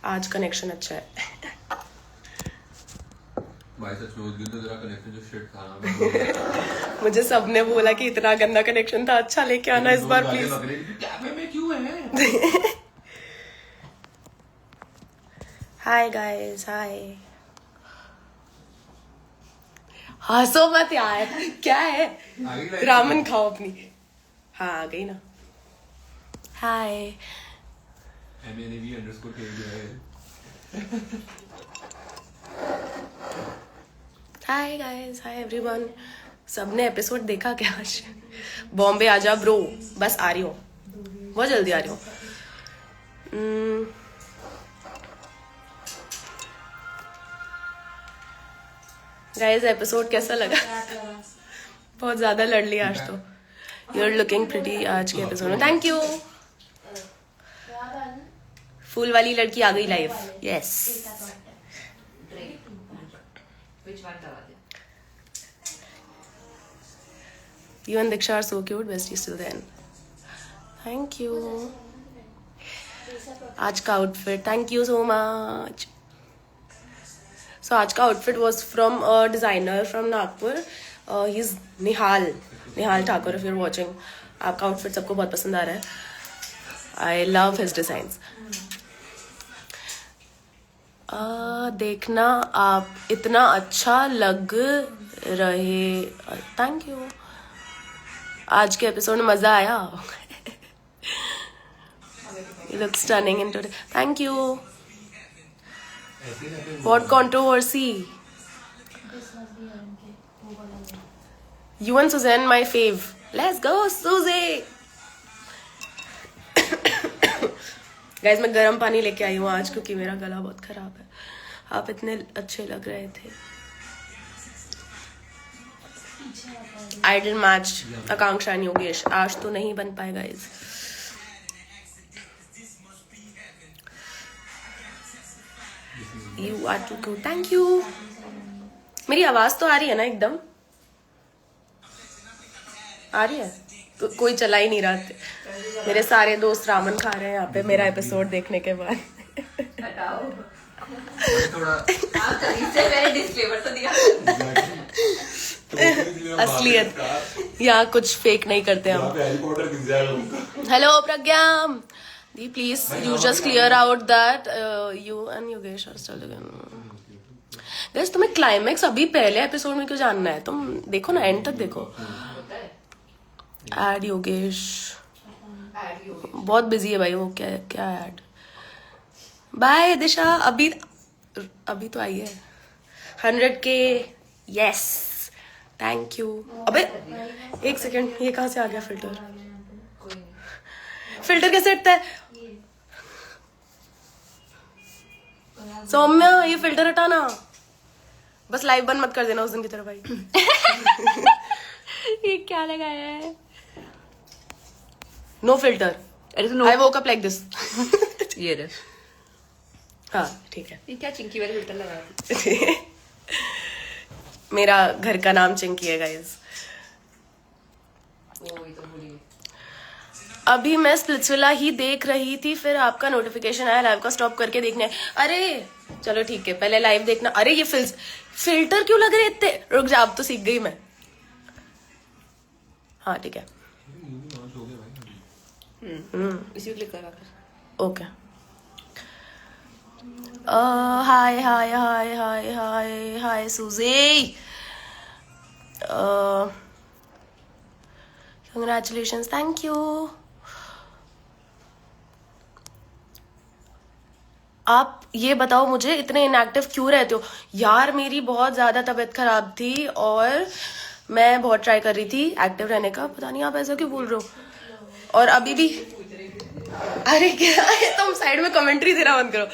आज कनेक्शन अच्छा है। भाई सच में उस दिन तो तेरा कनेक्शन जो शिट था ना, मुझे सबने बोला कि इतना गंदा कनेक्शन था, अच्छा लेके आना इस बार प्लीज। कैफे में क्यों है? हाय गाइस, हाय। हंसो मत यार, क्या है? रामन खाओ अपनी। हाँ आ गई ना। Hi. Hi guys, hi everyone. सबने एपिसोड देखा क्या आज? बॉम्बे आ जा ब्रो, बस आ रही हूँ, बहुत जल्दी आ रही हूँ। गाइस एपिसोड कैसा लगा? बहुत ज्यादा लड़ लिया आज तो। यू आर लुकिंग प्रिटी आज के एपिसोड में, थैंक यू। फूल वाली लड़की आ गई live, yes. You and Diksha are so cute, besties till then. Thank you. आज का outfit, thank you so much. So आज का outfit was from a designer from Nagpur, he is Nihal Thakur. If you are watching, आपका outfit सबको बहुत पसंद आ रहा है। I love his designs. देखना आप इतना अच्छा लग रहे, थैंक यू। आज के एपिसोड में मजा आया। You look stunning in today. Thank you. What controversy? You and Suzanne, my fave. Let's go, Suzy. Guys, मैं गर्म पानी लेके आई हूँ आज क्योंकि मेरा गला बहुत खराब है। आप इतने अच्छे लग रहे थे। Ideal match Akanksha and Yogesh, आज तो नहीं बन पाएगा इस। You are too good. Thank you. मेरी आवाज तो आ रही है ना एकदम? आ रही है? तो कोई चला ही नहीं रहा थे। मेरे सारे दोस्त रामन खा रहे हैं यहाँ पे मेरा एपिसोड देखने के बाद। असलियत, यहाँ कुछ फेक नहीं करते हम। Hello Pragya di, please you just clear out that you and Yogesh are still together. Guys तुम्हें क्लाइमेक्स अभी पहले एपिसोड में क्यों जानना है? तुम देखो ना, एंड तक देखो। एड योगेश बहुत बिजी है भाई वो, क्या एड। बाय दिशा, अभी तो आई है 100K। Yes thank you. अबे एक सेकेंड, ये कहाँ से आ गया फिल्टर? फिल्टर कैसे हटता है? सौम्या ये फिल्टर हटाना, बस लाइव बंद मत कर देना उस दिन की तरह भाई। ये क्या लगाया है? No filter. I woke up like this. ये रे, हाँ ठीक है। ये क्या चिंकी वाले फिल्टर लगाया? मेरा घर का नाम चिंकी है गाइस। अभी मैं स्प्लिट्सविला ही देख रही थी, फिर आपका नोटिफिकेशन आया लाइव का स्टॉप करके देखने। अरे चलो ठीक है, पहले लाइव देखना। अरे ये फिल्टर क्यों लग रहे इतने? रुक जा, अब तो सीख गई मैं। हाँ ठीक है, इसी को क्लिक करा कर। ओके। हाय हाय हाय हाय हाय हाय सूजी, कंग्रेचुलेशंस, थैंक यू। आप ये बताओ मुझे, इतने इनएक्टिव क्यों रहते हो? यार मेरी बहुत ज्यादा तबीयत खराब थी और मैं बहुत ट्राई कर रही थी एक्टिव रहने का, पता नहीं आप ऐसा क्यों बोल रहे हो। और अभी भी, अरे क्या है, तुम साइड में कमेंट्री देना बंद करो।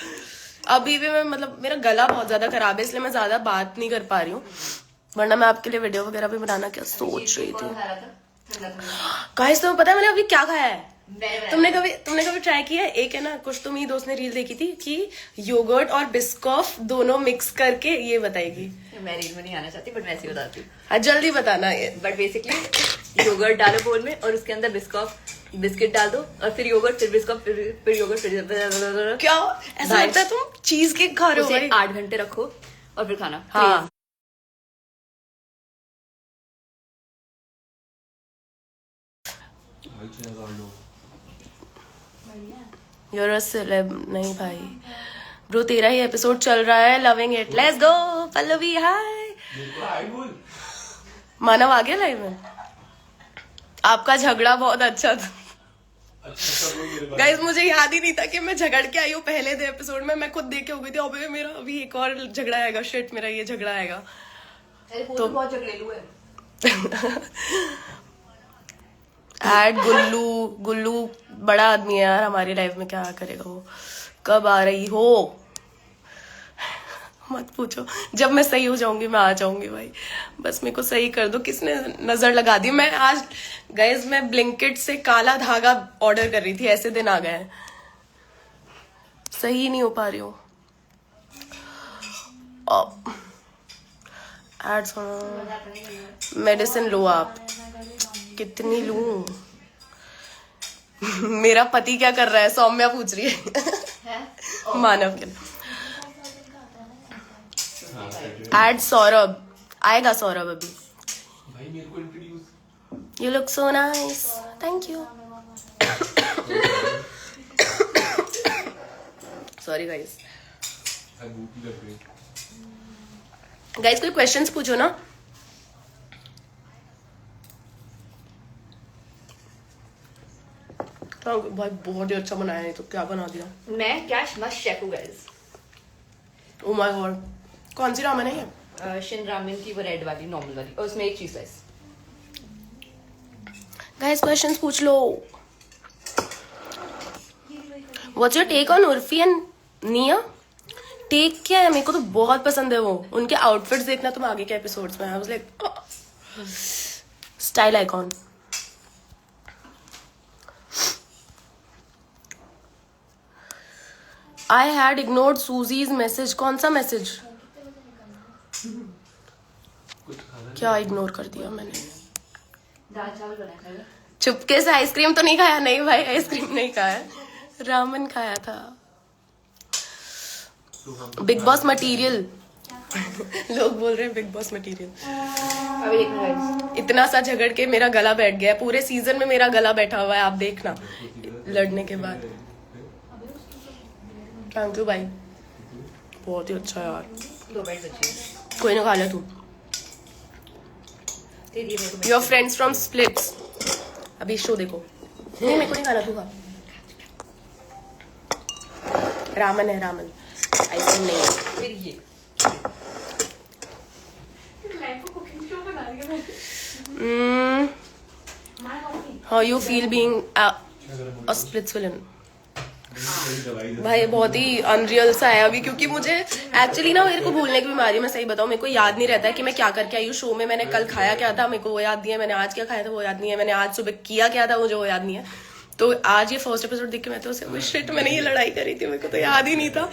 अभी भी मैं, मतलब मेरा गला बहुत ज्यादा खराब है, इसलिए मैं ज्यादा बात नहीं कर पा रही हूँ, वरना मैं आपके लिए वीडियो वगैरह भी बनाना क्या सोच रही थी। गाइस तुम्हें पता है मैंने अभी क्या खाया है? तुमने कभी ट्राई किया है? एक है ना, कुछ तो मेरी दोस्त ने रील देखी थी कि योगर्ट और बिस्कॉफ दोनों मिक्स करके ये बताएगी। मैं रील में नहीं आना चाहती बट मैं ऐसे ही बताती हूँ। हाँ जल्दी बताना ये। बट बेसिकली योगर्ट डालो बोल में और उसके अंदर बिस्किट डाल दो और फिर योगर्ट फिर बिस्कॉफ फिर योगर्ट फिर क्या ऐसा लगता है तुम चीज केक खा रहे हो उसे भाई? 8 घंटे रखो और फिर खाना। हाँ यूर अ सेलेब। नहीं भाई ब्रो, तेरा ही एपिसोड चल रहा है, loving it, let's go. Pallavi hi, Manav आ गया लाइव में। आपका झगड़ा बहुत अच्छा था गाइस, मुझे याद ही नहीं था कि मैं झगड़ के आई हूँ पहले दे एपिसोड में। मैं खुद देख के हो गई थी, अबे मेरा अभी एक और झगड़ा आएगा, शिट मेरा ये झगड़ा आएगा। तो बहुत झगड़ेलू है। एड गुल्लू बड़ा आदमी है यार हमारी लाइफ में, क्या करेगा वो। कब आ रही हो? मत पूछो, जब मैं सही हो जाऊंगी मैं आ जाऊंगी भाई, बस मेरे को सही कर दो। किसने नजर लगा दी? मैं आज गाइस मैं ब्लिंकिट से काला धागा ऑर्डर कर रही थी, ऐसे दिन आ गए हैं, सही नहीं हो पा रही हूँ। एड्स मेडिसिन लो आप। कितनी लूं? मेरा पति क्या कर रहा है? सौम्या पूछ रही है। मानव के एड सौरभ आएगा, सौरभ अभी। भाई मेरे को introduce. You look so nice, thank you. Sorry guys. Guys कोई क्वेश्चंस पूछो ना। भाई बहुत ही अच्छा बनाया है, तो क्या बना दिया? मैं कैश मस्ट शेफ हूँ गाइस। ओ माय गॉड, कौन सी रामेन है ये? शिन रामेन की वो रेड वाली नॉर्मल वाली और उसमें एक चीज स्लाइस। गाइस क्वेश्चंस पूछ लो। What's your take on Urfi and Nia? Take क्या है? मेरे को तो बहुत पसंद है वो, उनके आउटफिट्स देखना तुम आगे के एपिसोड्स में। I was like style icon. I had ignored Susie's message। कौन सा मैसेज? क्या इग्नोर कर दिया मैंने? दाल चावल बनाया था। चुपके से आइसक्रीम तो नहीं खाया? नहीं भाई आइसक्रीम नहीं खाया, रामन खाया था। Big boss material. लोग बोल रहे हैं बिग बॉस मटेरियल। अभी देखना गाइस। इतना सा झगड़ के मेरा गला बैठ गया, पूरे सीजन में मेरा गला बैठा हुआ है, आप देखना लड़ने के बाद। थैंक यू भाई, बहुत ही अच्छा यार। 2 बाइट बची है। कोई ना, खा ले तू। तेरी मेरे को योर फ्रेंड्स फ्रॉम स्प्लिट्स। अभी शो देखो। नहीं मेरे को नहीं खाना, तू खा। रामन है, रामन, आइसक्रीम नहीं है। फिर ये how you feel being a splits villain? भाई बहुत ही अनरियल सा है अभी, क्योंकि मुझे एक्चुअली ना मेरे को भूलने की बीमारी, मैं सही बताऊं मेरे को याद नहीं रहता है कि मैं क्या करके आई हूँ शो में। मैंने कल खाया क्या था मेरे को वो याद नहीं है, मैंने आज क्या खाया था वो याद नहीं है, मैंने आज सुबह किया क्या था मुझे वो याद नहीं है। तो आज ये फर्स्ट एपिसोड देख के मैं तो उसे शिट मैंने ये लड़ाई करी थी, मेरे को तो याद ही नहीं था,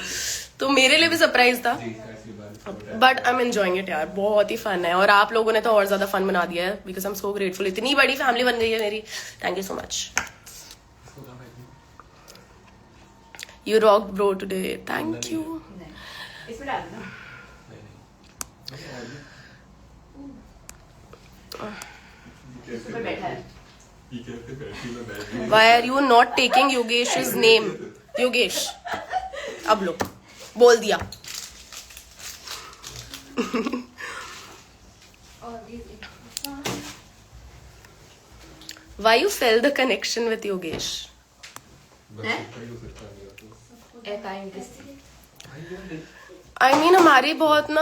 तो मेरे लिए भी सरप्राइज था। But I am enjoying it यार, बहुत ही फन है, और आप लोगों ने तो और ज्यादा फन बना दिया है, because I am so grateful. इतनी बड़ी फैमिली बन गई है मेरी, thank you so much. You rocked bro today. Thank you. इसमें डाल दो ना। ऊपर बैठा है। Why are you not taking Yogesh's name? Yogesh. अब लो, बोल दिया। Why you felt the connection with Yogesh? I mean हमारी बहुत ना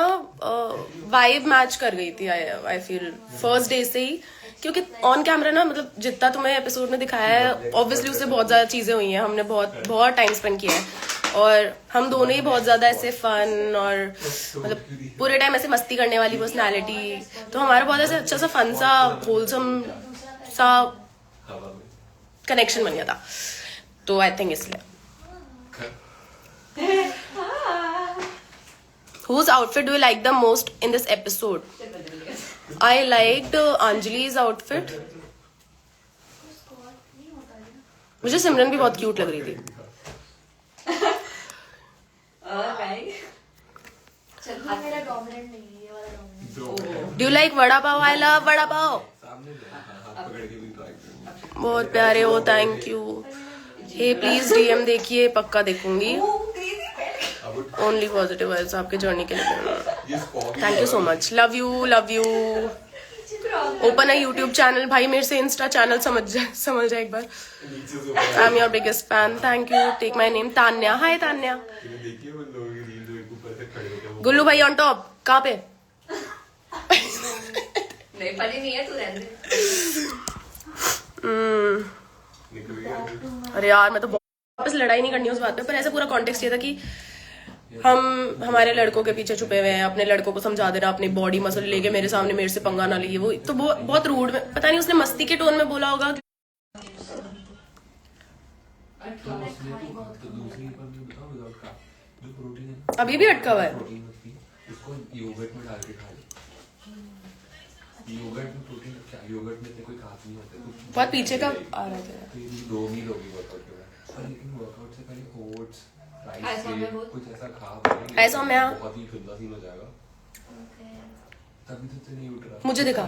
वाइब मैच कर गई थी। आई फील फर्स्ट डे से ही, क्योंकि ऑन कैमरा ना मतलब जितना तुम्हें एपिसोड में दिखाया है ऑब्वियसली उससे बहुत ज्यादा चीजें हुई हैं, हमने बहुत टाइम स्पेंड किया है, और हम दोनों ही बहुत ज्यादा ऐसे फन और मतलब पूरे टाइम ऐसे मस्ती करने वाली पर्सनालिटी, तो हमारा बहुत ऐसे अच्छा सा फन सा होलसम सा कनेक्शन बन गया था, तो आई थिंक इसलिए. Whose outfit do you like the most in this episode? I liked Anjali's outfit. मुझे सिमरन भी बहुत क्यूट लग रही थी. मेरा डोमिनेंट नहीं है, ये वाला dominant. Do you like vada pav? I love vada pav. बहुत प्यारे हो, thank you. Hey please DM देखिए, पक्का देखूंगी. ओनली पॉजिटिव वाइब्स आपके जर्नी के लिए. Thank you so much. Love you love you. Open है यूट्यूब चैनल. भाई मेरे से इंस्टा चैनल समझ जाए एक बार. I am your biggest fan. Thank you. Take my name Tanya. Hi Tanya. Gullu भाई ऑन टॉप. कहाँ पे? नहीं फनी नहीं है, तू रहने दे. अरे यार मैं तो वापस लड़ाई नहीं करनी उस बात पे, पर ऐसा पूरा कॉन्टेक्स्ट ये था कि हम हमारे लड़कों के पीछे छुपे हुए हैं. अपने लड़कों को समझा देना अपनी बॉडी मसल लेके मेरे सामने मेरे से पंगा ना लिए. वो तो बहुत रूड में, पता नहीं उसने मस्ती के टोन में बोला होगा. अभी भी अटका हुआ है. योगर्ट में डाल के खा ले. योगर्ट में प्रोटीन क्या? योगर्ट में कोई खास नहीं होता. बहुत पीछे का आ रहा था. 2 मील होगी वर्कआउट के बाद, लेकिन वर्कआउट से पहले ओट्स राइस कुछ ऐसा खा. ऐसा मैं बहुत ही गंदा सीन हो जाएगा. तभी तो नहीं उठ रहा. मुझे दिखा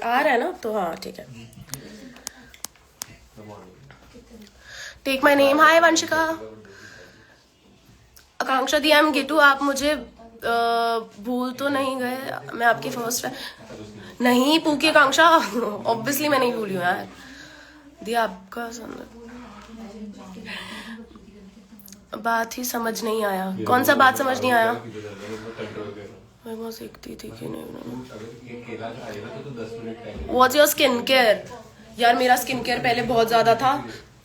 आ रहा है ना, तो हाँ ठीक है. Take my name. Hi Vanshika. Akanksha दी. आई एम गेटू. आप मुझे भूल तो नहीं गए? मैं आपकी फर्स्ट नहीं. पूकी आकांक्षा ऑब्वियसली मैं नहीं भूली हूँ यार. दी आपका बात ही समझ नहीं आया. कौन सा बात समझ नहीं आया? मैं बहुत सीखती थी कि नहीं. What's your skin care? यार मेरा स्किन केयर पहले बहुत ज्यादा था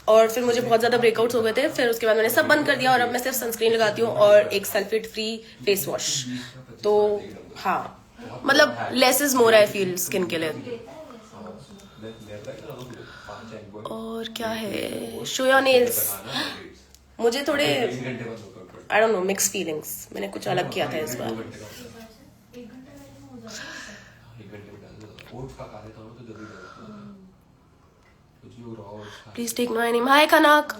और फिर मुझे बहुत ज्यादा ब्रेकआउट्स हो गए थे. फिर उसके बाद मैंने सब बंद कर दिया और अब मैं सिर्फ सनस्क्रीन लगाती हूँ और एक सल्फेट फ्री फेस वॉश. तो हाँ, मतलब less is more I feel skin के लिए. और क्या है? Show your nails. मुझे थोड़े I don't know mix feelings. मैंने कुछ अलग किया था इस बार. Please take my name. Hi Kanak.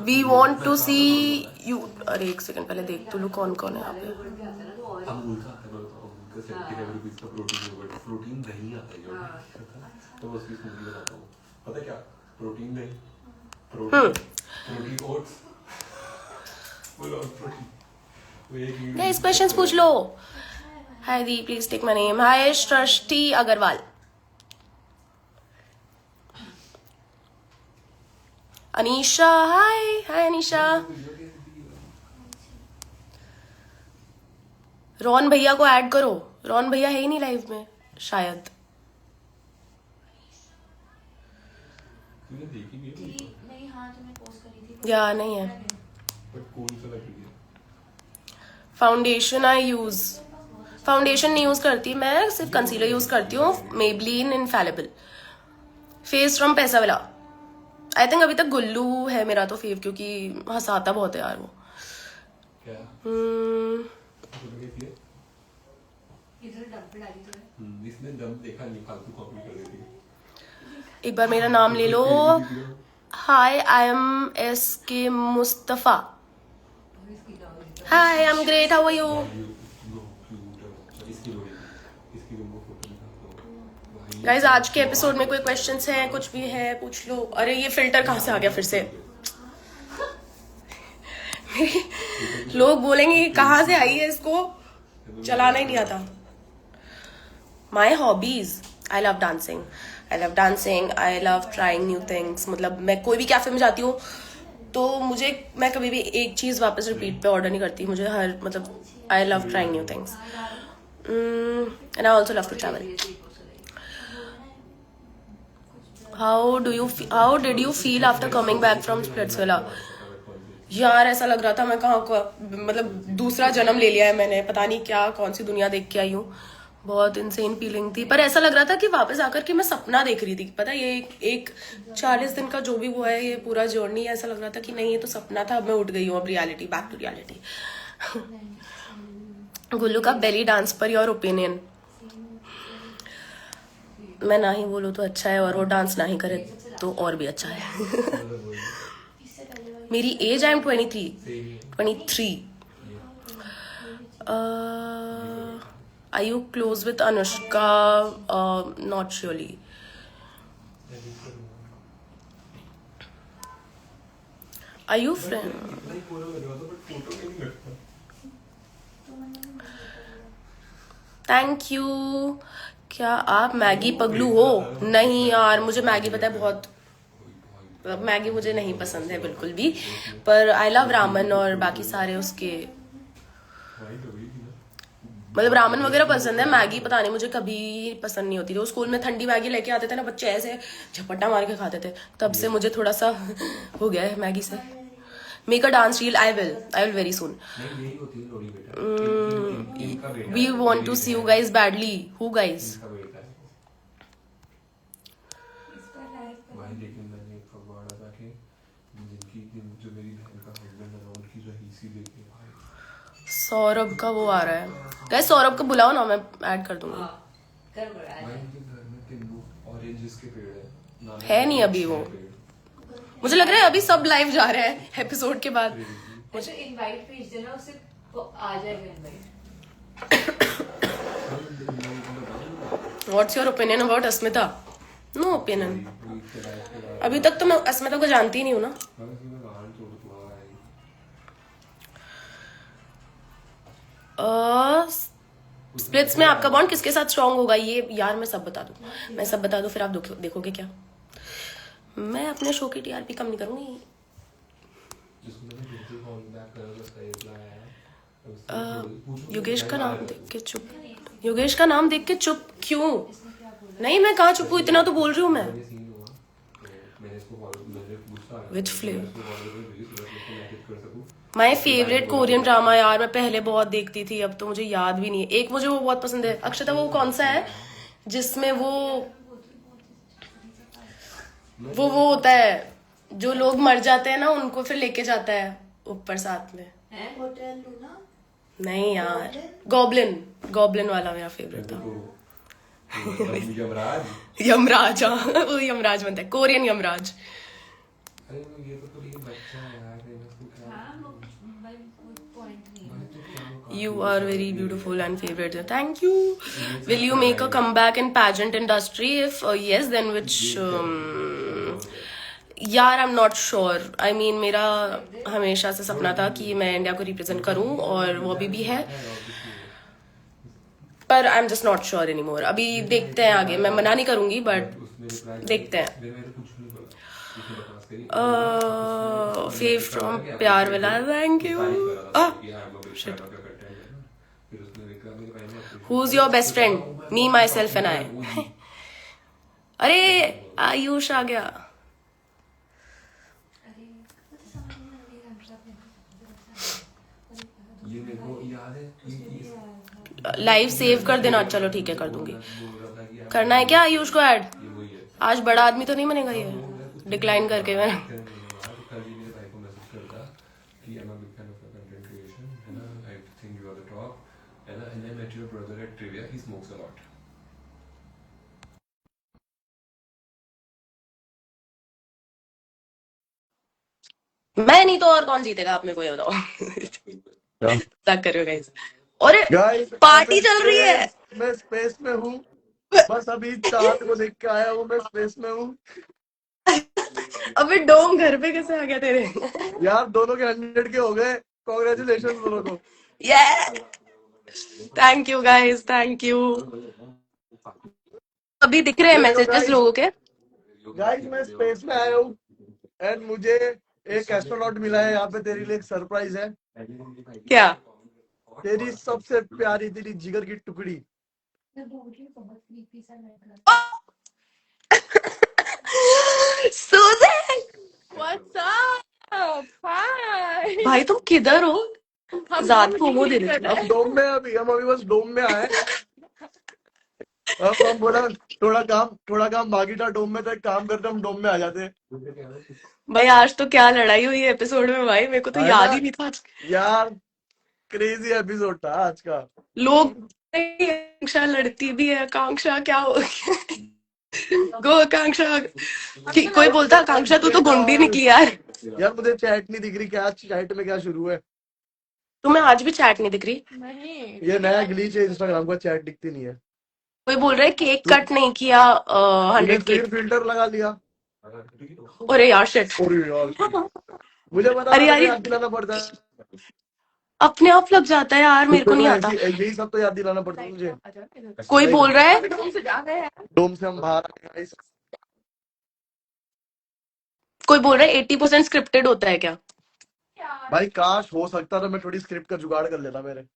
We want to see you. अरे एक सेकंड पहले देख तो लो कौन कौन है यहाँ पे. प्रोटीन दही आता है तो उसकी स्मूदी बनाता हूँ. पता है क्या? प्रोटीन नहीं, प्रोटीन ओट्स. गाइस क्वेश्चंस पूछ लो. हाय दी. Please take my name. Hi Srishti Agarwal. Anisha. Hi hi Anisha. Ron भैया को ऐड करो. रॉन भैया है ही नहीं लाइव में शायद. नहीं. हाँ तुमने पोस्ट करी थी. या नहीं है. Foundation I use. फाउंडेशन नहीं यूज करती मैं, सिर्फ कंसीलर यूज करती हूँ. मेबलिन इनफैलिबल. फेस फ्रॉम पैसा वाला. आई थिंक अभी तक गुल्लू है मेरा तो फेव, क्योंकि हंसाता बहुत है यार वो. इसने डंप देखा नहीं, फालतू कॉपी कर रही थी. एक बार मेरा नाम ले लो. Hi I am SK Mustafa. Hi I am great. How are you? Guys आज के एपिसोड में कोई क्वेश्चंस हैं, कुछ भी है पूछ लो. अरे ये फिल्टर कहाँ से आ गया फिर से? लोग बोलेंगे कहाँ से आई है, इसको चलाना ही नहीं आता. My hobbies. I love dancing. I love trying new things. मतलब मैं कोई भी कैफे में जाती हूँ तो मैं कभी भी एक चीज वापस रिपीट पे ऑर्डर नहीं करती. मुझे हर मतलब I love trying new things. And I also love to travel. How did you feel after coming back from Splitsvilla? यार ऐसा लग रहा था मैं मतलब दूसरा जन्म ले लिया है मैंने, पता नहीं क्या कौन सी दुनिया देख के आई हूँ। बहुत इनसेन फीलिंग थी, पर ऐसा लग रहा था कि वापस आकर के मैं सपना देख रही थी। पता है, ये एक 40 दिन का जो भी वो है, ये पूरा जर्नी, ऐसा लग रहा था कि नहीं ये तो सपना था, अब मैं उठ गई हूँ, अब रियलिटी, बैक टू रियलिटी। गुल्लू का belly dance per your opinion? मैं ना ही बोलूँ तो अच्छा है, और वो डांस ना ही करे तो और भी अच्छा है। मेरी age, I am 23। Are you close with Anushka? Not really. Are you friend? Thank you. क्या आप मैगी पगलू हो? नहीं यार, मुझे मैगी पता है बहुत, मैगी मुझे नहीं पसंद है बिल्कुल भी, पर आई लव रामन और बाकी सारे उसके, मतलब रामन वगैरह पसंद है, मैगी पता नहीं मुझे कभी पसंद नहीं होती थी। वो स्कूल में ठंडी मैगी लेके आते थे ना बच्चे, ऐसे झपट्टा मार के खाते थे, तब से मुझे थोड़ा सा हो गया है मैगी से। Make a dance reel, I will very soon. We want to see you guys badly. Who guys? Saurabh का वो आ रहा है गाइस, सौरभ को बुलाओ ना, मैं ऐड कर दूंगी। है नहीं अभी वो, मुझे लग रहा है अभी सब लाइव जा रहे हैं एपिसोड के बाद। मुझे इनवाइट भेज देना, उससे आ जाएगा invite. What's your opinion about Asmita? No opinion, अभी तक तो मैं अस्मिता को जानती ही नहीं हूँ ना। स्प्लिट्स में आपका बॉन्ड किसके साथ स्ट्रांग होगा? ये यार मैं सब बता दूं, फिर आप देखोगे क्या? मैं अपने शो की टीआरपी कम नहीं करूंगी। योगेश का नाम देख के चुप, योगेश का नाम देख के चुप क्यों? नहीं मैं कहाँ चुप हूँ, इतना तो बोल रही हूँ मैं। Which flavour? My favourite Korean drama, यार मैं पहले बहुत देखती थी, अब तो मुझे याद भी नहीं है। एक मुझे वो बहुत पसंद है, अक्षता, वो कौन सा है जिसमें वो होता है, जो लोग मर जाते हैं ना उनको फिर लेके जाता है ऊपर साथ में। Hotel Luna? नहीं यार, गॉब्लिन वाला मेरा फेवरेट था। यमराज, हाँ वो यमराज बनता है, Korean Yamraj. You are very beautiful and favorite. Thank you. Will you make a comeback in pageant industry? If yes, then which? यार I'm not sure. I mean मेरा हमेशा से सपना था कि मैं इंडिया को रिप्रेजेंट करूं, और वो अभी भी है, पर I'm just not sure anymore. अभी देखते हैं आगे, मैं मना नहीं करूंगी बट देखते हैं। फेव फ्रॉम प्यार वाला, thank you. Shit, Who's your best friend? Me, myself and I. अरे आयुष आ गया। लाइव सेव कर देना। चलो ठीक है, कर दूंगी। करना है क्या आयुष को ऐड? आज बड़ा आदमी तो नहीं बनेगा ये डिक्लाइन करके मैं। मैं नहीं तो और कौन जीतेगा, आप मेरे को ये बताओ। तक करो गाइस। और गाइस पार्टी चल रही है। मैं स्पेस में हूँ, बस अभी चांद को देख के आया हूँ, मैं स्पेस में हूँ। अबे डोम घर पे कैसे आ गया तेरे? यार दोनों के 100 के हो गए, कांग्रेचुलेशन दोनों को। Thank you guys, thank you. अभी दिख रहे हैं मैसेजेस लोगों के। गाइस मैं स्पेस में आया हूँ एंड मुझे एक एस्ट्रोनॉट मिला है यहाँ पे, तेरे लिए एक सरप्राइज है। क्या? तेरी सबसे प्यारी, तेरी जिगर की टुकड़ी। Susan, what's up? हाय भाई तुम किधर हो? हम ज्यादा दोनों फोमो की दे रही कर थी। रहे हम हैं डोम में हैं अभी, हम अभी बस डोम में आए। अब हम बोला थोड़ा काम बाकी था डोम में, तो एक काम करते हम डोम में आ जाते। भाई आज तो क्या लड़ाई हुई है एपिसोड में भाई, मेरे को तो है ना याद ही नहीं था आज। यार, क्रेजी एपिसोड था आज का। लोग आकांक्षा लड़ती भी है, आकांक्षा क्या हो गया? गो आकांक्षा। कोई बोलता आकांक्षा तू तो गुंडी निकली यार। यार मुझे चैट नहीं दिख रही, क्या चैट में क्या शुरू है? तुम्हें आज भी चैट नहीं दिख रही? नहीं ये नया ग्लिच है इंस्टाग्राम का, चैट दिखती नहीं है। कोई बोल रहा है केक तू कट नहीं किया तूने 100 फिर केक। फिल्टर लगा लिया? अरे यार शिट। अरे यार, मुझे पता अरे था, यार तेरे ये याद दिलाना पड़ता है। अपने आप लग जाता है यार, मेरे को तेरे नहीं को आता। ऐसी यही सब तो याद दिलाना पड़ता है मुझे। कोई नहीं, बोल रहा है, तुमसे जा रहे हैं डोम से हम बाहर आ गए guys। कोई बोल रहा है 80% स्क्रिप्टेड होता है क्या? भाई काश हो सकता तो मैं थोड़ी स्क्रिप्ट का जुगाड़ कर लेता मेरे।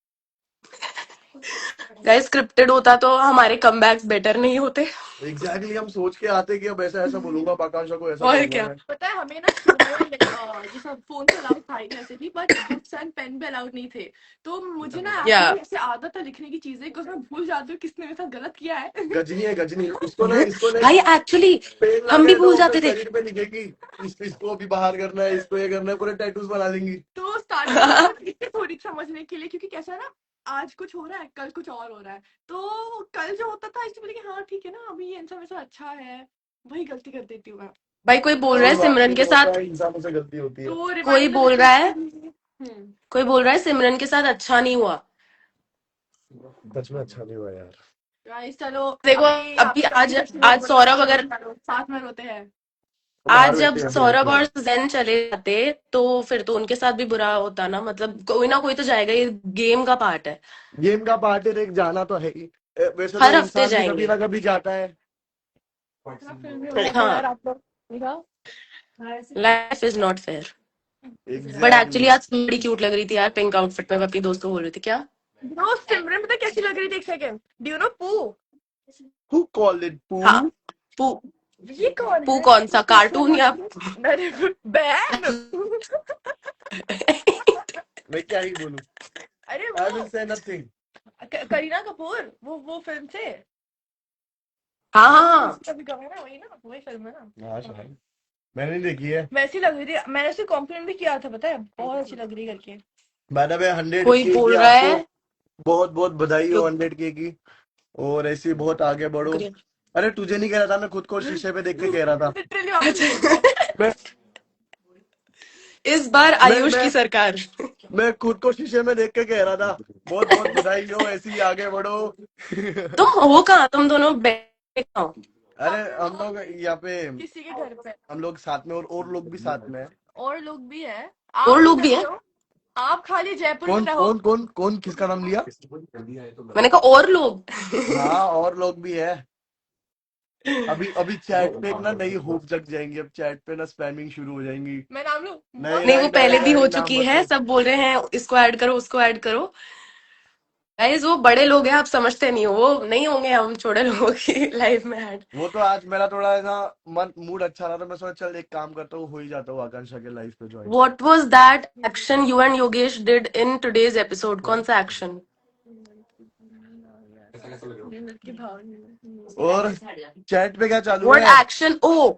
गाइस स्क्रिप्टेड होता तो हमारे कमबैक्स बेटर नहीं होते। एग्जैक्टली हम सोच के आते कि अब ऐसा ऐसा बोलूंगा, आकांक्षा को ऐसा और करूंगा क्या। मैं। पता है हमें ना शुरू में जैसा फोन तो अलाउड था ही वैसे भी बट बुक्स एंड पेन भी अलाउड नहीं थे तो मुझे ना या एक्चुअली ऐसे आदत है लिखने की चीजें कि उसमें भूल जाती हूँ किसने मेरे साथ गलत किया है गजनी है गजनी, इसको ना भाई एक्चुअली पेन ला हम के भी देता भूल हूँ, अपने जाते थे। शरीर पे लिखेगी। इसको भी बाहर करना है, इसको ये करना है, पूरे टैटूज बना देंगी। तो स्टार्टिंग में मैं लिखती थोड़ी समझने के लिए क्योंकि कैसा है ना आज कुछ हो रहा है कल कुछ और हो रहा है तो कल जो होता था इसलिए बोली कि हाँ ठीक है ना अभी ये आंसर वैसा अच्छा है वही गलती कर देती हूँ मैं भाई कोई बोल रहा कोई है बात सिमरन नहीं, के होता साथ, है, इंसानों से गलती होती है। तो कोई रिमाइंडर बोल रहा है, हम्म कोई बोल रहा है सिमरन के साथ अच्छा नहीं हुआ। सच में अच्छा नहीं हुआ यार। गाइस चलो देखो अभी अभी आपकी आज, कंपनी आज सौरभ अगर, साथ में रोते हैं तो बाहर आज जब बैठे हैं फिर सौरभ इसमें। और जैन चले जाते तो फिर तो उनके साथ भी बुरा होता ना, मतलब कोई ना कोई तो जाएगा, ये गेम का पार्ट है। गेम का पार्ट है, एक जाना तो है ही। वैसे तो हर हफ्ते इंसान भी कभी जाएंगे। ना कभी जाता है। इतना फिल्म भी हो जाता है यार हाँ, आप लोग देखा life is not fair. But exactly. Actually आज बड़ी क्यूट लग रही थी यार पिंक आउटफिट में, मैं अपनी दोस्त को बोल रही थी क्या। ब्रो सिमरन पता है कैसी लग रही थी एक सेकंड डू यू नो पू हु कॉल्ड इट पू? हाँ, पू। ये कौन पू है कौन सा कार्टून या अरे बहन मैं क्या ही बोलूं। अरे आई वो will say nothing. Kareena Kapoor वो फिल्म से हाँ हाँ। कभी कभी ना वही ना वही फिल्म है ना हाँ शायद, मैंने नहीं देखी है। वैसी लग रही थी मैंने उसे कॉम्प्लीमेंट भी किया था पता है बहुत अच्छी लग रही करके बाय द वे 100 कोई के की बोल रहा आपको है, बहुत बहुत बधाई हो रुक 100 के की। और ऐसे ही बहुत आगे बढ़ो। रुक। अरे तुझे नहीं कह रहा था, मैं खुद को शीशे पे देख के कह रहा था। लिटरली आपको अच्छा मैं इस बार मैं आयुष की मैं सरकार। मैं खुद को शीशे में देख के कह रहा था, बहुत बहुत बधाई हो, ऐसे ही आगे बढ़ो। तुम हो कहाँ, तुम दोनों कहाँ हो? अरे हम लोग यहाँ पे, किसी के घर पे हम लोग साथ में, और लोग भी साथ में हैं। और लोग भी है और आप लोग भी किधर हैं। से हो आप खाली जयपुर में कौन रहो कौन कौन कौन किसका नाम लिया? मैंने कहा और लोग। हाँ और लोग भी है। अभी अभी चैट पे एक ना नई होप जग जाएंगी, अब चैट पे ना स्पैमिंग शुरू हो जाएंगी। मैं नाम लूं नहीं नहीं वो नहीं पहले नहीं भी हो नहीं, नाम चुकी मत है, लो। सब बोल रहे हैं इसको ऐड करो उसको ऐड करो। गाइस वो बड़े लोग हैं, आप समझते नहीं हो, वो नहीं होंगे हम छोटे लोगों की लाइफ में ऐड। वो तो आज मेरा थोड़ा ऐसा मन मूड अच्छा रहा, तो मैं सोचा चल एक काम करता हूँ, हो ही जाता हूँ आकांक्षा के लाइफ पे join. What was that action you and Yogesh did in today's episode, कौन सा एक्शन? की भावना और चैट पे क्या चालू व्हाट है? एक्शन? ओ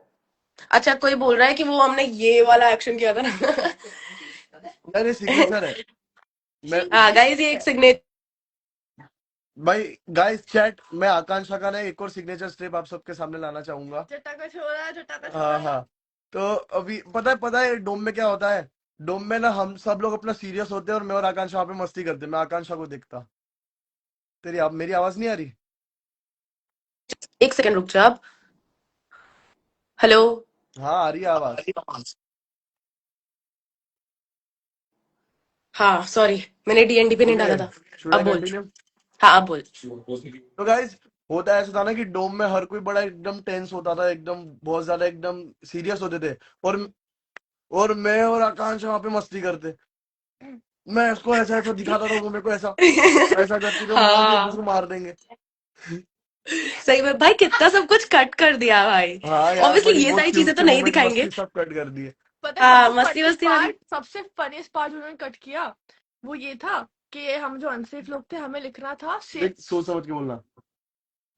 अच्छा, कोई बोल रहा है कि वो हमने ये वाला एक्शन किया था ना। अरे सिग्नेचर है। मैं हाँ गाइस ये एक सिग्नेचर। भाई गाइस चैट, मैं आकांक्षा का ना एक और सिग्नेचर स्टेप आप सबके सामने लाना चाहूंगा। जटा का छोरा जटा का हाँ छोरा हाँ। तो अभी पता है डोम में क्या होता है? डोम में ना हम सब लोग अपना सीरियस होते हैं, और मैं और आकांक्षा वहाँ पे मस्ती करते हैं। मैं आकांक्षा को देखता, तेरी आप मेरी आवाज नहीं आ रही? एक सेकंड रुक जा अब। हेलो। हाँ आ रही है आवाज। हाँ सॉरी, मैंने डीएनडी पे नहीं डाला था। शुड अब आई बोल। कंटिन्यू? हाँ अब बोल। तो गाइस होता ऐसा था ना कि डोम में हर कोई बड़ा एकदम टेंस होता था, एकदम बहुत ज्यादा एकदम सीरियस होते थे। और मैं और आकांक्षा वहाँ पे मस्ती करते। मैं इसको ऐसा ऐसा दिखाता था, वो मेरे को ऐसा ऐसा करती थी, हम वहां से एक दूसरे हाँ को मार देंगे। सही में भाई, कितना सब कुछ कट कर दिया भाई। हाँ यार, ऑब्वियसली बड़ी ये बहुत सारी चीजें क्यूट तो से नहीं मोमेंट दिखाएंगे। मस्ती सब कट कर दिए। पता है हाँ मस्ती वस्ती वाली। सबसे फनीस्ट पार्ट उन्होंने कट किया वो ये था कि हम जो अनसेफ लोग थे हमें लिखना था देख सोच समझ के बोलना।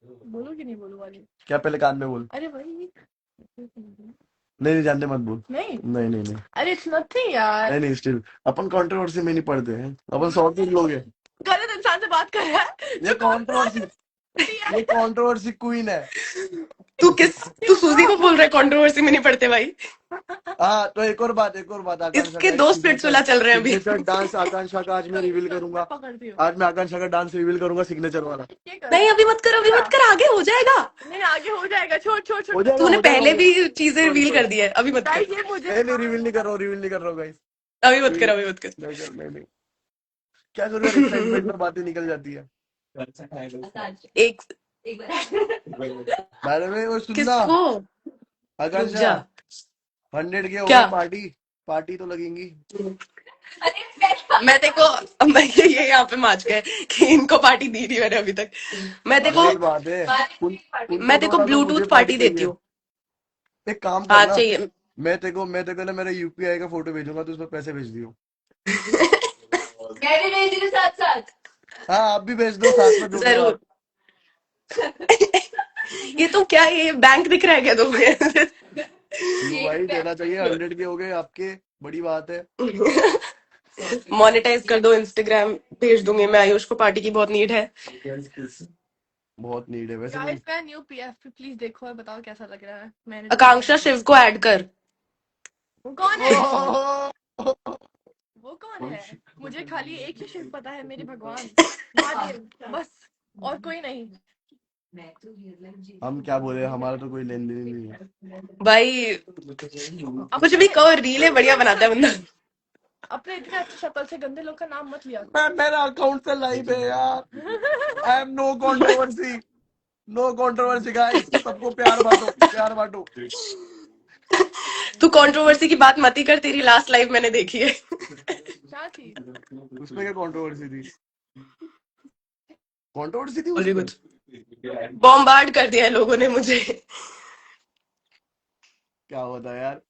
बोलू कि नहीं बोलू वाली। क्या पहले कान में बोल। अरे भाई नहीं नहीं जानते मत बोल। नहीं नहीं नहीं नहीं अरे इट्स नथिंग यार। नहीं नहीं स्टिल अपन कंट्रोवर्सी में नहीं पढ़ते हैं, अपन सॉर्टेड लोग हैं। गलत इंसान से बात कर रहा है ये कंट्रोवर्सी, ये कंट्रोवर्सी क्वीन है। तू सूजी को बोल रहा है कंट्रोवर्सी में नहीं पड़ते भाई। हाँ तो एक और बात आकांक्षा इसके का दो स्प्लिट्स वाला चल रहे हैं अभी। सिग्नेचर डांस आकांक्षा का आज मैं रिवील करूंगा। पकड़ती हूँ आज मैं आकांक्षा का डांस रिवील करूंगा सिग्नेचर वाला। ये कर नहीं अभी मत कर, आगे हो जाएगा। नहीं आगे हो जाएगा छोड़ छोड़ हो छोड़ जाएगा, तूने हो जाएगा, पहले हो भी चीजें जाएगा। रिवील कर दी है, अभी मत गाइस कर, ये मुझे नहीं नहीं रिवील नहीं कर रहा हूँ गाइस। अभी मत कर, अभी मत कर। नहीं क्या करूँ यार, एक्साइटमेंट में बातें निकल जाती है। एक बारे में वो सुनना किसको? रुक आकांक्षा, जा। 100 के हो क्या? गए, पार्टी तो लगेंगी। मैं देखो मैं ये यहाँ पे माच गए कि इनको पार्टी दी नहीं मैंने अभी तक। मैं देखो वही बात है, मैं देखो ब्लूटूथ पार्टी देती हूँ। एक काम हाँ करना, चाहिए। मैं तेको ना मेरा यूपीआई का फोटो भेजूंगा, तो उसमें पैसे भेज दियो। मैं भी भेज रही हूँ साथ साथ। हाँ आप भी भेज दो साथ में दोनों जरूर। ये तो क्या, ये बैंक दिख रहा है क्या तुम्हें? क्यों भाई, देना चाहिए, 100 के हो गए आपके, बड़ी बात है। मोनेटाइज कर दो, इंस्टाग्राम भेज दूंगी मैं, आयुष को पार्टी की बहुत नीड है। बहुत नीड है वैसे। गाइस का न्यू पीएफ प्लीज देखो और बताओ कैसा लग रहा है। मैंने आकांक्षा शिव को ऐड कर। वो कौन है ओह, वो कौन है मुझे खाली एक ही शिव पता है, मेरे भगवान महादेव बस, और कोई नहीं। हम क्या बोले, हमारा तो कोई लेन देन नहीं है भाई कुछ भी कहो, रीलें बढ़िया बनाता है बंदा। अपने इतने अच्छे शक्ल से गंदे लोग का नाम मत लिया मैं, मेरा अकाउंट से लाइव है यार। I am no controversy guys, सबको प्यार बांटो। तू कंट्रोवर्सी की बात मत ही कर, तेरी लास्ट लाइव मैंने देखी है। क्या थी उसमें क्या कंट्रोवर्सी थी? कंट्रोवर्सी थी बोली उसमें? कुछ बॉम्बार्ड कर दिया है लोगों ने मुझे। क्या होता है यार,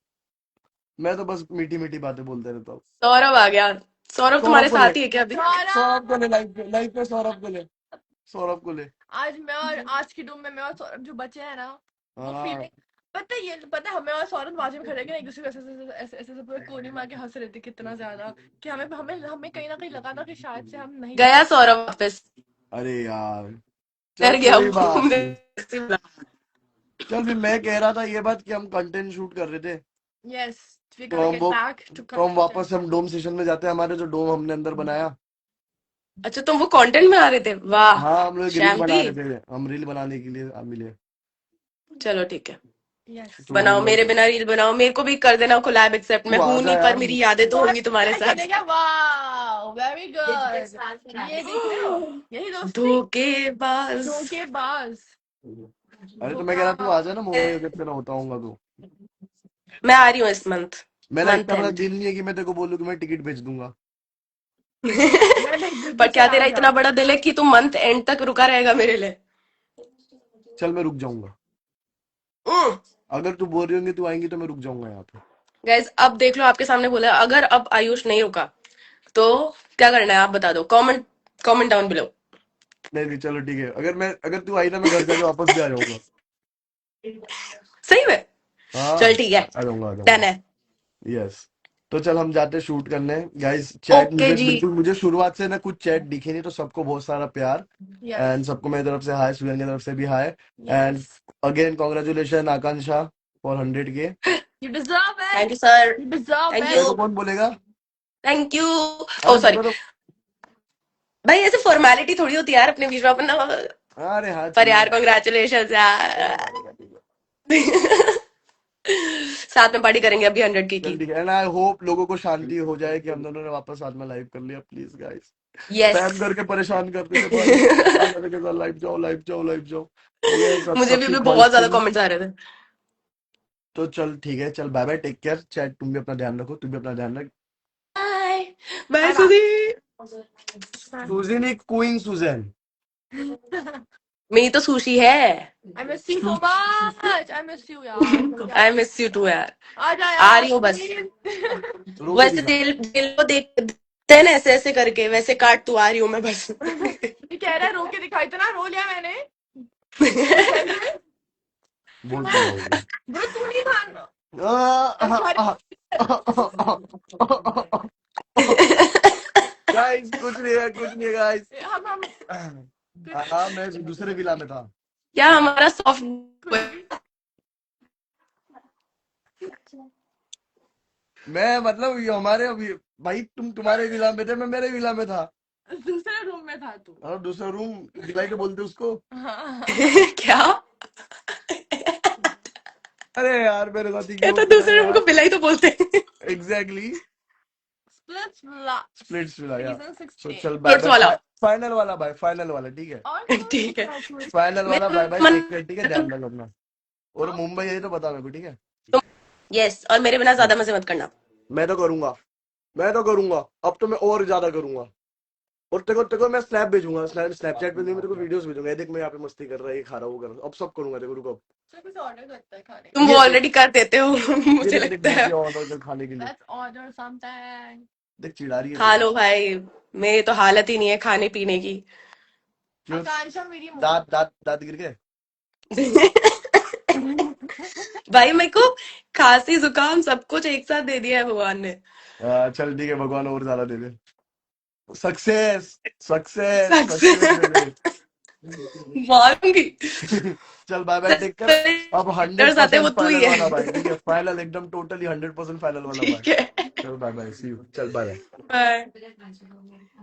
मैं तो बस मीठी मीठी बातें बोलते रहता हूँ। सौरभ आ गया। सौरभ तुम्हारे को साथ ले, ही है क्या अभी? सौरभ को ले, लाइव पे सौरभ को ले। आज मैं और आज की डूम में मैं और सौरभ जो बचे हैं ना, वो हाँ फीलिंग पता है हमें और सौरभ बाजू में खड़े के एक दूसरे को ऐसे पूरे कोने मार के हंस रहे थे कितना ज्यादा, कि हमें हमें हमें कहीं ना कहीं लगा था कि शायद से हम नहीं गया सौरभ वापस, अरे यार, डर चल गया कोई बात घूमने। नहीं। चल फिर मैं कह रहा था ये बात कि हम कंटेंट शूट कर रहे थे, यस वी तो गोना हम गेट वो बैक टू तो हम वापस हम डोम सेशन में जाते हैं, हमारे जो डोम हमने अंदर बनाया। अच्छा तुम वो कंटेंट में आ रहे थे, वाह हाँ हम लोग रील बना शैम्पी। रहे थे, हम रील बनाने के लिए मिले। चलो ठीक है, यस तो बनाओ, मेरे बिना रील बनाओ, मेरे को भी कर देना कोलैब, एक्सेप्ट तू मैं हूं आजा नहीं पर यार। मेरी यादें तो होंगी तुम्हारे साथ। क्या वाओ वेरी गुड, ये देख रहे हो यही दोस्ती धोखेबाज। धोखेबाज। अरे तो मैं कह रहा तू आजा ना, मुंबई अगर तेरा होता हूँ तो। मैं आ रही हूँ इस मंथ मेरा इतना बड़ा एंड। दिल नहीं है कि मैं तेरे को बोलूँ कि मैं टिकट भेज दूंगा। पर क्या तेरा इतना बड़ा दिल है कि तू मंथ एंड तक रुका रहेगा मेरे लिए? चल मैं रुक जाऊंगा, अगर तू बोल रही होंगी तू आएंगी तो मैं रुक जाऊंगा यहाँ पे। गाइज अब देख लो, आपके सामने बोला, अगर अब आयुष नहीं रुका तो क्या करना है आप बता दो, कमेंट डाउन बिलो। नहीं चलो ठीक है, अगर तू आई ना मैं घर जाके वापस भी आ जाऊंगा। सही में? हाँ चल ठीक है, आ जाऊंगा डन है। यस। तो चल हम जाते हैं शूट करने गाइस। चैट ओके जी। बिल्कुल मुझे शुरुआत से ना कुछ चैट दिखे नहीं, तो सबको बहुत सारा प्यार एंड सबको मेरी तरफ से हाय, सुजन की तरफ से भी hi and again congratulation Akanksha for 100 के। You deserve it. Thank you sir, You deserve thank it. तेरे को यू, कौन बोलेगा? Thank you. ओ सॉरी तो, भाई, ऐसे फॉर्मेलिटी थोड़ी होती है यार अपने बीच में अपन ना। अरे हाँ पर यार कांग्रेचुलेशन यार। साथ में पार्टी करेंगे अभी 100 की। ठीक है एंड आई होप लोगों को शांति हो जाए कि हम दोनों ने वापस साथ में लाइव कर लिया। प्लीज गाइस, यस स्पैम करके परेशान करते थे भाई, लाइव जाओ। मुझे भी बहुत ज्यादा कमेंट्स आ रहे थे। तो चल ठीक है, चल bye bye, take care chat, तुम भी अपना ध्यान रखो, तुम भी अपना ध्यान रख। बाय बाय सुधी। सुजन एक क्वीन सुजन। मेरी तो सुशी है। I miss you so much. I miss you यार. जल्दी आ आई जा. मिस यू टू यार। आ जा आ यार रही हूँ बस। please. रोके वैसे दिखा। दिल को देखते हैं ना ऐसे ऐसे करके, वैसे काट तू, आ रही हूँ मैं बस। ये कह रहा है रो के दिखा, इतना रो लिया मैंने. सही में? बोल तो रहा हूँ ब्रो तू नहीं खाना. मैं। गाइस कुछ नहीं है, कुछ नहीं है गाइस। हम हाँ मैं दूसरे विला में था। क्या हमारा सॉफ्ट कुछ भी. मैं मतलब ये हमारे अभी भाई तुम तुम्हारे विला में थे, मैं मेरे विला में था। दूसरे रूम में था तू. और दूसरा रूम दिलाई के बोलते उसको। क्या? अरे यार मेरे साथ ही क्यों कहता होता है दूसरे रूम को यार। बिलाई तो बोलते हैं। Exactly. Splitsvilla Splitsvilla या। Season so 16. चल बाय फ्रूट्स वाला। बाय। फाइनल वाला बाय, फाइनल वाला ठीक है। और ठीक है। फाइनल वाला बाय बाय, मैं टेक केयर ठीक है, ध्यान रख अपना। और मुंबई है तो बता मेरे को ठीक है। यस, और मेरे बिना ज्यादा मजे मत करना। मैं तो करूंगा, मैं तो करूंगा, अब तो मैं और ज्यादा करूंगा। और तेको मैं स्नैप भेजूंगा, स्नैपचैट पे नहीं, मैं तेको वीडियोस भेजूंगा, ये देख मैं यहाँ पे मस्ती कर रहा है, ये खा रहा हूँ, वो कर रहा हूँ, अब सब करूंगा तेको, रुको अब। कुछ ऑर्डर करता है खाने तुम के वो ये देख, ऑलरेडी कर देते हो ये मुझे देख देख लगता देख है। ये ऑर्डर कर खाने के लिए. लिए। Let's order something. देख चिढ़ा रही है खा देखो। लो भाई, मेरी तो हालत ही नहीं है खाने पीने की। क्यों? आकांक्षा मेरी दांत दांत दांत गिर गए। भाई मेरे को खांसी जुकाम सब कुछ एक साथ दे दिया है भगवान ने। चल ठीक है, भगवान और ज्यादा दे दे। सक्सेस सक्सेस सक्सेस दे सक्सेस दे। मारूंगी। चल बाय बाय, टेक कर। अब haters आते हैं, वो 100% तू ही फाइनल वाला भाई, है। ठीक है, फाइनल एकदम टोटली 100% फाइनल वाला भाई। ठीक है। चल बाय बाय, सी यू, चल बाय बाय। बाय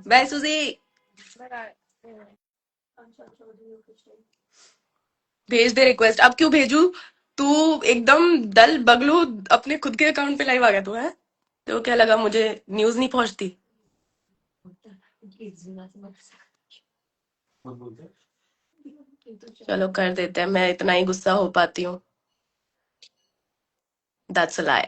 बाय सुजी। भेज दे रिक्वेस्ट, अब क्यों भेजू? तू एकदम दल बगलू अपने खुद के अकाउंट पे लाइव आ गया तू है। तो क्या लगा मुझे न्यूज नहीं पहुंचती? चलो कर देते हैं, मैं इतना ही गुस्सा हो पाती हूँ। दैट्स अ लाई।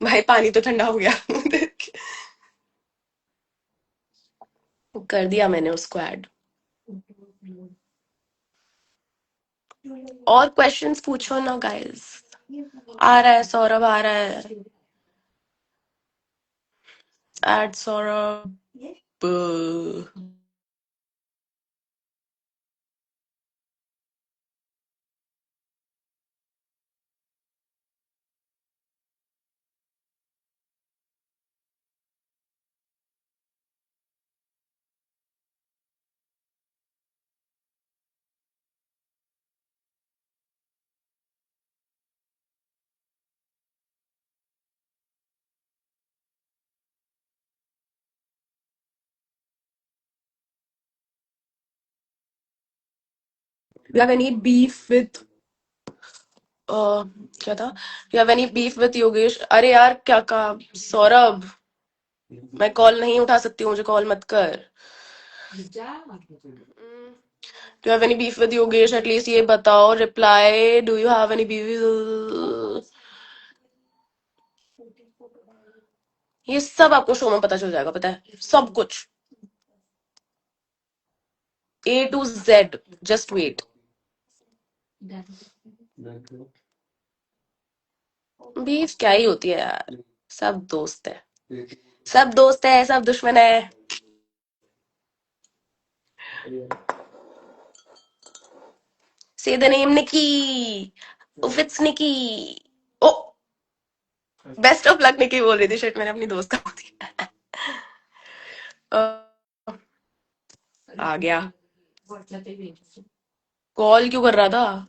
भाई पानी तो ठंडा हो गया। कर दिया मैंने उसको ऐड। और क्वेश्चंस पूछो ना गाइस। आ रहा है सौरभ, आ रहा है add Saurabh. You have any beef with क्या था? You have any beef with Yogesh? अरे यार क्या कहा सौरभ, मैं कॉल नहीं उठा सकती हूँ, मुझे कॉल मत कर। Do you have any beef with Yogesh? At least ये बताओ। Reply, do you have any beef? ये सब आपको शो में पता चल जाएगा, पता है सब कुछ A to Z। Just wait. Beef क्या ही होती है यार, सब दोस्त है, सब दोस्त है, सब दुश्मन है। Say the name Nikki. If it's Nikki. Oh, best of luck Nikki बोल रही थी, शिट मैंने अपनी दोस्त का बोल दिया। आ गया। कॉल क्यों कर रहा था?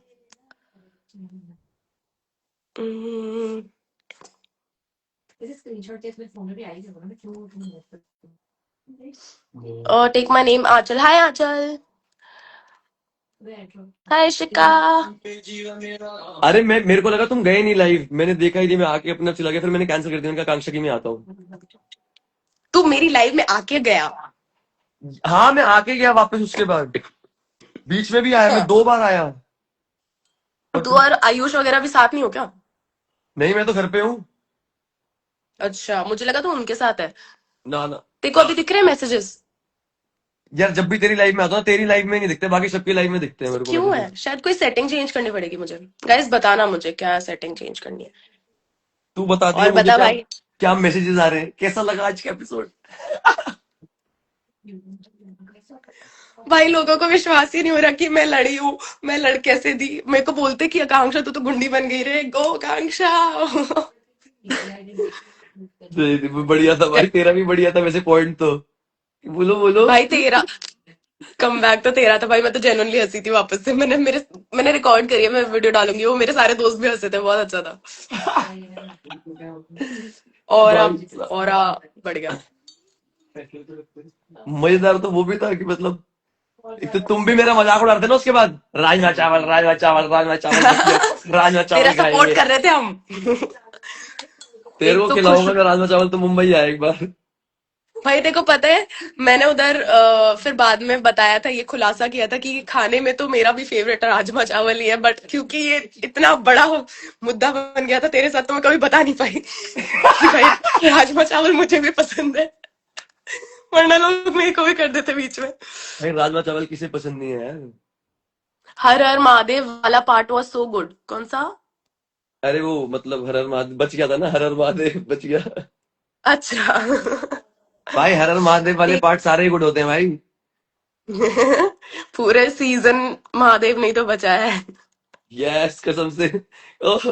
टेक माई नेम आंचल। हाय आंचल। हाय शिका। अरे मैं मेरे को लगा तुम गए नहीं लाइव, मैंने देखा ही नहीं, मैं आके अपना चला गया, फिर मैंने कैंसिल कर दिया, मैंने कहा आकांक्षा की मैं आता हूँ। तू मेरी लाइव में आके गया? हाँ मैं आके गया वापस, उसके बाद बीच में भी आया, मैं 2 बार आया। और तू तुम और आयुष वगैरह भी साथ नहीं हो क्या? नहीं, मैं तो घर पे हूँ। अच्छा, मुझे लगा तू उनके साथ है। ना ना तेरे को अभी दिख रहे हैं मैसेजेस? यार, जब भी तेरी लाइव में आता हूँ, तेरी लाइव में नहीं दिखते, बाकी सबकी लाइव में दिखते हैं मेरे को क्यों मैसेजेस। है? शायद कोई सेटिंग चेंज करनी पड़ेगी मुझे। गाइस बताना मुझे क्या सेटिंग चेंज करनी है। तू बताती है और मुझे बता क्या भाई। क्या मैसेजेस आ रहे हैं। कैसा लगा आज का एपिसोड? भाई लोगों को विश्वास ही नहीं हो रहा कि मैं लड़ी हूँ। मैं लड़ कैसे दी? मेरे को बोलते कि आकांक्षा तू तो गुंडी बन गई रे, गो आकांक्षा। बढ़िया था भाई, तेरा भी बढ़िया था वैसे पॉइंट तो। बोलो बोलो। भाई तेरा कम बैक तो तेरा था भाई। मैं तो जेन्युइनली हंसी थी वापस से। मैंने रिकॉर्ड करी है, मैं वीडियो डालूंगी। वो मेरे सारे दोस्त भी हंसे थे, बहुत अच्छा था। और भाई अब और बढ़ गया। मजेदार तो वो भी था कि मतलब, एक तो तुम भी मेरा मजाक उड़ाते ना उसके बाद, राजमा चावल राजमा चावल राजमा चावल राजमा तेरा चावल सपोर्ट खाएंगे। कर रहे थे हम। तेरे एक को तो खुश। खिलाऊंगा मैं राजमा चावल, तो मुंबई आया एक बार। भाई देखो पता है, मैंने उधर फिर बाद में बताया था, ये खुलासा किया था कि खाने में तो मेरा भी फेवरेट राजमा चावल ही है, बट क्योंकि ये इतना बड़ा मुद्दा बन गया था तेरे साथ, तो मैं कभी बता नहीं पाई कि भाई राजमा चावल मुझे भी पसंद है। वरना लोग मेरे को भी कर देते बीच में। भाई राजमा चावल किसे पसंद नहीं है यार। हर हर महादेव वाला पार्ट वॉज सो गुड। कौन सा? अरे वो मतलब हर हर महादेव बच गया था ना, हर हर महादेव बच गया। अच्छा। भाई हर हर महादेव वाले ठीक। पार्ट सारे ही गुड होते हैं भाई। पूरे सीजन महादेव नहीं तो बचा है। यस कसम से। ओह,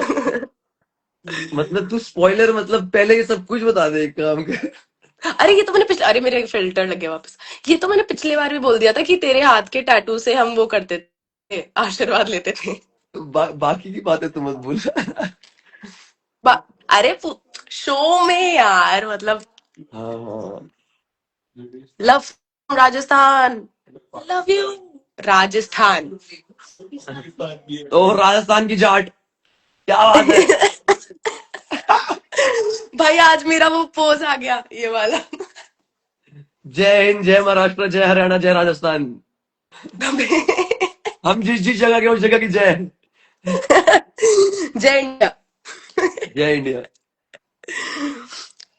मतलब तू स्पॉइलर, मतलब पहले ये सब कुछ बता दे, एक काम कर। अरे ये तो मैंने पिछले, अरे मेरे फिल्टर लग गया वापस। ये तो मैंने पिछली बार भी बोल दिया था कि तेरे हाथ के टैटू से हम वो करते थे, आशीर्वाद लेते थे। बाकी की बातें तू मत भूल। बा, अरे शो में यार, मतलब हाँ हाँ। Love Rajasthan, love you Rajasthan. तो राजस्थान की जाट, क्या बात है। भाई आज मेरा वो पोज आ गया, ये वाला। जय हिंद, जय महाराष्ट्र, जय हरियाणा, जय राजस्थान। हम जिस जिस जगह के उस जगह की जय। जय इंडिया। जय इंडिया।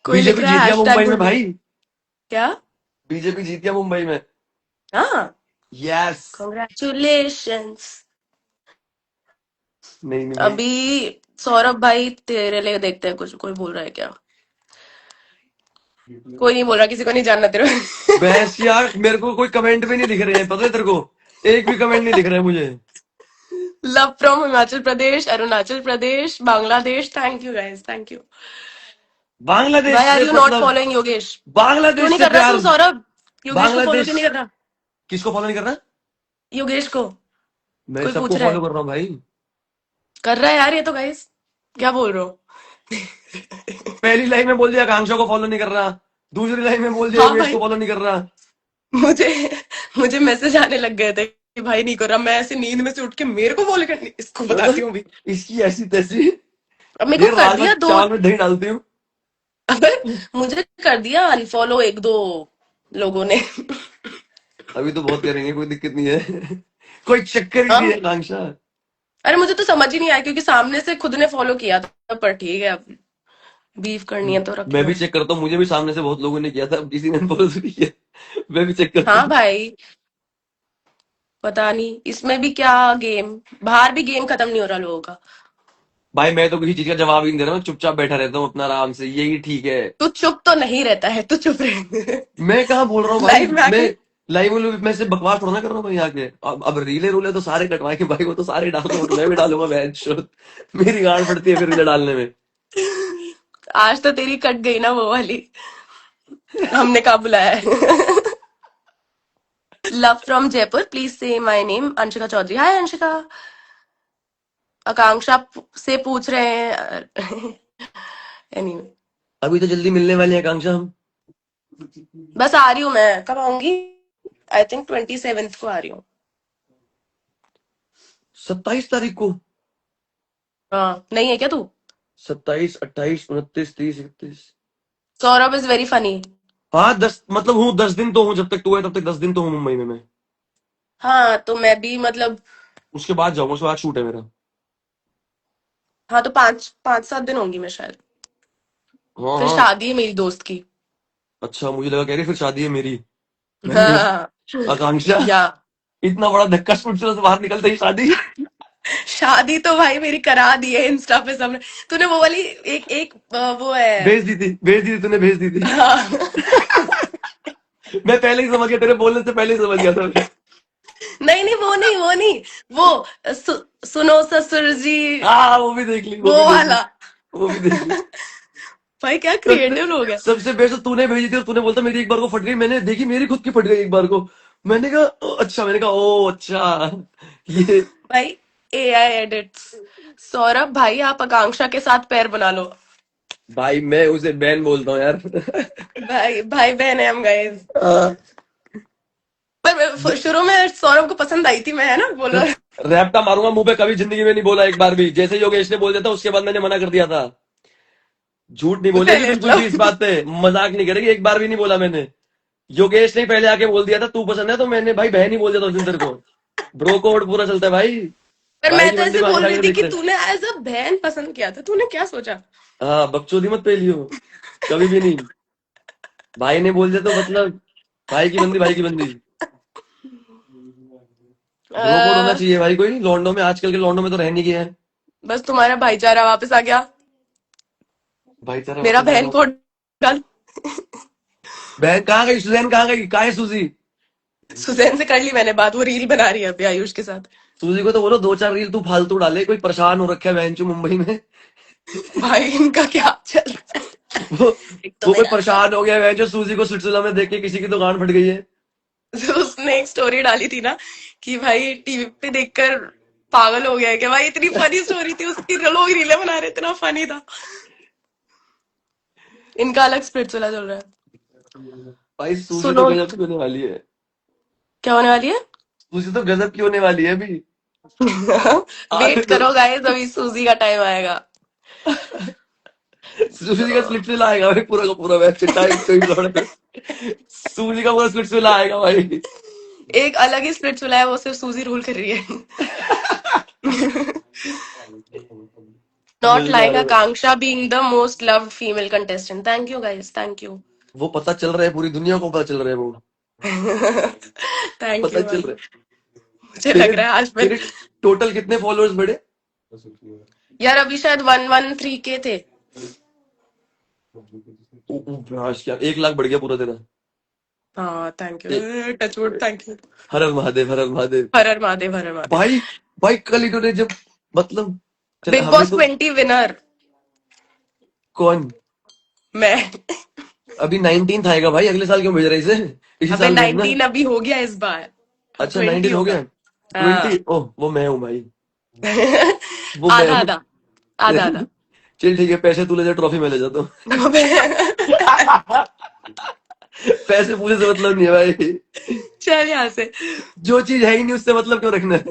कोई लिख बीजेपी रहा है जीत गया हैशटैग मुंबई में गुड। भाई। क्या? बीजेपी जीत गया मुंबई में। हाँ, यस। कॉन्ग्रेचुलेशंस। नहीं नहीं भाई। अभी सौरभ भाई तेरे लिए देखते हैं, कुछ कोई बोल रहा है क्या? कोई नहीं बोल रहा, किसी को नहीं जानना तेरे। बहस यार, मेरे को कोई कमेंट भी नहीं दिख रहे हैं, पता है तेरे को? एक भी कमेंट नहीं दिख रहा है मुझे। Love from Himachal Pradesh, Arunachal Pradesh, Bangladesh. Thank you guys, thank you. Bangladesh why are से यू नॉट मतलब, फॉलोइंग योगेश? क्यों बांग्लादेश नहीं से कर रहा प्यार। तू सौरभ? योगेश को फॉलो बांग्लादेश। क्यों नहीं कर रहा? किसको फॉलो नहीं करना? योगेश को। मैं कोई सबको पूछ रहा फॉलो है। कर रहा हूँ भाई। कर रहा है यार ये तो गाइस। क्या बोल रहे हो? पहली लाइन में बोल दिया आकांक्षा को फॉलो नहीं कर रहा, दूसरी लाइन में बोल दिया हाँ योगेश को भाई, फॉलो नहीं कर रहा। मुझे मुझे मैसेज आने लग गए थे कि भाई नहीं कर रहा। मैं ऐसे नींद में से उठ के मेरे को फॉलो करनी, इसको बताती हूँ भी। इसकी ऐसी तैसी। अब मेरे ये को कर राजमा दिया दो। चावल में दही डालती हूँ। अबे मुझे कर दिया अनफॉलो एक दो लोगों ने। अभी तो बहुत करेंगे, कोई दिक्कत नहीं है। कोई चक्कर ही नहीं है हाँ, आकांक्षा। अरे मुझे तो समझ ही नहीं आया क्योंकि सामने से खुद ने फॉलो किया था, पर ठीक है, अब बीफ करनी है तो रख मैं लो। भी चेक करता हूँ, मुझे भी सामने से बहुत लोगों ने किया था, अब किसी ने फॉलो नहीं किया। मैं भी चेक करता हाँ हूँ। भाई, पता नहीं इसमें भी क्या गेम। बाहर भी गेम खत्म नहीं हो रहा लोगों का। भाई मैं तो किसी चीज का जवाब ही नहीं दे रहा, मैं चुपचाप बैठा रहता हूँ अपना आराम से, यही ठीक है। तू चुप तो नहीं रहता है, तू चुप रहे। मैं कहाँ बोल रहा हूँ भाई, लाइव में मैं आके। लाइव में से बकवास थोड़ा ना कर रहा हूँ भाई आके। अब रीले रूले तो सारे कटवाएंगे भाई, वो तो सारे डालूंगा, और मैं भी डालूंगा बहन। मेरी गांड पड़ती है फिर रीले डालने में। आज तो तेरी कट गई ना वो वाली। हमने कहा बुलाया है। लव फ्रॉम जयपुर, प्लीज से माय नेम अंशिका चौधरी। हाय अंशिका। आकांक्षा से पूछ रहे हैं। एनीवे, अभी तो जल्दी मिलने वाले हैं आकांक्षा हम। बस आ रही हूँ मैं। कब आऊंगी? आई थिंक 27th को आ रही हूँ। 27 तारीख को। हाँ, नहीं है क्या तू? 27, 28, 29, 30, 31। Saurabh is very funny. हाँ 10, मतलब हूँ 10 दिन तो हूँ, जब तक तू है तब तक 10 दिन तो हूँ मुंबई में मैं। हाँ तो मैं भी मतलब, उसके बाद जाऊंगा, उसके बाद शूट है मेरा। हाँ तो 5-7 दिन होंगी मैं शायद। हाँ फिर हाँ। शादी है मेरी दोस्त की। अच्छा, मुझे लगा कह रही फिर शादी है मेरी। मैंने हाँ कहा, आकांक्षा, या इतना बड़ा धक्का सुन से बाहर निकलते ही शादी। शादी तो भाई मेरी करा दी है इंस्टा पे सबने। तूने वो वाली एक एक वो है। भेज दी थी तूने, भेज दी थी। हाँ। मैं पहले ही समझ गया, तेरे बोलने से पहले ही समझ गया था मैं। नहीं नहीं वो नहीं वो नहीं वो सुनो ससुर जी, हाँ, वो भी देख ली, वो वो भी देख ली, वाला। वो भी देख ली। भाई क्या सबसे क्रिएटिव लोग है। सबसे बेस्ट तो तूने भेजी थी और तूने बोलता मेरी एक बार को फट गई, मैंने देखी मेरी खुद की फट गई एक बार को। मैंने कहा "ओ, अच्छा", मैंने कहा ओ अच्छा ये। भाई एआई एडिट्स। सौरभ भाई आप आकांक्षा के साथ पैर बना लो। भाई मैं उसे बैन बोलता हूँ यार। भाई भाई बहन है हम गाइस। हाँ। पर शुरू में सौरभ को पसंद आई थी मैं, है ना बोलो। रैप्टा मारूंगा मुंह पे, कभी जिंदगी में नहीं बोला एक बार भी। जैसे योगेश ने बोल दिया था उसके बाद मैंने मना कर दिया था। झूठ नहीं बोलेगी पहले बिल्कुल भी इस मतलब बात पे, मजाक नहीं करेगी, एक बार भी नहीं बोला मैंने। योगेश ने पहले आके बोल दिया था तू पसंद है, तो मैंने भाई बहन ही बोल दिया था उस दिन तेरे को। ब्रो कोड पूरा चलता है भाई। पर भाई मैं की तो मंडी ऐसे में आके बोल रही जाके थी कि देखते हैं। तूने एज अ बहन पसंद किया था, तूने क्या सोचा। हाँ, बकचोदी मत पे लियो, कभी भी नहीं। भाई ने बोल दिया तो मतलब भाई की बंदी, भाई की बंदी। ब्रो कोड होना अ, चाहिए भाई, कोई लॉन्डो में, आजकल के लॉन्डो में तो रह नहीं गया है। बस तुम्हारा भाईचारा वापस आ गया। भाईचारा मेरा वापस बहन आएगा। कोड डाल। बहन कहाँ गई, सुजैन कहाँ गई, कहाँ है सूजी? सुजैन से कर ली मैंने बात, वो रील बना रही है अभी आयुष के साथ। सूजी को तो बोलो दो चार रील तू फालतू डाले, कोई परेशान हो रखा है बहनचो मुंबई में। भाई इनका क्या चल रहा वो है। एक तो वो कोई मेरा परेशान हो गया है जो सूजी को स्विट्जरलैंड में देख के किसी की दुकान फट गई है। जो उसने एक स्टोरी डाली थी ना कि भाई टीवी पे देखकर पागल हो गया है कि भाई इतनी फनी स्टोरी थी उसकी, लोग रीलें बना रहे, इतना फनी था। इनका अलग स्पिरिचुअल चल रहा है। भाई सूजी तो सुनो गजब की होने वाली है। क्या होने वाली है। सूजी तो गजब की होने वाली है अभी। आने वेट दो। करो गाइस, अभी सूजी का टाइम आएगा। सूजी का स्प्लिट आएगा भाई, पूरा का पूरा मैच टाइम कोई लौड़ा है। सूजी का पूरा स्प्लिट आएगा भाई। एक अलग ही स्पिरिचुअल है, वो सिर्फ सूजी रूल कर रही है। नॉट मजे आ लाइक रहे हैं। Akanksha being the most loved female contestant. Thank you guys, thank you. वो पता चल रहा है, पूरी दुनिया को पता चल रहा है वो। थैंक पता यू चल भाई। रहा है। मुझे तेरे लग रहा है आज मैं, तेरे टोटल कितने फॉलोअर्स बढ़े? यार अभी शायद 113 के थे। भ्राश क्या, 1 लाख बढ़ गया पूरा तेरा। हाँ thank uh- you, touchwood, thank you. हर हर महादेव, हर हर महादेव। हर हर महादेव, हर हर महादेव। भाई भाई कल इन्होंने जब मतलब चल बिग हमने बॉस तो 20 विनर कौन, मैं। अभी 19th आएगा भाई, अगले साल क्यों भेज रहे इसे, इसी अबे साल भेजना। 19 अभी हो गया इस बार, अब अच्छा 20 19 हो होगा। गया। हाँ। 20, ओह वो मैं हूँ भाई, वो मैं आधा हूँ। आधा, आधा आधा। चल ठीक है, पैसे तू ले जा, ट्रॉफी मैं ले जाता हूँ। अबे, पैसे पूछे से मतलब नहीं है भाई, चल यहाँ से। जो चीज है ही नहीं उससे मतलब क्यों रखना है।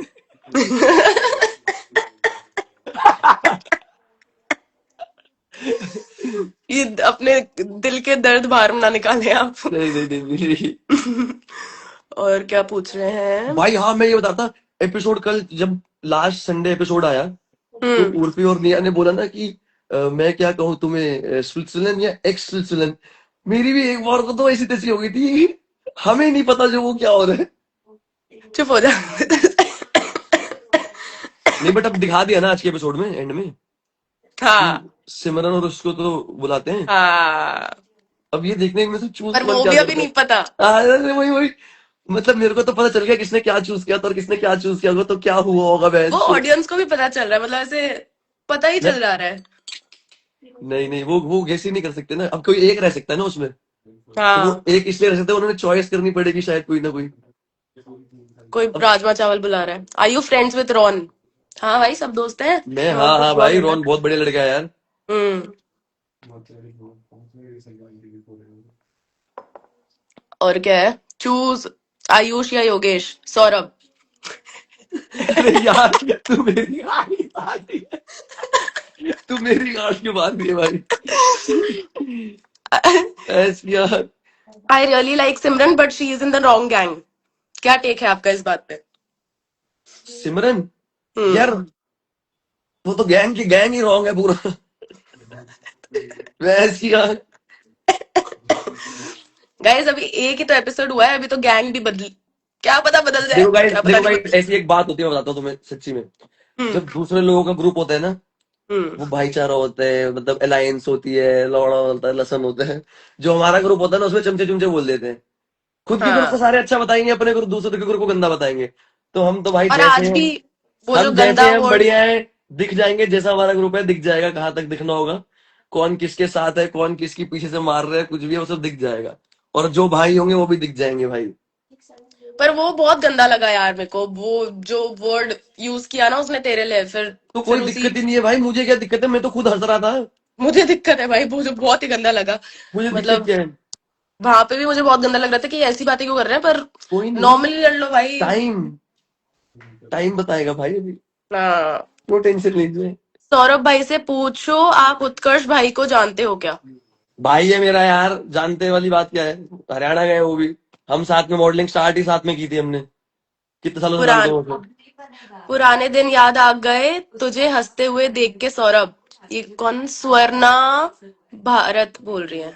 ये अपने दिल के दर्द बाहर ना निकाले आप। नहीं नहीं नहीं नहीं। और क्या पूछ रहे हैं। भाई हाँ, मैं ये बताता, एपिसोड कल जब लास्ट संडे एपिसोड आया, तो हम्म। उर्फी और निया ने बोला ना कि मैं क्या कहूँ तुम्हें, स्विट्जरलैंड या एक्स स्विट्जरलैंड। मेरी भी एक बार को तो ऐसी तैसी हो गई थी, हमें नहीं पता जो वो क्या हो रहा है। चुप हो जा। नहीं बट अब दिखा दिया ना आज के एपिसोड में, एंड में, कि हाँ सिमरन और उसको तो बुलाते हैं। हाँ, अब ये देखने में से चूज पर कौन वो क्या भी अभी करता है। नहीं पता। अरे वही वही, मतलब मेरे को तो पता चल गया किसने क्या चूज किया था और किसने क्या चूज किया होगा, तो क्या हुआ होगा वो बहन। ऑडियंस को भी पता चल रहा है, मतलब ऐसे पता ही चल रहा है। नहीं नहीं, वो गेस ही नहीं कर सकते ना, अब कोई एक रह सकता है ना उसमें, तो वो हाँ, एक इसलिए रह सकता है, उन्होंने चॉइस करनी पड़ेगी शायद कोई ना कोई। कोई अब राजमा चावल बुला रहा है। Are you friends with Ron. हाँ भाई सब दोस्त हैं। मैं, रॉन हाँ तो हाँ बहुत भाई, है। रोन बहुत बढ़िया लड़का है यार। हम्म। और क्या है, चूज आयुष या योगेश। सौरभ। अरे यार, तू मेरी गाड़ी बांध रही है, तू मेरी गाड़ी क्यों बांध रही है भाई, ऐसे यार। I really like Simran but she is in the wrong gang. क्या टेक है आपका इस बात पे। सिमरन, यार हम्म। वो तो गैंग ही रॉन्ग है पूरा। वैसे यार, गाइस अभी एक ही तो एपिसोड हुआ है, अभी तो गैंग भी बदल, क्या पता बदल जाए, क्या पता देखो नहीं गाइस, ऐसी एक बात होती है, मैं बताता हूँ तुम्हें सच्ची में। हम्म जब दूसरे लोगों का ग्रुप होता है ना, हम्म वो भाईचारा होता है, मतलब अलायंस होती है, लौड़ा होता है, लसन होता है। जो हमारा ग्रुप होता है ना, उसमें चमचे चुमचे बोल देते हैं। खुद के ग्रुप को हाँ। सारे अच्छा बताएंगे, अपने ग्रुप दूसरे के ग्रुप को गंदा बताएंगे। तो हम तो भाई और जैसे आज हैं, भी वो जो हम जैसे गंदा हैं हम वर्ड, बढ़िया है, दिख जाएंगे। जैसा हमारा ग्रुप है दिख जाएगा, कहाँ तक दिखना होगा, कौन किसके साथ है, कौन किसकी पीछे से मार रहा है, कुछ भी है वो सब दिख जाएगा। और जो भाई होंगे वो भी दिख जाएंगे भाई। पर वो बहुत गंदा लगा यार मेरे को, वो जो वर्ड यूज किया ना उसने तेरे लिए, तो फिर कोई उसी, दिक्कत ही नहीं है भाई, मुझे क्या दिक्कत है, मैं तो खुद हंस रहा था। मुझे दिक्कत है भाई, वो जो बहुत ही गंदा लगा। मुझे दिक्कत मतलब क्या है? वहां पे भी मुझे बहुत गंदा लग रहा था कि ऐसी बातें क्यों कर रहे हैं, पर कोई नहीं, नॉर्मली लड़ लो भाई। टाइम टाइम बताएगा भाई अभी। हाँ। नो टेंशन लीजिए। सौरभ भाई से पूछो आप उत्कर्ष भाई को जानते हो क्या? भाई है मेरा यार, जानते वाली बात क्या है। हरियाणा गए वो भी, हम साथ में मॉडलिंग स्टार्ट ही साथ में की थी हमने। कितने सालों से जानते पुरान हो उसे? पुराने दिन याद आ गए तुझे हंसते हुए देख के सौरभ। ये कौन स्वर्णा भारत बोल रही है?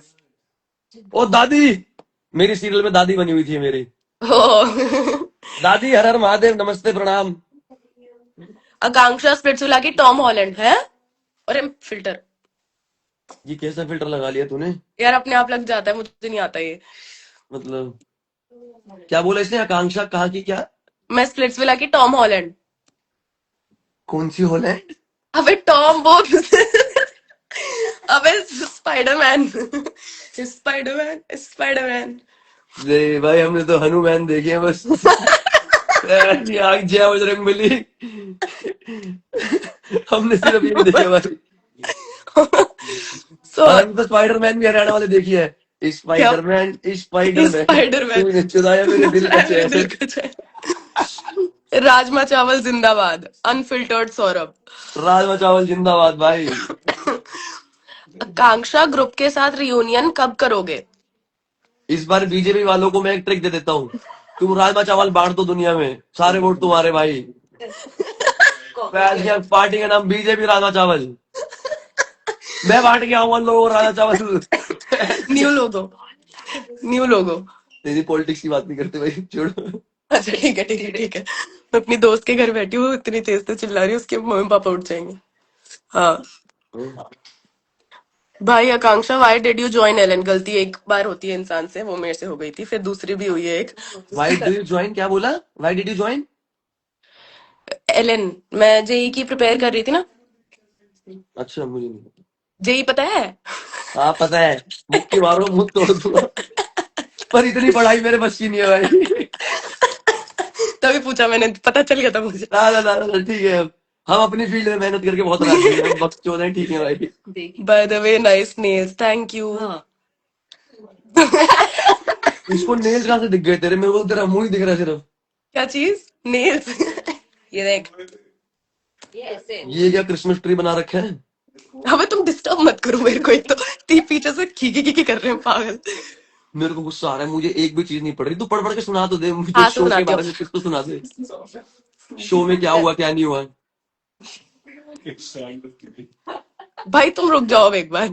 ओ दादी, मेरी सीरियल में दादी बनी हुई थी मेरी। ओ। दादी हर हर महादेव, नमस्ते प्रणाम। आकांक्षा स्प्लिट्सविला की टॉम हॉलैंड है। अरे फिल्टर ये कैसा फिल्टर लगा लिया तूने? यार अपने आप लग जाता है, मुझे नहीं आता ये। मतलब क्या बोला इसने? आकांक्षा कहाँ की क्या? मैं स्प्लिट्सविला की टॉम हॉलैंड। कौन सी हॉलैंड? अबे टॉम वो अबे स्पाइडरमैन, स्पाइडरमैन स्पाइडरमैन। नहीं भाई, हमने तो हनुमान देखे हैं बस। ऐसी आग जय बजरंगबली। हमने सिर्फ ये देखे भाई। सो और हमने तो स्पाइडरमैन भी हरियाणा वाले देखी है। क्या? स्पाइडरमैन स्पाइडरमैन, स्पाइडरमैन तूने चुराया मेरे दिल का मेरे दिल चैन। का चैन। राजमा चावल जिंदाबाद, अनफिल्टर्ड सौरभ। राजमा चावल जिंदाबाद भाई। आकांक्षा ग्रुप के साथ रियूनियन कब करोगे? इस बार बीजेपी वालों को मैं एक ट्रिक दे देता हूँ। तुम राजमा चावल बांट दो दुनिया में, सारे वोट तुम्हारे भाई। पार्टी का नाम बीजेपी राजमा चावल। मैं बांट के आऊंगा लोगों को राजमा चावल। New logo, new logo. नहीं, पॉलिटिक्स की बात नहीं करते भाई, छोड़ो। अच्छा ठीक है ठीक है ठीक है। मैं अपनी दोस्त के घर बैठी हूँ, इतनी तेज से चिल्ला रही हूँ, उसके मम्मी पापा उठ जाएंगे। हाँ भाई। Akanksha why did you join Allen? गलती एक बार होती है इंसान से, वो मेरे से हो गई थी, फिर दूसरी भी हुई है एक। Why do you join? क्या बोला? Why did you join? Allen, मैं जेई की प्रिपेयर कर रही थी ना। अच्छा, मुझे नहीं पता। जेई पता है? हाँ पता है, मुक्की मारो मुंह तोड़ दूंगा। पर इतनी पढ़ाई मेरे बस की नहीं है भाई। तभी पूछा मैंने, पता चल गया था मुझे। ना ना ना ना, ठीक है। हम अपनी फील्ड में मेहनत करके बहुत राजी हैं, हम वक्त चोर हैं, ठीक है भाई। Bye the way nice nails, thank you. इसको नेल्स कहाँ से दिख गए तेरे? मेरे को तो तेरा मुंह ही दिख रहा है सिर्फ। क्या चीज? नेल्स। ये देख। ये क्या क्रिसमस ट्री बना रखा है? अबे तुम डिस्टर्ब मत करो मेरे को, एक तो ती पीछे से खीखी खीखी कर रहे हैं पागल। मेरे को गुस्सा आ रहा है, मुझे एक भी चीज नहीं पड़ रही। तू पढ़ पढ़ के सुना तो दे मुझे, हाँ शो के सुनाती बारे हूँ। में कुछ तो सुना दे। शो में क्या हुआ क्या नहीं हुआ? भाई तुम रुक जाओ एक बार।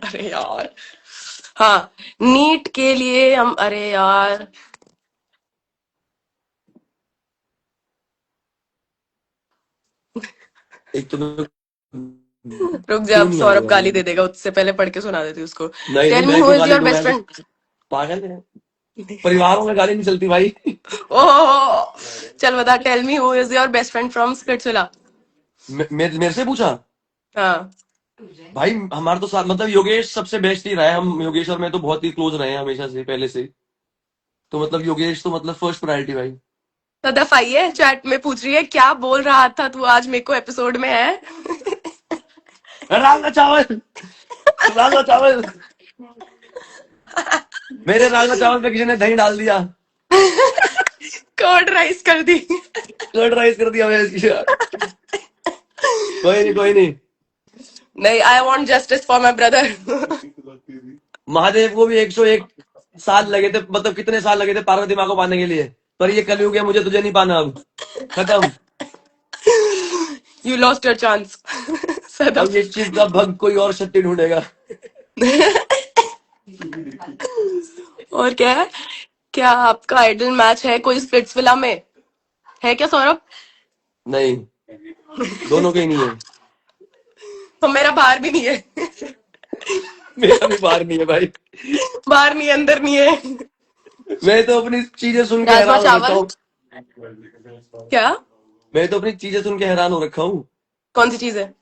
अरे यार। हाँ, नीट के लिए हम, अरे यार एक तो मेरे को रुक जा, क्यों अब नहीं आ सौरभ रहा गाली है? दे देगा, उससे पहले पढ़ के सुना देती उसको। नहीं नहीं, टेल मी मैं हु क्यों इज गाली योर दूं? बेस्ट मैं फ्रेंड? तो पागल है, परिवारों में गाली नहीं चलती भाई। ओह चल बता, tell me who is your best friend from Splitsvilla? मेरे से पूछा? हाँ। भाई हमारा तो साथ, मतलब योगेश सबसे बेस्ट ही रहा है। हम योगेश और मैं तो बहुत ही क्लोज रहे हैं हमेशा से, पहले से। तो मतलब योगेश तो मतलब फर्स्ट प्रायोरिटी भाई। सदफ आई है चैट में, पूछ रही है क्या बोल रहा था तू आज मेरे को एपिसोड में है। राजमा चावल, राजमा चावल। मेरे राजमा चावल पे किसी ने दही डाल दिया, कर्ड राइस कर दी। कर्ड राइस कर दिया मैं इसकी। कोई नहीं कोई नहीं। नहीं, I want justice for my brother. Mahadev को भी 101 साल लगे थे, मतलब कितने साल लगे थे पार्वती माँ को पाने के लिए। पर ये कलयुग है, मुझे तुझे नहीं पाना अब, खत्म। You lost your chance. अब ये शिव का भक्त कोई और शक्ति ढूंढेगा। और क्या है? क्या आपका आइडल मैच है कोई स्प्लिट्स विला में? है क्या सौरभ? नहीं, दोनों के ही नहीं है। तो मेरा बाहर भी नहीं है। मेरा भी बाहर नहीं है भाई। बाहर नहीं है, अंदर नहीं है। मैं तो अपनी चीजें सुन के राजमा हैरान हो रखा चावल? हूँ। क्या? मैं तो अपनी चीजें सुन के हैरान हो रखा हूँ। कौन सी चीज है?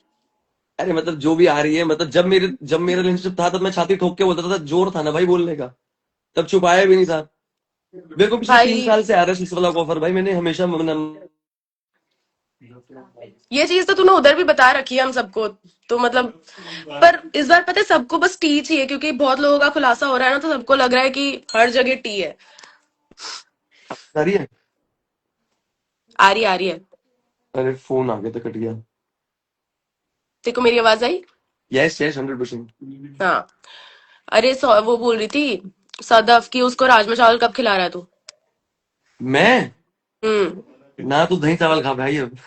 अरे मतलब जो भी आ रही है, मतलब जब मेरा रिलेशनशिप था तब मैं छाती ठोक के बोलता था, जोर था ना भाई बोलने का, तब छुपाया भी नहीं था। मेरे को पिछले 3 साल भाई से आ रहा है इस वाला ऑफर भाई, मैंने हमेशा ये चीज तो तूने उधर भी बता रखी है हम सबको, तो मतलब पर इस बार पता है सबको बस टी चाहिए, क्योंकि बहुत लोगों का खुलासा हो रहा है ना, तो सबको लग रहा है कि हर जगह टी है। आ रही है। आ रही है। अरे फोन आ गया तो कट गया। तेरे को मेरी आवाज आई? Yes yes 100%। हाँ। अरे वो बोल रही थी सदफ की उसको राजमा चावल कब खिला रहा है तू? मैं हम्म। ना, तू दही चावल खा भाई अब।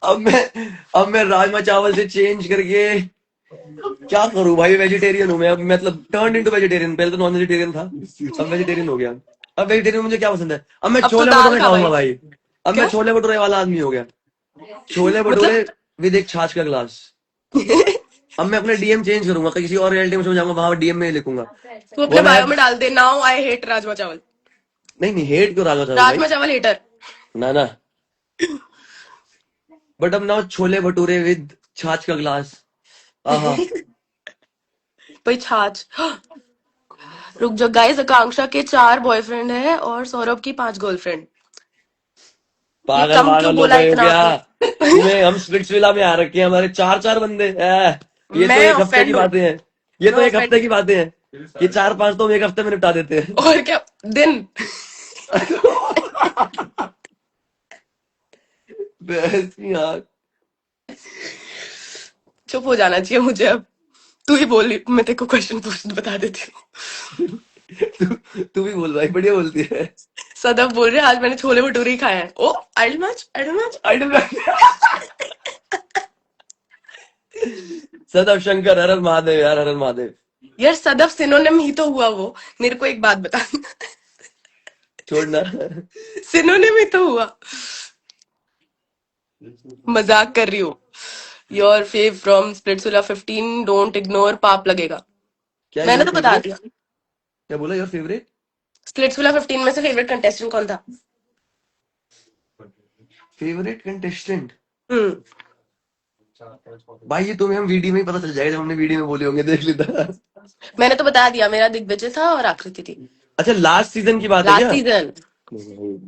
अब मैं राजमा चावल से चेंज करके क्या करूं भाई, वेजिटेरियन हूं मैं अब, मतलब टर्न इनटू वेजिटेरियन। पहले तो नॉन वेजिटेरियन था, अब वेजिटेरियन हो गया। अब वेजिटेरियन में मुझे क्या पसंद है, अब मैं अब तो छोले दाल भटूरे खा खाऊंगा भाई। भाई। अब मैं क्या छोले भटूरे वाला आदमी हो गया। छोले भटूरे मतलब? विद एक छाछ का गिलास। अब मैं अपने डीएम चेंज करूंगा, किसी और रियलिटी में जाऊंगा, वहां डीएम में लिखूंगा तू अपने व्हाट बायो हैव। में डाल दे, नाउ आई हेट राजमा चावल। नहीं नहीं, हेट क्यों राजमा चावल भाई। राजमा चावल हेटर। ना ना, बट अब ना छोले भटूरे विद छाछ का गिलास। आहा। भाई छाछ। रुक जाओ गाइस, आकांक्षा के 4 बॉयफ्रेंड है और सौरभ की 5 गर्लफ्रेंड। ये पागल कम क्यों पागल हो बोला गए हो इतना क्या? आपने? तुम्हें हम स्प्लिट्स विला में आ रखे हैं, हमारे 4 4 बंदे ये तो मैं एक हफ्ते की ऑफेंड हूँ। बातें हैं। ये मैं तो एक ऑफेंड हफ्ते की हूँ। बातें हैं। ये 4 5 तो हम एक हफ्ते में निपटा देते हैं। और क्या दिन। बहस की यार। चुप हो जाना चाहिए मुझे अब। तू ही बोल, मैं तेरे को क्वेश्चन पूछ बता देती हूँ। तू भी बोल भाई, बढ़िया बोलती है। सदफ बोल रहे आज मैंने छोले भटूरे ही खाए हैं। Oh ideal match, ideal match. I don't. Sadab Shankar, हर हर महादेव यार, हर हर महादेव। यार सदफ सिनोनिम ही तो हुआ वो। मेरे को एक बात बता। छोड़ना। सिनोनिम ही तो हुआ। मजाक कर रही हूँ। Your fave from Splitsvilla 15, don't ignore, पाप लगेगा। क्या मैंने योर तो बता फेवरेट? दिया। क्या बोला योर फेवरेट? स्प्लिट्सविला 15 में से फेवरेट कंटेस्टेंट कौन था? Favourite contestant? हम्म। भाई ये तुम्हें हम वीडियो में ही पता चल जाएगा, जब हमने वीडियो में बोले होंगे, देख लेता। मैंने तो बता दिया, मेरा दिग्विजय था और आकृति थी। अच्छा, लास्ट सीजन की बात है लास्ट क्या? सीजन।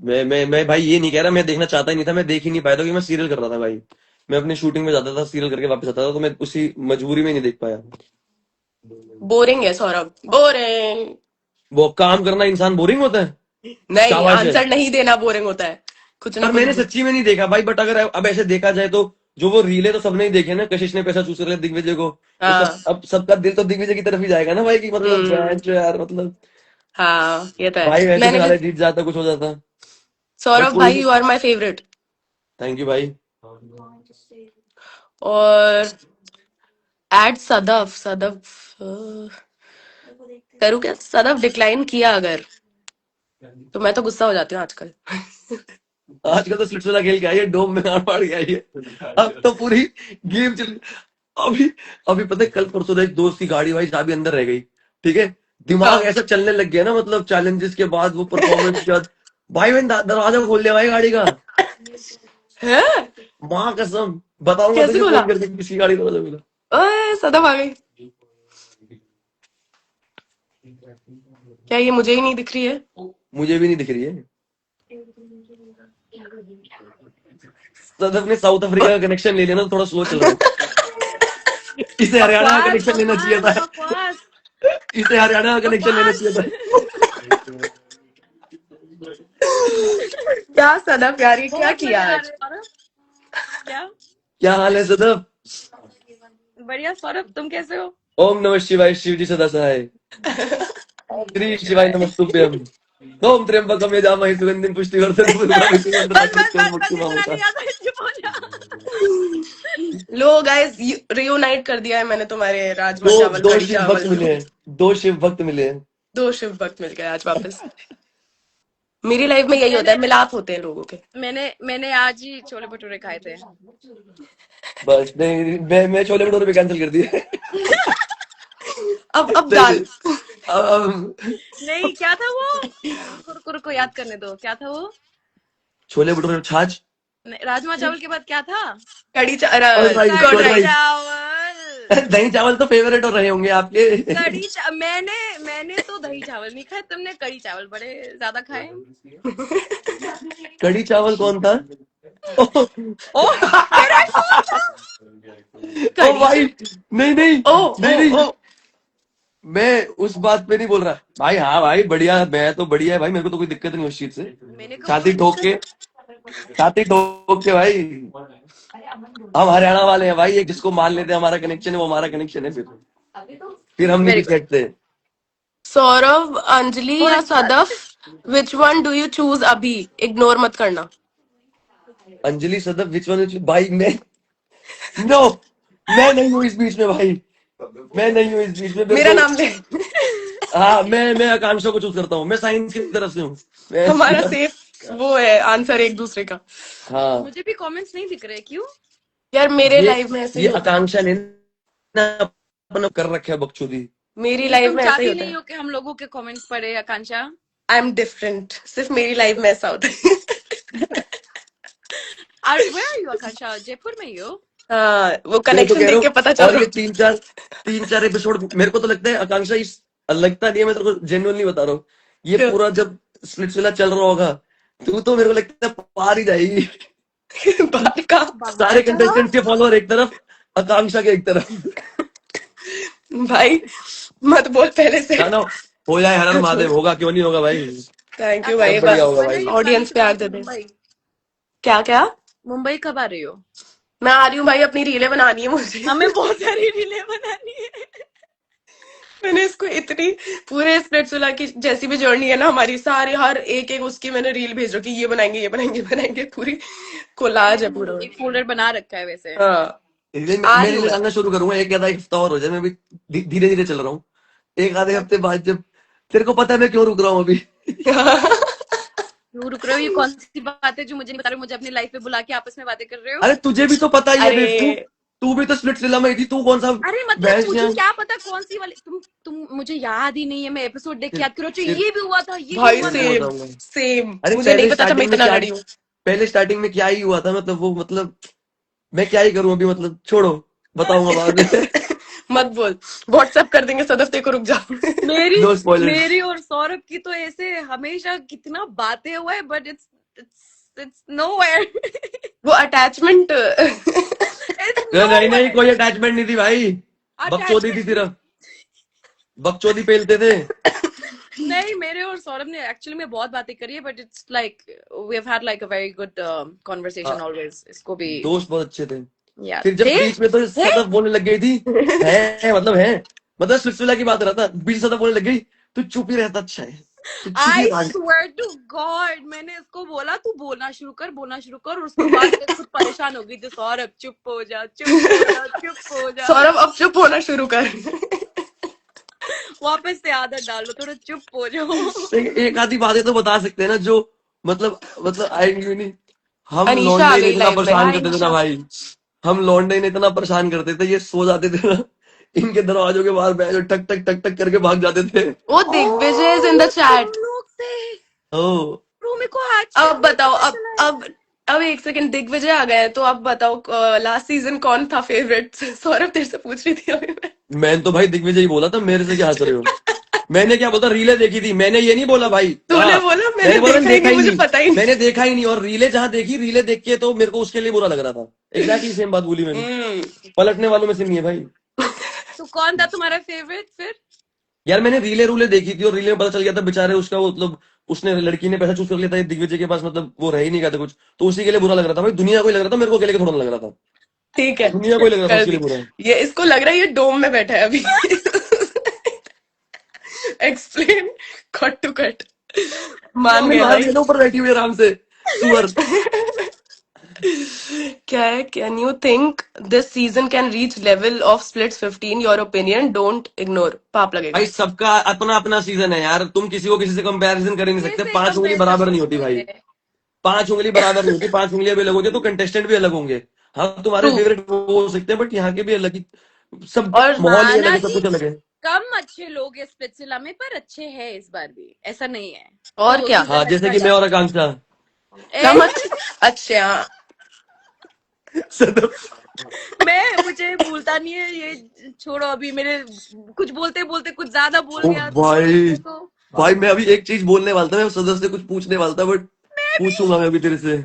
मैं भाई ये नहीं कह रहा, मैं देखना चाहता ही नहीं था, मैं देख ही नहीं पाया था क्योंकि मैं सीरियल कर रहा था भाई। मैं अपनी शूटिंग में जाता था, सीरियल करके वापस आता था, तो मैं उसी मजबूरी में नहीं देख पाया। बोरिंग है सौरभ, बोरिंग। वो काम करना इंसान बोरिंग होता है? नहीं, शाबाश है। आंसर नहीं देना बोरिंग होता है। कुछ ना पर कुछ मैंने सच्ची में नहीं देखा भाई, बट अगर अब ऐसे देखा जाए तो जो वो रील है तो सबने ही देखे ना, कशिश ने पैसा चूस कर लिया दिग्विजय को, तो हाँ। अब सबका दिल तो दिग्विजय की तरफ ही जाएगा ना भाई, कि मतलब हम्म। यार मतलब हाँ ये तो है। भाई वैसे मैंने में भी। साले जीत जाता, कुछ हो जाता। बट सौरभ कोई भाई नहीं। You are my favourite. Thank you भाई। और एड सदफ, सदफ करूँ क्या? सदफ डिक्लाइन किया अगर, तो मैं तो गुस्सा हो जाती हूँ आजकल। आजकल तो स्प्लिट्सविला खेल के आई है, डोम में गाड़ पाड़ के आई है, अब तो पूरी गेम चल। अभी अभी पता है, कल परसों तो एक दोस्त की गाड़ी भाई चाबी अंदर रह गई, ठीक है, दिमाग हाँ। ऐसा चलने लग गया ना, मतलब चैलेंजेस के बाद, वो परफॉर्मेंस के बाद, भाई मैंने दरवाजा खोल लिया भाई गाड़ी का। है? माँ कसम, बताऊंगा कैसे तुझे बोला? फोन करके किसकी गाड़ी का दरवाजा मिला। ओए सदफ आ गई। क्या ये मुझे ही नहीं दिख रही है? मुझे भी नहीं दिख रही है। सदफ ने साउथ अफ्रीका का कनेक्शन ले लिया ना, तो थोड़ा स्लो चल रहा है। इसे हरियाणा का बकवास कनेक्शन लेना चाहिए बकवास था। बकवास इसे हरियाणा का कनेक्शन लेना चाहिए था। बकवास। क्या सदफ यार, ये क्या बहुत किया मजा आ आज? रहा है सौरभ। क्या? क्या हाल है सदफ? बढ़िया सौरभ, तुम कैसे हो? ओम नमः शिवाय, शिव जी सदा सहाय। श्री शिवाय नमस्तुभ्यम। ओम त्र्यंबकम यजामहे सुगंधिं पुष्टिवर्धनम् बस बस उर्वारुकमिव बस बस बन्धनात् बस, इतना मुक्तिमामृतात्। नहीं आता, चुप हो जा। लो गाइस, रियूनाइट कर दिया है मैंने तुम्हारे राजमा दो चावल दो कड़ी शिव भक्त चावल मिले हैं, 2 शिव भक्त मिले हैं। 2 शिव भक्त मिल गए आज वापस। मेरी लाइफ में यही होता है, मिलाप होते हैं लोगों के। मैंने आज ही छोले भटूरे खाए थे। बस नहीं, मैं छोले भटूरे भी कैंसिल कर दिए। अब नहीं दाल। नहीं, अब नहीं, क्या था वो? रुको याद करने दो, क्या था वो? छोले भटूरे छाछ। राजमा चावल के बाद क्या था? कड़ी और भाई कर्ड छोटे कढ़ी भाई, राइस। चावल। दही चावल तो फेवरेट हो रहे होंगे आपके। मैंने तो दही चावल नहीं खाए, तुमने कढ़ी चावल बड़े ज्यादा खाए। कढ़ी चावल कौन था? ओह, तेरा कौन था? ओ भाई, नहीं नहीं ओ नहीं ओ नहीं, ओ मैं उस बात पे नहीं बोल रहा भाई। हाँ भाई बढ़िया, मैं तो बढ़िया है भाई, मेरे को तो कोई दिक्कत नहीं उस चीज से। मैंने कब छाती बोला ठोक दिक्कत के, छाती ठोक के भाई। हम हरियाणा वाले हैं भाई, एक जिसको मान लेते हैं हमारा कनेक्शन है, वो हमारा कनेक्शन है। फिर हम नहीं वेरी गुड। बिछड़ते। सौरभ, अंजलि या Sadaf, which one do you choose अभी? इग्नोर मत करना। Anjali Sadaf, which one? भाई मैं, नो, मैं नहीं हूँ इस बीच में भाई, मैं नहीं हूँ इस बीच में। मेरे मेरा को, नाम ले। हाँ, मैं आकांक्षा को चूज करता हूँ, मैं साइंस की तरफ से हूँ मैं। हमारा सेफ वो है आंसर एक दूसरे का। हाँ, मुझे भी कमेंट्स नहीं दिख रहे, क्यों? यार मेरे ये लाइफ में ऐसे ही ये होता है। आकांक्षा ने ना अपना कर रखा है बकचोदी। मेरी नहीं, लाइफ तुम में ऐसा ही चाहती होता नहीं है। हो कि हम लोगों के कमेंट्स पढ़े, आकांक्षा? आई एम डिफरेंट, सिर्फ मेरी लाइफ में ऐसा होता है। Where are you, आकांक्षा? जयपुर में ही हो? हाँ, वो मैं तो कनेक्शन कह रहा देख के हूँ, पता चल और रहा ये तीन चार एपिसोड मेरे को तो लगता है आकांक्षा, इस लगता नहीं है, मैं तेरे को जेन्युइनली बता रहा हूँ, ये है। पूरा जब स्प्लिट्सविला चल रहा होगा, तू तो मेरे को लगता है पार ही जाएगी। बाहर का। सारे कंटेस्टेंट के फॉलोअर एक तरफ, आकांक्षा के एक तरफ। भाई मत बोल पहले से। ना ना, हो जाए, हर हर महादेव, होगा क्यों नहीं होगा भाई, थैंक यू सब भाई, बढ़िया होगा भाई। ऑडियंस प्यार दे दे। मुंबई क्या क्या? मुंबई कब आ रही हो? मैं आ रही हूँ भाई, अपनी रीलें बनानी है मुझे। हमें बहुत सारी रीलें बनानी है। मैंने इसको इतनी, पूरे स्प्लिट्सविला की जैसी भी जर्नी है ना हमारी, सारी हर एक एक उसकी मैंने रील भेज रखी, ये बनाएंगे ये बनाएंगे ये बनाएंगे, पूरी कोलाज है पूरा। एक फोल्डर बना रखा है वैसे। हाँ, इसलिए आ मैं रही हूँ रील मैं। डालना शुरू करूंगा, एक आधा हफ्ता और हो जाए, मैं भी धीरे धीरे चल रहा हूँ। एक आधे हफ्ते बाद जब, तेरे को पता है मैं क्यों रुक रहा हूँ अभी। क्यों रुक रहे हो? ये कौन सी बात है जो मुझे नहीं बता रहे हो? मुझे अपनी लाइफ पे बुला के आपस में बातें कर रहे हो? अरे तुझे भी तो पता ही है बेवकूफ, अरे तू भी तो स्प्लिट्सविला में ही थी, तू कौन सा अरे मतलब भैंस मुझे यहाँ। क्या पता कौन सी वाली, तुम मुझे याद ही नहीं है, मैं एपिसोड देख के याद करो, फिर ये भी हुआ था, ये भी भाई हुआ मैं था। सेम बताऊंगा। सेम, अरे मुझे नहीं पहले पता था मैं स्टार्टिंग में इतना क्या, लड़ी हूँ। पहले स्टार्टिंग में क्या ही हुआ था, मतलब वो, मतलब मैं क्या ही करूं अभी, मतलब छोड़ो, बताऊंगा बाद में। मत बोल, व्हाट्सएप कर देंगे सदफ, तेरे को, रुक जा। मेरी नो स्पॉयलर्स। मेरी और सौरभ की तो ऐसे हमेशा कितना बातें हुआ है, बट इट्स नोवेयर। वो अटैचमेंट। नहीं नहीं, कोई अटैचमेंट नहीं थी भाई, बकचोदी थी सिर्फ, बकचोदी पेलते थे। नहीं, मेरे और सौरभ ने एक्चुअली में बहुत बातें करी है, but it's like we have had like a very good conversation always. इसको भी दोस्त बहुत अच्छे थे। यार फिर जब बीच में तो सदफ बोलने लग गई थी, है मतलब स्प्लिट्सविला की बात रहा था, बीच सदफ बोलने लग गई, तू चुप ही रहता अच्छा है, तू चुप ही आई रह। स्वेयर टू गॉड, मैंने इसको बोला तू बोलना शुरू कर, और उसके बाद मैं खुद परेशान हो गई थी, सौरभ चुप हो जा, चुप हो जा। सौरभ अब चुप होना शुरू कर। वापस से आदत डाल लो, थोड़ा चुप हो जाओ। एक आधी बातें तो बता सकते हैं ना, जो मतलब आएंगी नहीं। हम अनीशा लौंडे आ ने गई इतना लाइव में। परेशान हाय करते थे अनीशा। ना भाई, हम लौंडे ने इतना परेशान करते थे, ये सो जाते थे ना, इनके दरवाजों के बाहर बैठ टक टक टक टक करके भाग जाते थे। Oh Digvijay is in the chat. तुम लोग से ओ, रूमी को हैक अब बताओ, अब एक सेकंड, दिग्विजय आ गए हैं, तो अब बताओ लास्ट सीजन कौन था फेवरेट? सौरभ तेरे से पूछ रही थी अभी मैं। मैं तो भाई दिग्विजय ही बोला था, मेरे से क्या हंस रहे हो? मैंने क्या बोला, रीलें देखी थी, मैंने ये नहीं बोला भाई। तूने हाँ, बोला मैंने बोला देखा ही नहीं, मुझे पता ही नहीं। मैंने देखा ही नहीं, और रीलें जहां देखी, रीलें देख के तो मेरे को उसके लिए बुरा लग रहा था। एग्जैक्टली सेम बात बोली मैंने, पलटने वालों में से नहीं है भाई। तो कौन था तुम्हारा फेवरेट फिर? यार मैंने रीले रूले देखी थी, और रीले में पता चल गया था बेचारे उसका वो, मतलब उसने, लड़की ने पैसा चूज कर लिया था, दिग्विजय के पास मतलब वो रह ही नहीं गया था कुछ, तो उसी के लिए बुरा लग रहा था भाई। दुनिया को ही लग रहा था, मेरे को अकेले को थोड़ा लग रहा था। ठीक है, दुनिया को ही लग रहा था कर उसके दी। लिए बुरा। ये इसको लग रहा है ये डोम में बैठा है अभी। Explain cut to cut. मान गया भाई। ऊपर बैठी हुई आराम से, सुअर। क्या है? Can you think this season can reach level of splits 15? Your opinion, don't ignore. पाप लगेगा। भाई सबका अपना अपना सीजन है यार, तुम किसी को किसी से कंपैरिजन कर ही नहीं सकते। कैसे 5 उंगली कंपैरिजन बराबर नहीं होती भाई, करोगे? 5 उंगली बराबर नहीं होती, 5 उंगलियां भी अलग होती है तो कंटेस्टेंट भी अलग होंगे। हाँ तुम्हारे ट्रू। फेवरेट वो हो सकते हैं, बट यहाँ के भी अलग ही, सब और माहौल ही अलग माना है, सब कि कुछ अलग है। कम अच्छे लोग हैं स्पिट्सविला में, पर अच्छे हैं इस बार भी, ऐसा नहीं है। और तो क्या? हाँ सीजन जैसे अच्छा कि मैं जा और आकांक्षा। कम ए, अच्छा। सदफ, मुझे भूलता नहीं है ये, छोड़ो अभी। मेरे कुछ बोलते बोलते कुछ ज्यादा बोल ओ गया भाई, तो भाई मैं अभी एक चीज बोलने वाला था, मैं सदस्य से कुछ पूछने वाला था, बट पूछूंगा मैं अभी तेरे से।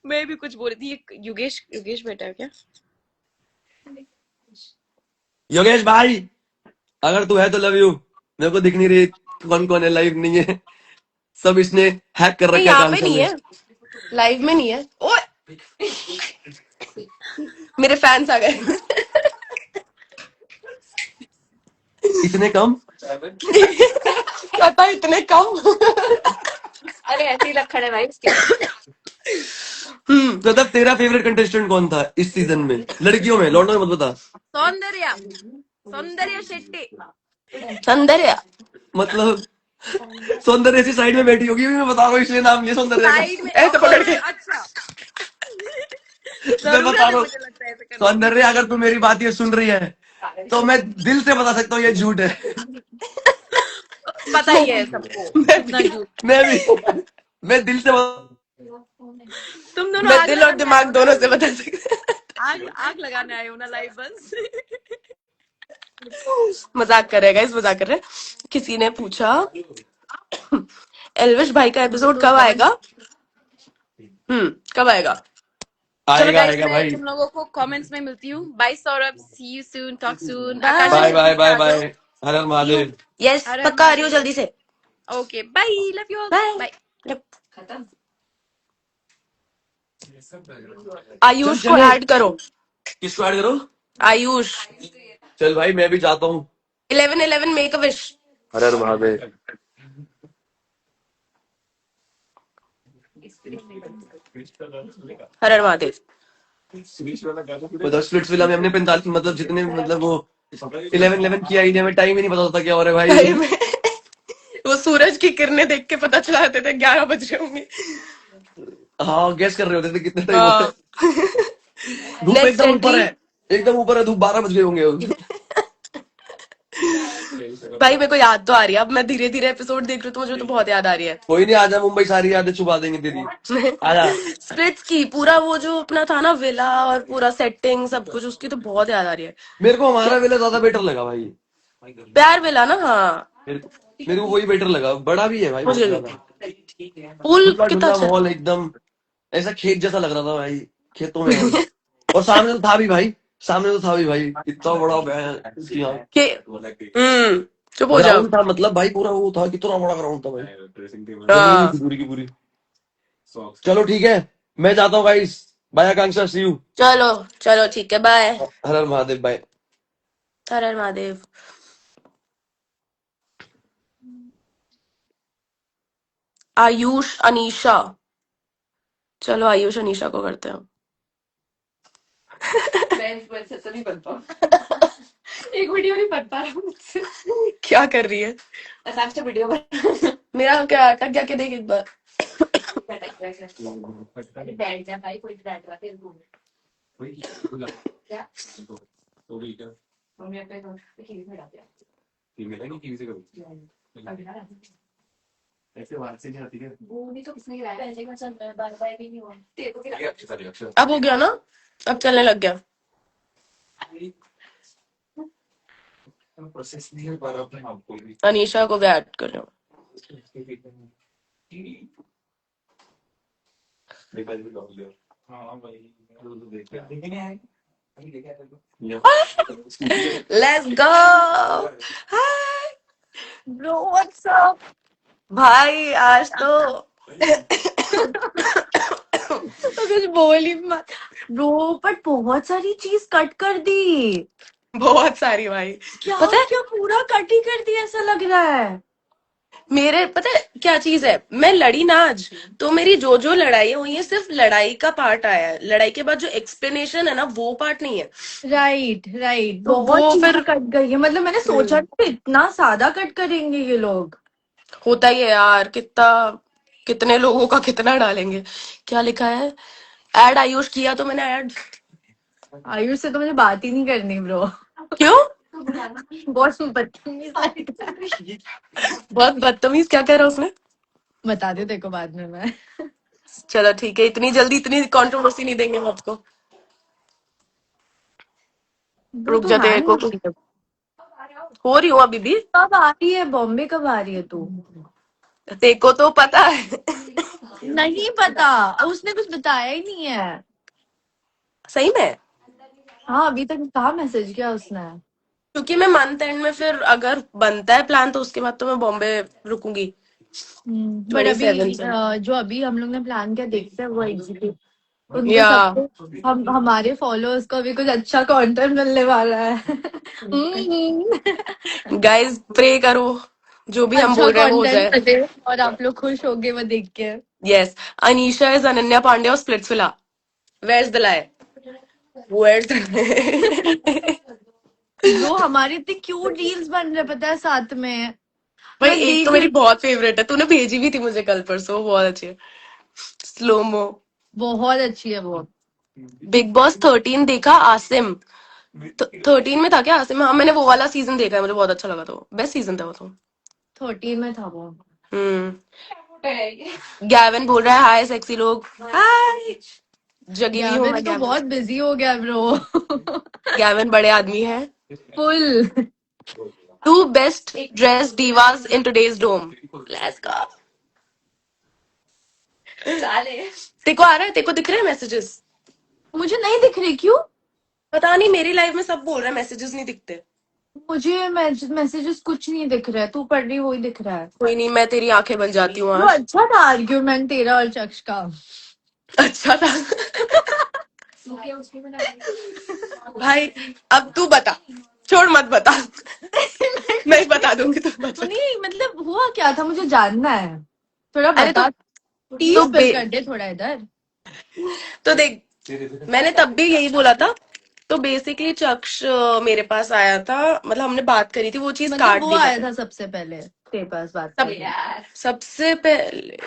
मैं भी कुछ बोल रही थी। ये युगेश युगेश बेटा है क्या? योगेश भाई, अगर तू है तो लव यू। मेरे को दिख नहीं रही कौन कौन है, लाइव नहीं है, सब इसने हैक कर नहीं, रखा है यहाँ पे आकांक्षा नहीं में। है, लाइव में नहीं है। ओए, मेरे फैंस आ गए। इतने कम? पता, इतने कम। अरे ऐसे ही लक्षण है भाई उसके। सदफ, तेरा फेवरेट कंटेस्टेंट कौन था इस सीजन में, लड़कियों में? लौंडों में मत बता। सौंदर्या, सौंदर्या शेट्टी। सौंदर्या। मतलब सौंदर्य ऐसी साइड में बैठी होगी, अभी मैं बता रहा हूँ इसलिए नाम लिया सौंदर्य का। साइड में ऐसे पकड़ के। अच्छा मैं बता जरूरत है रहा हूँ मुझे लगता है ऐसे करने की। सौंदर्य, अगर तू मेरी बात ये सुन रही है तो मैं दिल से बता सकता हूँ ये झूठ है। पता ही है सबको कितना झूठ। मैं भी, मैं दिल से तुम दोनों मैं आग दिल और लगाने आए दिमाग हो दोनों ना, से बता सकती आग आग लगाने आए हो ना लाइव बस। हूँ। मजाक कर रहे हैं, मजाक कर रहे हैं। किसी ने पूछा एल्विश भाई का एपिसोड कब आएगा? कब आएगा? चलो आएगा, गाइस, आएगा मैं भाई। तुम लोगों को कमेंट्स में मिलती हूँ। Bye Saurabh, see you soon, talk soon. Bye Akanksha bye bye जल्दी से बाय आ जाओ। बाय, हर हर महादेव। यस, हर हर पक्का आ रही हूँ महादेव। जल्दी से। Okay bye, love you all, bye. Bye. चल आयुष को चले, ऐड करो। किसको ऐड करो? आयुष। चल भाई मैं भी जाता हूँ। 1111 मेक अ विश। हर हर महादेव। हर हर महादेव। मतलब स्प्लिट्स विला में हमने 45 मतलब जितने मतलब वो 11-11 की आईडिया में टाइम ही नहीं पता होता क्या हो रहा है भाई भाई। मैं वो सूरज की किरणें देख के पता चला देते थे 11 बज रहे होंगे। हाँ गैस कर रहे होते थे कितने टाइम हो रहा हाँ। है। धूप नेक्स्ट एकदम ऊपर एंट्री। है, एकदम ऊपर है धूप, 12 बज गए होंगे। भाई मेरे को याद तो आ रही है, अब मैं धीरे धीरे एपिसोड देख रही हूँ तो मुझे तो बहुत याद आ रही है। कोई नहीं, आजा, मुंबई सारी यादें छुपा देंगे तेरी, आजा। स्प्लिट्स की पूरा वो जो अपना था ना विला और पूरा सेटिंग सब कुछ, उसकी तो बहुत याद आ रही है। मेरे को हमारा विला ज्यादा बेटर लगा भाई। प्यार विला ना, हाँ। मेरे को वही बेटर लगा, बड़ा भी है भाई बहुत मुझे भी ज्यादा। पूल खुला कितना डुला अच्छा माहौल एकदम, ऐसा खेत जैसा लग रहा था भाई, खेतों में है। और सामने तो था भी भाई, सामने तो था भी भाई, इतना बड़ा के चुप हो जाओ। ग्राउंड था, मतलब भाई पूरा वो था, कितना बड़ा ग्राउंड था भाई, हाँ। जमीन थी पूरी की पूरी। चलो ठीक है, मैं जाता हूँ guys, bye Akanksha, see you. चलो चलो ठीक है, बाय। हर हर महादेव, बाय। हर हर महादेव। आयुष अनीशा, चलो आयुष अनीशा को करते हैं। मैं इन्फ्लुएंसर तो नहीं बन पाऊँ। एक वीडियो नहीं बन पा रहा मुझसे। क्या कर रही है? आसान से वीडियो बना। मेरा क्या अटक गया, के देख एक बार। बैठ जा भाई, कोई बैठ रहा तेरे रूम में। क्या? मम्मी अपने रूम में कीवी में डाल दिया। अभी ना वो नहीं तो किसने गिराया? पहले का चल रहा है, बार-बार भी नहीं हुआ। तेरे को गिराया। अब हो गया ना, अब चलने लग गया। अनीशा को भी ऐड कर रहे हो। Let's go. Hi bro, what's up? भाई आज तो तो कुछ बोल ही मत ब्रो, पर बहुत सारी चीज कट कर दी, बहुत सारी भाई। क्या पता है क्या पूरा कट ही कर दिया ऐसा लग रहा है। मेरे पता है क्या चीज है, मैं लड़ी ना आज, तो मेरी जो जो लड़ाई हुई है सिर्फ लड़ाई का पार्ट आया है, लड़ाई के बाद जो एक्सप्लेनेशन है ना वो पार्ट नहीं है। राइट राइट, तो बहुत वो चीजें फिर कट गई है। मतलब मैंने सोचा था कि इतना सादा कट करेंगे ये लोग। होता ही है यार, कितना कितने लोगों का कितना डालेंगे। क्या लिखा है, ऐड आयुष किया तो मैंने ऐड। आयुष से तो मुझे बात ही नहीं करनी ब्रो। क्यों? बहुत बदतमीज लगता है। बहुत बदतमीज, क्या कह रहा उसने? बता दे तेरे को बाद में मैं। चलो ठीक है, इतनी जल्दी इतनी कंट्रोवर्सी नहीं देंगे हम आपको। ब्रो रुक तू जा, तेरे हैंग को हो रही हूँ अभी भी। कब आ रही है, बॉम्बे कब आ रही है तू? तेरे को तो पता है। नहीं पता, उसने कुछ बताया ही नहीं है। सही में? हाँ अभी तक कहाँ मैसेज किया उसने। क्योंकि मैं मंथ एंड में फिर अगर बनता है प्लान तो उसके बाद तो मैं बॉम्बे रुकूंगी बट 27 अभी से। जो अभी हम लोग ने प्लान किया, देखते हैं वो एग्जीक्यूट। उनको या सबको, हम हमारे फॉलोअर्स को भी कुछ अच्छा कंटेंट मिलने वाला है। गाइस प्रे करो, जो भी हम अच्छा बोल रहे हैं वो हो कंटेंट जाए। मिले और आप लोग खुश होगे वो देख के। यस, अनीशा इज अनन्या पांडे और Splitsvilla. Where's the lie? Where's the bro हमारे इतने क्यूट रील्स बन रहे पता है साथ में। भाई मैं एक तो देख मेरी रही, बहुत फेवरेट है, तूने भेजी भी थी मुझे कल परसों, वो बहुत अच्छी है। स्लोमो। बहुत अच्छी है वो। बिग बॉस 13 देखा आसिम? 13 में था क्या आसिम? हाँ मैंने वो वाला सीजन देखा है, मुझे बहुत अच्छा लगा था, बेस्ट सीजन था वो तो। 13 में था वो। गैविन बोल रहा है हाय सेक्सी लोग, हाय। जगी हुई हूँ गैविन मैं तो बहुत गैविन। बिजी हो गया ब्रो। गैविन बड़े आदमी है। Full. Two best dress divas in today's dome. Let's go. तेको आ रहा है, तेको दिख रहे हैं मैसेजेस? मुझे नहीं दिख रही, क्यों? पता नहीं, मेरी लाइफ में सब बोल रहे हैं मैसेजेस नहीं दिखते। मुझे मैसेजेस कुछ नहीं दिख रहा है, तू पढ़ रही वही दिख रहा है। कोई नहीं, मैं तेरी आंखें बन जाती हूँ वो आज। अच्छा था आर्ग्यूमेंट तेरा और चक्ष का। अच्छा था। भाई अब तू बता, छोड़ मत बता। मैं ही बता दूंगी, तू बता। नहीं मतलब हुआ क्या था, मुझे जानना है, थोड़ा अरे बता। तो टीज बे, फिल कर दे थोड़ा इधर। तो देख, मैंने तब भी यही बोला था। तो बेसिकली चक्ष मेरे पास आया था, मतलब हमने बात करी थी, वो चीज मतलब काट वो दी आया मैंने। था सबसे पहले तेरे पास बात सब, करने। सबसे पहले।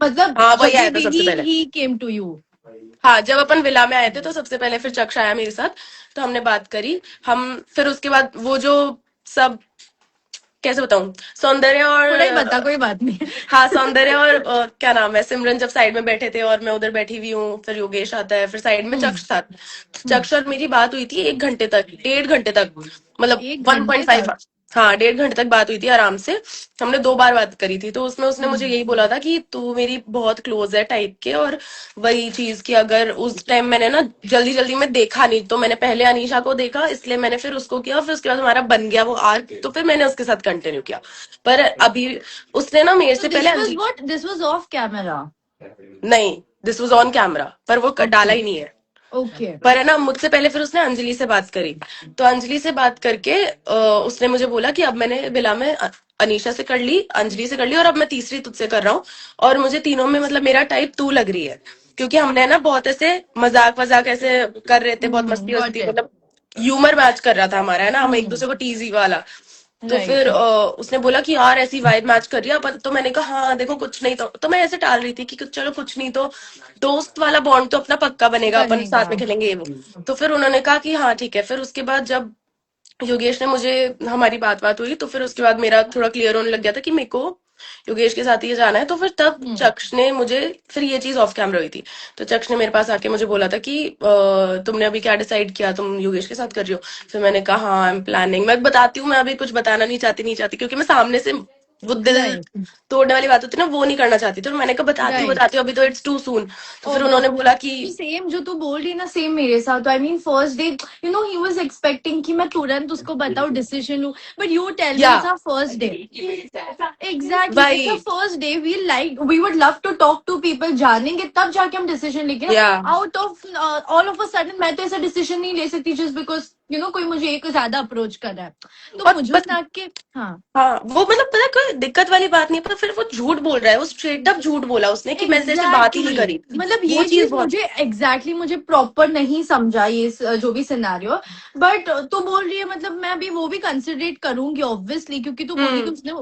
मतलब हाँ वही जब आया था भी सबसे पहले। ही केम टू यू। हाँ जब अपन विला में आए थे तो सबसे पहले फिर चक्ष आया मेरे साथ, तो हमने बात करी। हम फिर उसके बाद वो जो सब, कैसे बताऊं, सौंदर्य थोड़ा ही और बता, कोई बात नहीं। हाँ सौंदर्य और क्या नाम है, सिमरन जब साइड में बैठे थे और मैं उधर बैठी हुई हूँ, फिर योगेश आता है, फिर साइड में चक्ष था। चक्ष और मेरी बात हुई थी 1 घंटे तक, 1.5 घंटे तक, मतलब 1.5। तक। हाँ 1.5 घंटे तक बात हुई थी आराम से। हमने 2 बार बात करी थी, तो उसमें उसने मुझे यही बोला था कि तू मेरी बहुत क्लोज है टाइप के, और वही चीज कि अगर उस टाइम मैंने ना जल्दी जल्दी में देखा नहीं, तो मैंने पहले अनीशा को देखा इसलिए मैंने फिर उसको किया, फिर उसके बाद हमारा बन गया वो आर्क, तो फिर मैंने उसके साथ कंटिन्यू किया। पर अभी उसने ना मेरे तो से दिस पहले was what, this was of camera? नहीं, दिस वाज ऑन कैमरा, पर वो डाला ही नहीं है। ओके। पर है ना, मुझसे पहले फिर उसने अंजलि से बात करी, तो अंजलि से बात करके उसने मुझे बोला कि अब मैंने बिला में अनीशा से कर ली, अंजलि से कर ली, और अब मैं तीसरी तुझसे कर रहा हूँ, और मुझे तीनों में मतलब मेरा टाइप तू लग रही है, क्योंकि हमने ना बहुत ऐसे मजाक वजाक ऐसे कर रहे थे, बहुत मस्ती गॉट वस्ती, इट। मतलब ह्यूमर मैच कर रहा था हमारा, है ना, हम एक दूसरे को टीजी वाला। तो राइट। फिर उसने बोला कि यार ऐसी वाइब मैच कर रही है अपन, तो मैंने कहा हाँ देखो कुछ नहीं, तो मैं ऐसे टाल रही थी कि चलो कुछ नहीं तो दोस्त वाला बॉन्ड तो अपना पक्का बनेगा, अपन बनेगा। साथ में खेलेंगे ये वो। तो फिर उन्होंने कहा कि हाँ ठीक है। फिर उसके बाद जब योगेश ने मुझे, हमारी बात बात हुई, तो फिर उसके बाद मेरा थोड़ा क्लियर होने लग गया था कि मेरे को योगेश के साथ ही जाना है। तो फिर तब चक्ष ने मुझे, फिर ये चीज ऑफ कैमरा हुई थी, तो चक्ष ने मेरे पास आके मुझे बोला था कि तुमने अभी क्या डिसाइड किया, तुम योगेश के साथ कर रही हो? फिर मैंने कहा हाँ आई एम प्लानिंग, मैं बताती हूँ, मैं अभी कुछ बताना नहीं चाहती क्योंकि मैं सामने से वो दिल राइट तोड़ने वाली बात होती है ना, वो नहीं करना चाहती। तो मैंने कहा राइट। बताती हूँ अभी तो इट्स टू सून। तो फिर उन्होंने बोला कि सेम जो तू बोल रही ना, सेम मेरे साथ। I mean first day you know he was expecting कि मैं तुरंत उसको बताऊं, डिसीजन लूं, but you tell me yeah it's our first day. Exactly, it's our भाई first day, we like we would love to talk to people, जानेंगे तब जाके हम डिसीजन लेंगे। Yeah out of all of a sudden मैं तो ऐसा decision नहीं ले सकती जस्ट बिकॉज कोई मुझे एक ज्यादा अप्रोच कर रहा है, तो और मुझे बस उसने आके हाँ हाँ, वो मतलब पता है कोई दिक्कत वाली बात नहीं है, पर फिर वो झूठ बोल रहा है, वो स्ट्रेट अप झूठ बोला उसने कि मैंने ऐसे बात ही नहीं एग्जैक्टली करी। मतलब वो ये चीज चीज बहुत मुझे मुझे प्रॉपर नहीं समझा ये जो भी सिनेरियो। बट तो बोल रही है मतलब मैं अभी वो भी कंसिडरेट करूंगी ऑब्वियसली, क्योंकि तू बोल रही कि उसने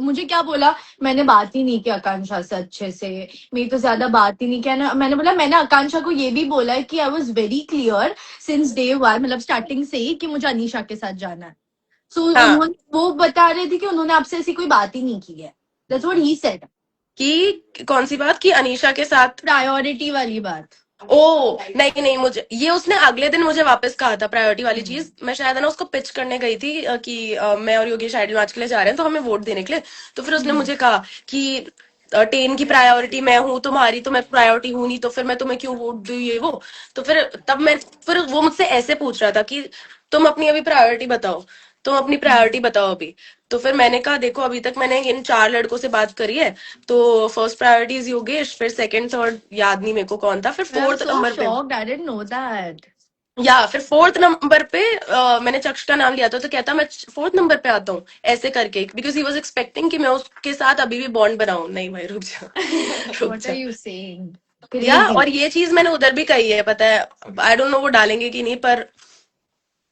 मुझे क्या बोला, मैंने बात ही नहीं की आकांक्षा से अच्छे से, मेरी तो ज्यादा बात ही नहीं किया ना। मैंने बोला मैंने आकांक्षा को ये भी बोला है कि I was very clear since day one, मतलब स्टार्टिंग से ही, कि मुझे अनीशा के साथ जाना है। सो हाँ उन्होंने वो बता रहे थे कि उन्होंने आपसे ऐसी कोई बात ही नहीं की है। That's what he said. कि कौन सी बात, कि अनीशा के साथ। प्रायोरिटी वाली बात। ओ नहीं नहीं, मुझे ये उसने अगले दिन मुझे वापस कहा था प्रायोरिटी वाली चीज। मैं शायद है ना उसको पिच करने गई थी कि मैं और योगेश आइडल मैच के लिए जा रहे हैं तो हमें वोट देने के लिए। तो फिर उसने मुझे कहा कि 10 की प्रायोरिटी मैं हूँ तुम्हारी, तो मैं प्रायोरिटी हूँ नहीं, तो फिर मैं तुम्हें क्यों वोट दूँ ये वो। तो फिर वो मुझसे ऐसे पूछ रहा था कि तुम अपनी अभी प्रायोरिटी बताओ, तुम अपनी प्रायोरिटी बताओ अभी। तो फिर मैंने कहा देखो अभी तक मैंने इन 4 लड़कों से बात करी है, तो फर्स्ट प्रायोरिटी इज योगेश, फिर सेकंड थर्ड याद नहीं मेरे को कौन था, फिर I am fourth so number पे shocked, I didn't know that. फिर फोर्थ नंबर पे मैंने चक्ष का नाम लिया था, तो कहता मैं फोर्थ नंबर पे आता हूँ ऐसे करके, बिकॉज ही वॉज एक्सपेक्टिंग कि मैं उसके साथ अभी भी बॉन्ड बनाऊं। नहीं भाई रुक जा रुक व्हाट आर जा। You saying? और क्रेजी। ये चीज मैंने उधर भी कही है पता है, आई डोंट नो वो डालेंगे कि नहीं, पर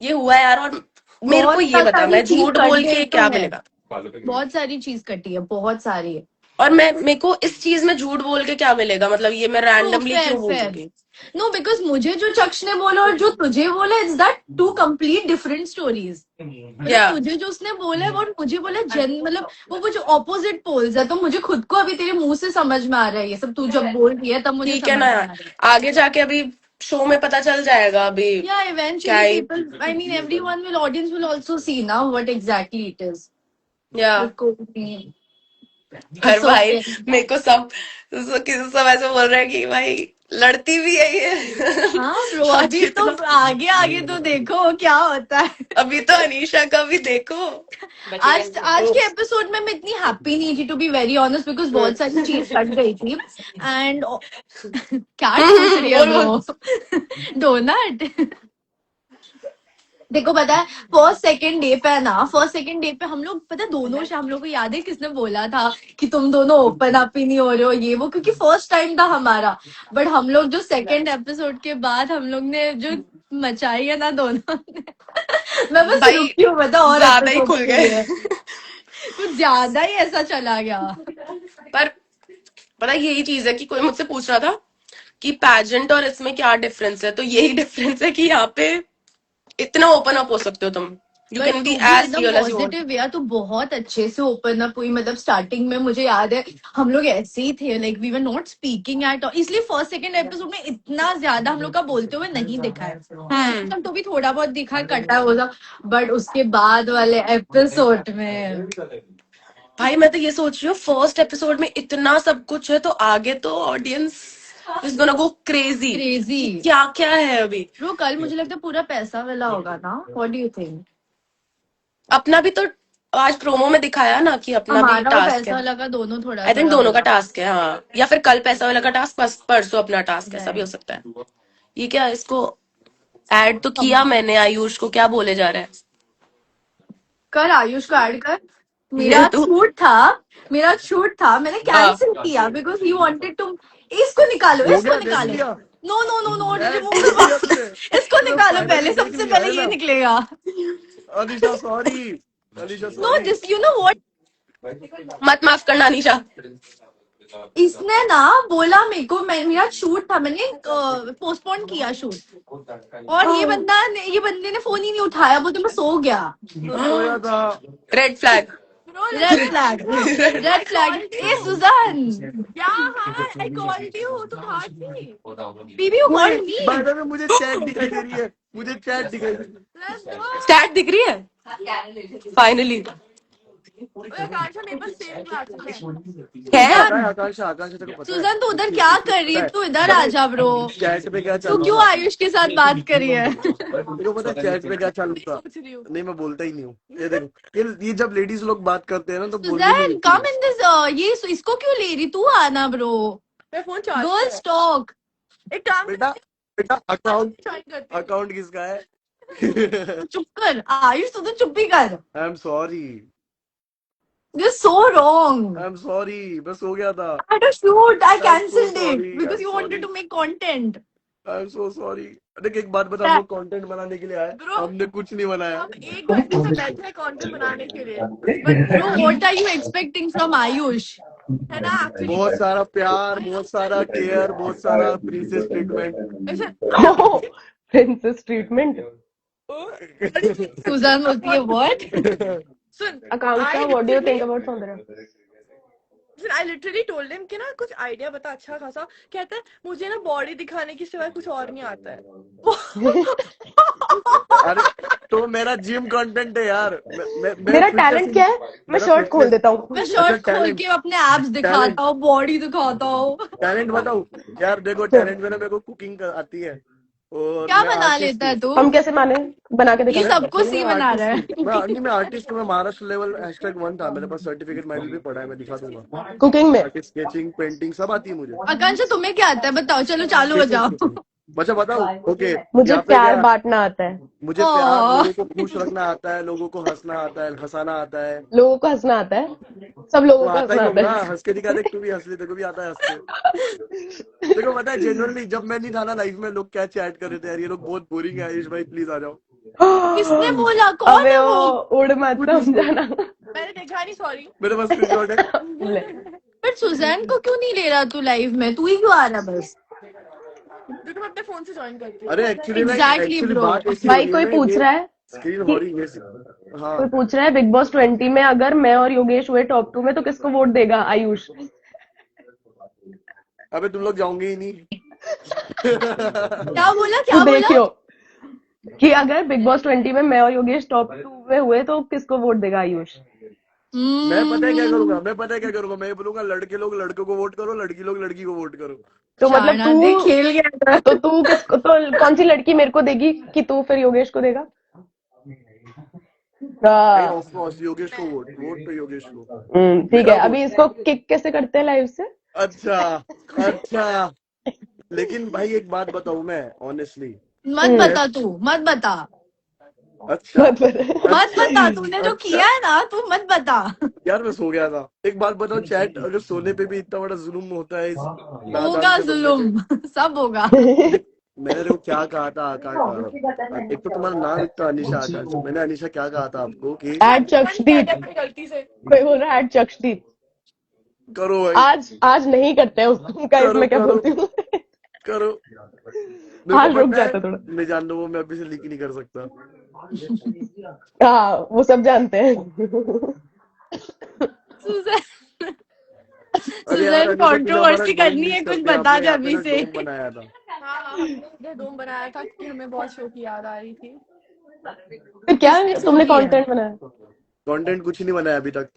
ये हुआ है यार। और मेरे को बहुत ये बता, सारी मैं चीज झूठ कट बोल गई के तो क्या है, मिलेगा। बहुत सारी चीज कटी है, बहुत सारी। और मेरे को इस चीज में झूठ बोल के क्या मिलेगा, मतलब ये मैं नो रैंडमली फेयर क्यों फेयर। बोलूंगी। नो बिकॉज मुझे जो चक्ष ने बोला और जो तुझे बोला, it's that two complete different stories. मतलब या तुझे जो उसने बोला है वो, और मुझे बोला मतलब वो कुछ ऑपोजिट पोल्स है। तो मुझे खुद को अभी तेरे मुंह से समझ में आ रहा है ये सब, तू जब बोल रही है तब मुझे ठीक है समझ ना में यार, आ रहा है। आगे जाके अभी शो में पता चल जाएगा अभी Yeah, क्या eventually he. people, I mean, everyone will, audience will also see now what exactly it is. या पर It's भाई okay. मेरे को सब ऐसे बोल रहे हैं कि भाई लड़ती भी है ये हाँ ब्रो, आज अभी तो इतना। आगे आगे तो देखो क्या होता है। अभी तो अनीशा का भी देखो। आज के एपिसोड में मैं इतनी हैप्पी नहीं थी, to be very honest, because बहुत सारी चीज कट गई थी। एंड क्या ठूस रही है बोल बोल। ब्रो? डोनट। देखो पता है, फर्स्ट सेकंड डे पे है ना, फर्स्ट सेकंड डे पे हम लोग, पता है दोनों से हम लोग को याद है किसने बोला था कि तुम दोनों ओपन अप ही नहीं हो रहे हो ये वो, क्योंकि फर्स्ट टाइम था हमारा। बट हम लोग जो सेकंड एपिसोड के बाद हम लोग ने जो मचाई है ना दोनों ने, मैं बस भाई रुकी हूँ पता और ज्यादा ही एपिसोड खुल के गए। लिए। कुछ ज्यादा ही ऐसा चला गया। पर पता है यही चीज है कि कोई मुझसे पूछ रहा था कि पैजेंट और इसमें क्या डिफरेंस है, तो यही डिफरेंस है कि यहाँ पे इतना ओपन अप हो सकते हो तुम, you but can be to be as in a real as you want. Positive way, तो बहुत अच्छे से ओपन अप हुई। मतलब स्टार्टिंग में मुझे याद है हम लोग ऐसे ही थे, like we were not speaking at all, इसलिए फर्स्ट सेकंड एपिसोड में इतना ज्यादा हम लोग का बोलते हुए नहीं दिखा है। मतलब तो भी थोड़ा बहुत दिखा है, कटा है वो सब। बट उसके बाद वाले एपिसोड में भाई मैं तो ये सोच रही हूँ फर्स्ट एपिसोड में इतना सब कुछ है, तो आगे तो audience is gonna go crazy crazy. क्या क्या है अभी। ब्रो कल मुझे लगता है पूरा पैसा वाला होगा ना, व्हाट डू यू थिंक? अपना भी तो आज प्रोमो में दिखाया ना कि अपना भी हमारा और टास्क पैसा है। वाला का दोनों थोड़ा आई थिंक थोड़ा दोनों का होगा। टास्क है, हाँ, या फिर कल पैसा वाला का टास्क, परसों अपना टास्क है, ऐसा भी हो सकता है। ये क्या, इसको ऐड तो किया मैंने, आयुष को क्या बोले जा रहा है। कर आयुष को ऐड कर। ये मेरा तू मेरा शूट था, मैंने हाँ कैंसिल किया बिकॉज ही वांटेड टू। इसको निकालो, हो इसको गया, देख निकालो। लिया, नो नो नो नो, देख लिया रिमूव। तुझे, इसको तूने निकालो फाइनली पहले, देख सबसे लिया पहले है ये ना। निकलेगा। Alisha sorry, Alisha no sorry. This, you know what, मत माफ करना अनीशा। इसने ना बोला मेरे को, मेरा शूट था, मैंने पोस्टपोन किया शूट, और ये बंदे ने फोन ही नहीं उठाया, वो तो मैं सो गया। सोया था। Red flag. Red flag, red flag. ए Sujan, Yeah, hi. I called you. तू कहाँ थी? बीबी यू ओए, called me. By the way मुझे चैट दिखाई दे रही है, मुझे चैट दिखाई दे रही है। Let's go. स्टैट दिख रही है फाइनली। ओए आकांक्षा मेरे पास सेम क्लासेस है। है पता है आकांक्षा, आकांक्षा तेरे को पता है, सुजन तू उधर क्या कर रही है? तू इधर आ जा ब्रो। चैट पे क्या तू चालू क्यों था? आयुष के साथ बात करी है? तेरे को पता है चैट पे क्या चालू था? सोच रही हूँ। नहीं, मैं बोलता ही नहीं हूँ। ये देखो, ये जब लेडीज लोग बात करते हैं ना तो बोलनी नहीं सुजन होती कम है। इन दिस, ये इसको क्यों ले रही? तू आना ब्रो। मैं फोन चार्ज गर्ल्स टॉक। एक काम बेटा, बेटा अकाउंट ज्वाइन करती हूँ। अकाउंट किसका है? चुप कर आयुष, तू तो चुप ही कर। I am sorry, You're so wrong. I am sorry, मैं सो गया था। I had a shoot. I I am so cancelled it sorry, I because am you wanted sorry, to make content. I am so sorry. देख एक बात बता, हम लोग कंटेंट बनाने के लिए आए, ब्रो हमने कुछ नहीं बनाया। हम 1 घंटे से बैठे हैं कंटेंट बनाने के लिए, But bro, what are you expecting from Ayush? है ना एक्चुअली। बहुत सारा प्यार, बहुत सारा केयर, बहुत सारा प्रिंसेस ट्रीटमेंट। ऐसे प्रिंसेस ट्रीटमेंट। Suzanne बोलती है what? सुन, Akanksha, what do you think about Soundarya? I literally told him कि ना कुछ आइडिया बता अच्छा खासा। कहता है मुझे ना बॉडी दिखाने के सिवाय कुछ और नहीं आता है। अरे तो मेरा जिम कंटेंट है यार, मेरा टैलेंट क्या है? मैं शर्ट खोल देता हूँ। मैं शर्ट खोल के अपने एब्स दिखाता हूँ, बॉडी दिखाता हूँ। टैलेंट बताऊं यार, देखो टैलेंट मेरा, मेरे को कुकिंग आती है और क्या मैं बना artist लेता है हूँ। तू? हम कैसे माने? बना के ये दिखा। सबको सी बना रहा है। मैं आर्टिस्ट हूँ, मैं महाराष्ट्र लेवल #1 था, मेरे पास सर्टिफिकेट मैंने भी पढ़ा है, मैं दिखा दूंगा। कुकिंग में आर्टिस्ट, स्केचिंग, पेंटिंग सब आती है मुझे। आकांक्षा तुम्हें क्या आता है बताओ, चलो चालू हो जाओ। अच्छा बताओ, ओके। मुझे यहाँ पे प्यार क्या- बांटना आता है, मुझे प्यार, लोगों को खुश रखना आता है, लोगों को हंसना आता है, हंसाना आता है। लोगों को हंसना आता है, सब लोगों तो को आता ही हंसना होगा, आता है। हंस के दिखा दे, तू भी हंस ले, तेरे को भी आता है हंस के। देखो पता है जनरली जब मैं नहीं था ना लाइफ में, लोग क्या चैट कर रहे थे यार, ये लोग बहुत बोरिंग है, आयुष भाई प्लीज आ जाओ। किसने बोला? कौन अबे है वो वो? उड़ मत समझाना। मैंने देखा नहीं, सॉरी। मेरे पास स्क्रीनशॉट है। ले। पर सुजैन को क्यों नहीं ले रहा तू लाइव में? तू ही क्यों आ रहा बस? तो मैं अपने फोन से ज्वाइन करती हूँ। अरे एक्चुअली Exactly, bro. बात ऐसी भाई हो कोई रही है पूछ ना, रहा है, स्क्रीन हो रही है। हाँ कोई पूछ रहा है बिग बॉस 20 में अगर मैं और योगेश हुए टॉप 2 में तो किसको वोट देगा? आयुष। अबे तुम लोग जाओगे ही नहीं। क्या बोला, तू क्या बोला? देखियो कि अगर बिग बॉस 20 में मैं और योगेश टॉप 2 में हुए तो किसको वोट देगा? आयुष। मैं पता है क्या करूंगा, मैं ये बोलूंगा लड़के लोग लड़कों को वोट करो, लड़की लोग लड़की को वोट करो। तो मतलब शाना दे तू खेल गया। तो तू किसको, तो कौन सी लड़की मेरे को देगी कि तू फिर योगेश को देगा? हाँ, ऑफ कोर्स योगेश को वोट पे योगेश को। ठीक है। मेरा अभी इसको किक कैसे करते हैं लाइव से? अच्छा अच्छा, लेकिन भाई एक बात बताऊं मैं ऑनेस्टली। मत बता तू, मत बता, अच्छा मत बता। मत बता। तूने जो किया है ना, तू मत बता। यार मैं सो गया था। एक बात बताओ चैट, अगर सोने पे भी इतना बड़ा जुल्म होता है इस नादान होगा से बंदे जुल्म, सब होगा। पे। मैंने देखो क्या कहा था आकाश, एक तो तुम्हारा नाम एक तो अनिशा आकाश, मैंने अनिशा क्या कहा था आपको कि एड चक्षदीप, अपनी गलती से। कोई बोल रहा है एड चक्षदीप। करो भाई, आज नहीं करते हैं उसको। गाइस मैं क्या करो। बोलती हूँ? करो। हाल मेरे को रुक पता है, जाता थोड़ा। मैं जान लो वो मैं अभी से लीक नहीं कर सकता। हाँ, वो सब जानते हैं। सुजैन, अरे यार, सुजैन अनिशा, तूने हमारा कंट्रोवर्सी डोम करनी मिस है, कर कुछ दिया, बता आपने दे यहाँ पे अभी ना से। डोम बनाया था। हाँ, हमने डोम बनाया था कि हमें बहुत शो की याद आ रही थी। फिर क्या किसने तुमने बोली है? कंटेंट बनाया? कंटेंट कुछ नहीं बनाया अभी तक,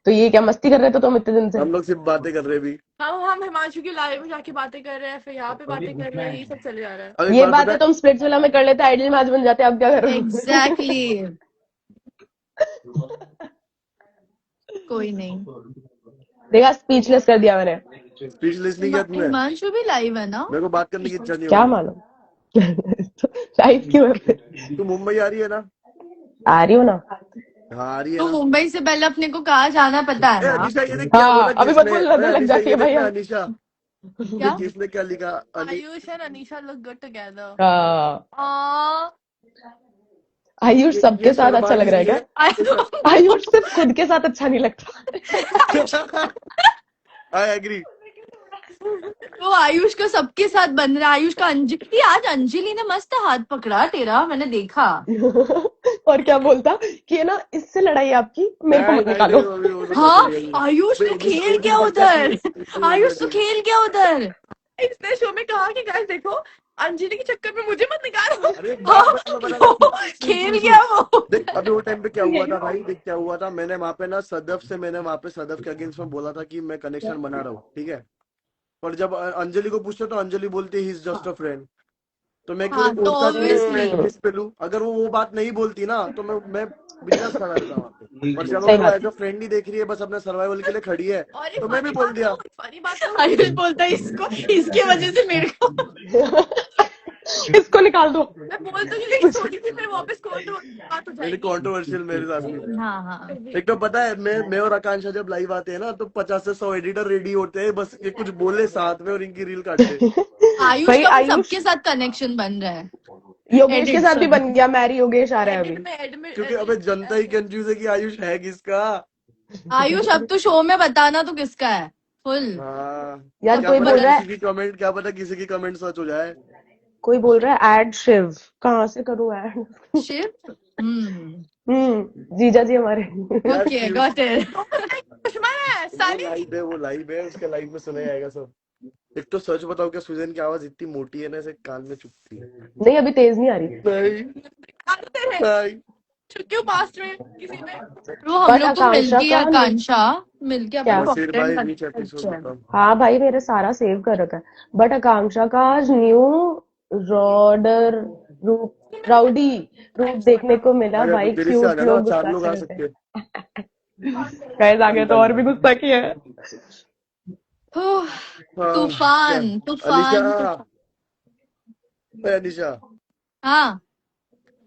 तो ये क्या मस्ती कर रहे थे तुम इतने दिन से? हम लोग सिर्फ बातें कर रहे भी। हम हिमांशु की लाइव में जाके बातें कर रहे हैं, फिर यहाँ पे बातें कर रहे हैं, ये सब चले जा रहा है। अब एक ये बात बात पता है तुम स्प्लिट्स वाला में कर लेते, आइडियल मैच बन जाते। अब क्या करो? एग्जैक्टली। कोई नहीं। देखा, स्पीचलेस कर दिया मैंने। स्पीचलेस नहीं किया तुमने, हिमांशु भी लाइव है ना? मेरे को बात करने की इच्छा नहीं क्या होगी। मालूम। लाइव क्यों है फिर? तू मुंबई आ रही है ना? आ रही हो ना? हाँ आ रही है तो ना? मुंबई से पहले अपने को कहाँ जाना पता है ए, ना? अनिशा ये देख क्या हाँ, बोला अभी जिसने, बदबू लगने लग अनिशा जाती ये है देख भाई। ना, अनिशा क्या? ये किसने क्या लिखा? Ayush and Anisha look good together. हाँ, आयुष सबके ये साथ अच्छा लग रहा है क्या? आयुष सिर्फ खुद के साथ अच्छा नहीं लगता। I agree. वो आयुष का सबके साथ बन रहा है। आयुष का अंजलि, आज अंजलि ने मस्त हाथ पकड़ा तेरा, मैंने देखा। और क्या बोलता कि है ना, इससे लड़ाई आपकी, मेरे को मत निकालो। हाँ, आयुष तू खेल क्या उधर? आयुष तू खेल क्या उधर? इसने शो में कहा कि गाइस देखो, अंजलि के चक्कर में मुझे मत निकालो। अरे खेल गया वो। देख अभी वो टाइम पे क्या हुआ था भाई, देख क्या हुआ था, मैंने वहां पे ना सदफ के अगेंस्ट में बोला था कि मैं कनेक्शन बना रहा हूँ, ठीक है। पर जब अंजलि को पूछते तो अंजलि बोलती है he is just a friend. तो मैं क्यों हाँ, तो obviously। इस पे लूं? अगर वो बात नहीं बोलती ना तो मैं बिंदास खड़ा रहता वहाँ पे। पर जब सही वो बात। एज अ फ्रेंड ही देख रही है, बस अपने सर्वाइवल के लिए खड़ी है, और ये तो मैं भी funny बोल बात दिया। तो- funny बात तो आयुष बोलता है इसको, इसके वजह से मेरे को। इसको निकाल दो। मैं बोल तो नहीं रही थोड़ी सी, फिर वापस बात हो मेरी जाएगी। कंट्रोवर्शियल मेरे साथ भी। हाँ एक तो पता है मैं और आकांक्षा जब लाइव आते हैं ना तो 50 से 100 एडिटर रेडी होते हैं, बस ये कुछ बोले साथ में और इनकी रील काट दे। आयुष भाई का भी आयुष सबके साथ कनेक्शन बन रहा है। योगेश के एडिट साथ भी सब बन गया, मैरी योगेश आ रहा है एडिट अभी। में एडमिट क्योंकि अबे जनता ही कंफ्यूज है कि आयुष है किसका। आयुष अब तो शो में बताना तो किसका है फुल। हाँ यार क्या कोई पता बोल रहा किसी है, की कमेंट, क्या पता किसी की कमेंट सच हो जाए। कोई बोल रहा है ऐड शिव, कहाँ से करूँ ऐड? शिव जीजा जी हमारे। यार ओके शिव गॉट इट। दुश्मन है वो साली। लाइव है, वो लाइव है, उसके लाइव में सुना जाएगा सब। एक तो सच बताओ क्या सुजैन की आवाज इतनी मोटी है ना, ऐसे कान में चुभती है। नहीं अभी तेज नहीं आ रही, नहीं आते हैं नहीं क्यों पास्ट में किसी में। वो हम बट लोग को आकांक्षा मिलके का आकांक्षा मिलके क्या? अपना नसीर भाई कंटेंट बीच एपिसोड अच्छा है। बताओ। हाँ भाई मेरे सारा सेव कर रखा है, बट आकांक्षा का आज न्यू रॉडर रूप, राउडी रूप देखने को मिला अगर भाई। दिल्ली से आ क्यूट जाना, लोग 4 गुस्सा लोग आ कर रहे सकते हैं। थे, गाइस आगे तो और भी गुस्सा किया है। ओह, हाँ तूफान क्या तूफान अनिशा, तूफान। अनिशा हाँ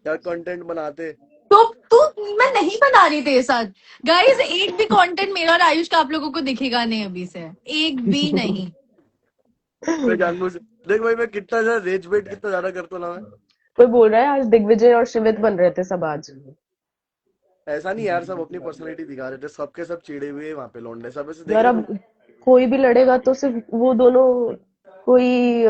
यार कंटेंट बनाते। तो तू मैं नहीं बना रही तेरे साथ। गाइस एक भी कंटेंट मेरा और आयुष का आप लोगों को दिखेगा नहीं अभी से, एक भी नहीं। मैं जानबूझ देख भाई, मैं कितना ज्यादा रेज बेट कितना ज्यादा करता हूँ ना मैं। कोई बोल रहा है आज दिग्विजय और शिवित बन रहे थे सब आज। ऐसा नहीं यार, सब अपनी पर्सनालिटी दिखा रहे थे, सबके सब चिड़े हुए वहां पे लौंडे सब ऐसे देख यार रहे अब थे। कोई भी लड़ेगा तो सिर्फ वो दोनों कोई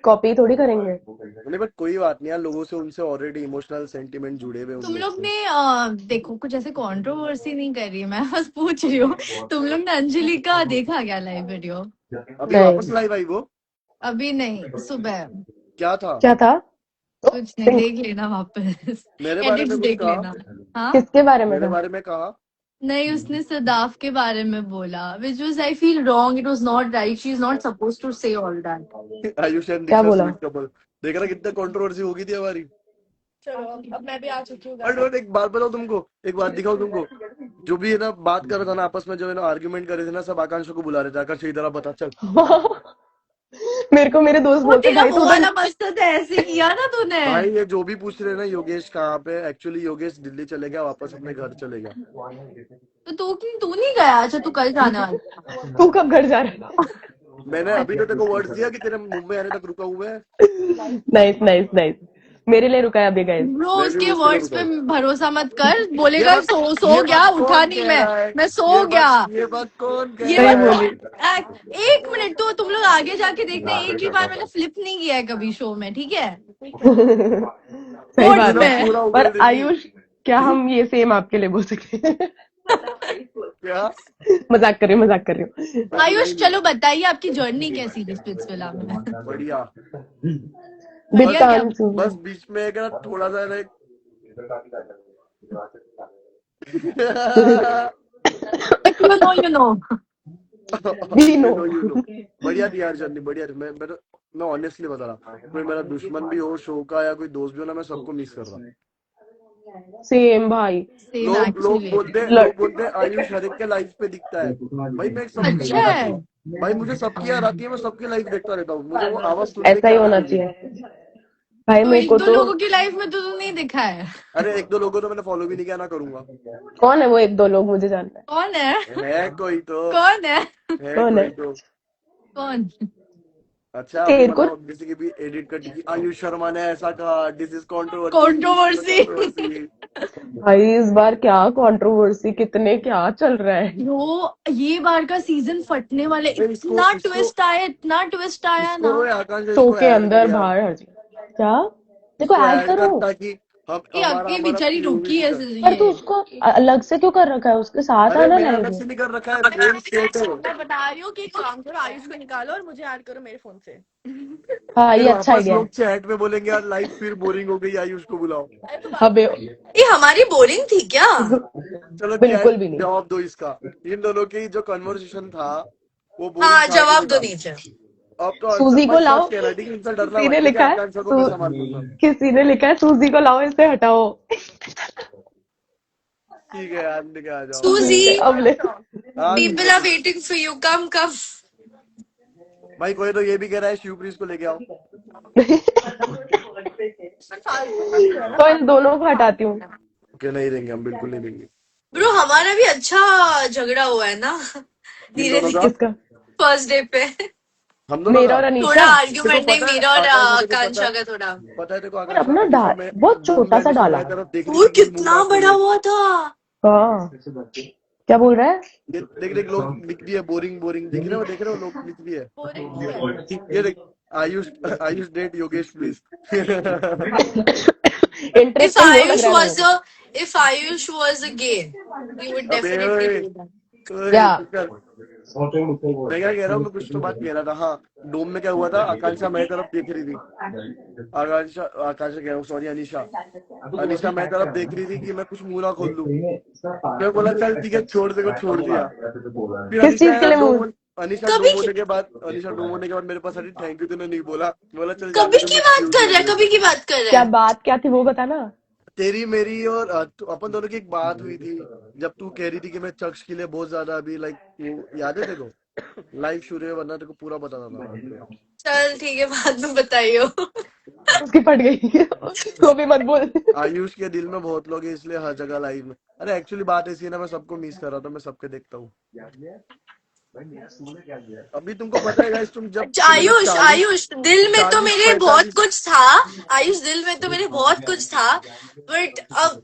कॉपी थोड़ी करेंगे। नहीं बट कोई बात नहीं यार, लोगों से उनसे ऑलरेडी इमोशनल सेंटिमेंट जुड़े हुए उन तुम लोग लोग से। ने देखो कुछ ऐसे कंट्रोवर्सी नहीं कर रही, मैं बस पूछ रही हूँ। तुम लोग ने अंजलि का देखा क्या लाइव वीडियो? अभी वापस नहीं लाइव आई वो, अभी नहीं, सुबह। क्या था? क्या था? कुछ नहीं, देख लेना वापस, मेरे बारे एडिट्स में कुछ देख कहा? लेना। हाँ किसके बारे में मेरे था? बारे में कहा? नहीं, उसने सदाफ के बारे में बोला, which was I feel wrong, it was not right, she is not suppose to say all that. Ayush and क्या दीक्षा बोला? Sweet couple. देख रहा कितना कंट्रोवर्सी हो गई थी हमारी। चलो अब मैं भी आ चुकी हूँ बट बट एक बात बताओ तुमको, एक बात दिखाओ तुमको, जो भी है ना बात कर रहा था ना आपस में, जो है ना आर्ग्यूमेंट कर रहे थे ना, सब आकांक्षा को बुला रहे थे, आकांक्षा इधर आ बता चल। मेरे को मेरे दोस्त वो बोलते तेरा भाई वो तू वाला मकसद है, ऐसे किया ना तूने। भाई ये जो भी पूछ रहे हैं ना योगेश कहाँ पे, एक्चुअली योगेश दिल्ली चले गया, वापस अपने घर चले गया। तो तू नहीं गया? अच्छा तू कल जाने वाला। तू कब घर जा रहा है? मैंने अभी तो तेरे को वर्ड्स दिया कि तेरे मुंबई आने तक रुका हुआ है। नाइस नाइस नाइस, मेरे लिए रुका है अभी गाइस। ब्रो मैं भी उसके उसके लिए वर्ड्स रुका पे हूँ। भरोसा मत कर, ये बोलेगा बात सो ये गया, बात उठा कौन नहीं कह रहा है? मैं सो गया। ये बात कौन कह ये रहा सही बात है? बोली। एक मिनट, तो तुम लोग आगे जाके देखते हैं, एक भी बार मैंने फ्लिप नहीं किया है कभी शो में, ठीक है? सही कोर्ट्स बात ना है, में। पूरा पर उगल देगी। आयुष क्या हम ये सेम आपके लिए बोल सकते हैं? क्या? मजाक कर रही हूँ, मजाक कर रही हूँ। आयुष चलो बताइए आपकी जर्नी कैसी थी स्पिट्सविला में? बढ़िया। बिग बढ़िया क्या? फैन। बस बीच में एक ना थोड़ा सा ना you know We know. you know. बढ़िया थी यार जर्नी, बढ़िया थी। मैं ऑनेस्टली बता रहा, कोई मेरा दुश्मन भी हो शो का या कोई दोस्त भी हो ना, मैं सबको मिस कर रहा हूँ। सेम भाई। सेम लोग एक्चुअली। बोलते आयुष हर एक के लाइफ पे दिखता है। भाई मैं सबकी अच्छा है। भाई मुझे सबकी याद आती है, मैं सबकी लाइफ देखता रहता हूँ, मुझे वो आवाज सुनने ऐसा की ही आदत होना है। चाहिए भाई। तो मेरे एक को दो तो लोगों की लाइफ में तो तू नहीं दिखा है। अरे एक दो लोगों तो मैंने फॉलो भी नहीं किया, ना करूंगा। कौन है वो एक दो लोग, मुझे जानना है। कौन है? है कोई तो, कौन है? है कौन कोई है? तो। कौन? अच्छा अभी तेरे को बताओ, किसी की भी एडिट कर दी आयुष शर्मा ने ऐसा कहा, दिस इज कंट्रोवर्सी। भाई इस बार क्या कंट्रोवर्सी, कितने क्या चल रहा है। यो ये बार का सीजन फटने वाले, इसको इतना ट्विस्ट आया, इतना ट्विस्ट आया इसको ना। आकांक्षा, शो इसको के ऐड अंदर कर यार, बाहर हर जगह। क्या देखो इसको ऐड ऐड करो, कर ताकि हम ये हमारा ये हमारा बेचारी POV रुकी है दिखा। पर तू ये। उसको अलग से क्यों कर रखा है, उसके साथ अरे आना मैंने लाइव अलग में। से नहीं कर रखा है, सेम स्टेट है। मैं बता रही हूँ कि एक काम करो, आयुष को निकालो और मुझे ऐड करो मेरे फोन से। हाँ फिर ये अच्छा वापस आइडिया लोग है। चैट में बोलेंगे यार लाइफ फिर बोरिंग हो गई, आयुष को बुलाओ। अरे तो अबे ये हमारी बोरिंग थी क्या? चलो क्या बिल्कुल भी नहीं। जवाब दो इसका, इन दोनों की जो कन्वर्सेशन था वो हाँ बोरिंग था कि जवाब नहीं दो था? नीचे। अब तो आंसर सूजी को भाई लाओ, सच कह रहा है, ठीक है, इनसे डरना किसी मत, ने ठीक है, लिखा है आकांक्षा को मैं संभाल लूंगा। किसी ने लिखा है सूजी को लाओ, इसे हटाओ। ठीक है यार, लेके आ जाओ। सूजी, अब ले। हाँ people are waiting for you, come come. भाई कोई तो ये भी कह रहा है शिवप्रीत को लेके आओ। पर फालतू मत कर तो हाँ। इन दोनों को हटाती हूँ। कि नहीं देंगे, हम बिल्कुल नहीं देंगे। ब्रो हमारा भी अच्छा झगड़ा हुआ है ना किन धीरे दोनों का? धीरे किसका? फर्स्ट डे पे हम दोनों मेरा का? और थोड़ा अनीशा। देखो आर्ग्यूमेंट नहीं पता है मेरा और आकांक्षा, देखो पता आकांक्षा है, का थोड़ा पता है देखो पर आकांक्षा, अपना अनीशा मैं बहुत डूम में छोटा सा अनीशा डाला। मैं तरफ देख रही वो थी कि मुंह कितना ना बड़ा खोले। हुआ था। हाँ, क्या बोल रहा है? ये देख देख लोग लिख दिए बोरिंग बोरिंग, दिख रहे हो, देख रहे हो लोग लिख दिए। बोरिंग क्यों है ये देख, Ayush Ayush date Yogesh please. If interesting वो लग Ayush रहा है was मेरे a if Ayush was a gay, he would अबे definitely ओए do that. को। ओए क्या? चुप कर। मैं क्या कह रहा हूँ, मैं कुछ तो बात कह रहा था। हाँ, डोम में क्या हुआ था, आकांक्षा मेरी तरफ देख रही थी। आकांक्षा आकांक्षा कह रहा हूँ, सॉरी अनीशा। अनीशा मेरी तरफ देख रही थी कि मैं कुछ मुंह ना खोल दूं। मैं बोला चल ठीक है छोड़ दे, को छोड़ दिया। फिर किस चीज के लिए मुंह? अनीशा कभी डोम की होने के बाद, अनीशा डोम होने के बाद मेरे पास आई, थैंक यू तूने नहीं बोला। बोला चल कभी जाने दे, की मैं बात क्यूट कर ही रहा है, हूँ। कभी की बात कर रहा क्या है। बात क्या थी वो बताना। तेरी मेरी और अपन दोनों की एक बात हुई थी, जब तू कह रही थी कि मैं चक्ष के लिए बहुत ज्यादा अभी लाइक, वो याद है तेरे को? लाइव शुरू है, वरना तेरे को पूरा बताना था। चल ठीक है बाद में बताइयो। उसकी फट गई। तो भी मत बोल। आयुष के दिल में बहुत लोग हैं, इसलिए हर जगह लाइव में। अरे एक्चुअली बात ऐसी है ना, मैं सबको मिस कर रहा था, मैं सबके देखता हूँ। अभी तुमको पता है गाइस, तुम जब अच्छा, तुमने आयुष 40 आयुष दिल में तो 40 मेरे बहुत 45, कुछ था। आयुष दिल में तो मेरे बहुत कुछ था, बट अब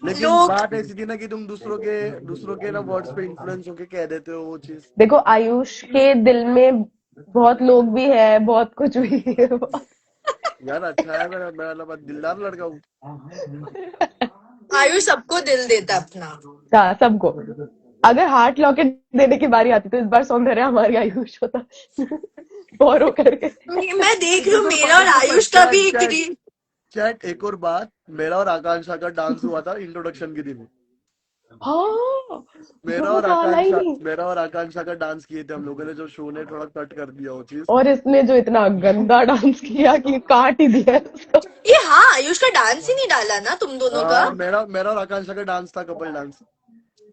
लेकिन लोग बात ऐसी थी ना कि तुम दूसरों के ना वर्ड्स पे इन्फ्लुएंस होके कह देते हो वो चीज। देखो आयुष के दिल में बहुत लोग भी है, बहुत कुछ भी है। यार अच्छा है, मैं दिलदार लड़का हूँ। आयुष सबको दिल देता अपना। हाँ, सबको। अगर हार्ट लॉकेट देने की बारी आती तो इस बार सौंदर्य हमारी आयुष होता। बोरो करके। मैं देख रही एक हूँ और मेरा बात और है, आयुष का भी एक चैट एक और बात, मेरा और आकांक्षा का डांस हुआ था इंट्रोडक्शन के दिन। हाँ, वो साला ही नहीं। मेरा और आकांक्षा का डांस किए थे हम लोगों ने, जो शो ने थोड़ा कट कर दिया वो चीज। और इसने जो इतना गंदा डांस किया कि काट ही दिया उसको। ये हाँ आयुष का डांस ही नहीं डाला ना तुम दोनों का। मेरा और आकांक्षा का डांस था, कपल डांस।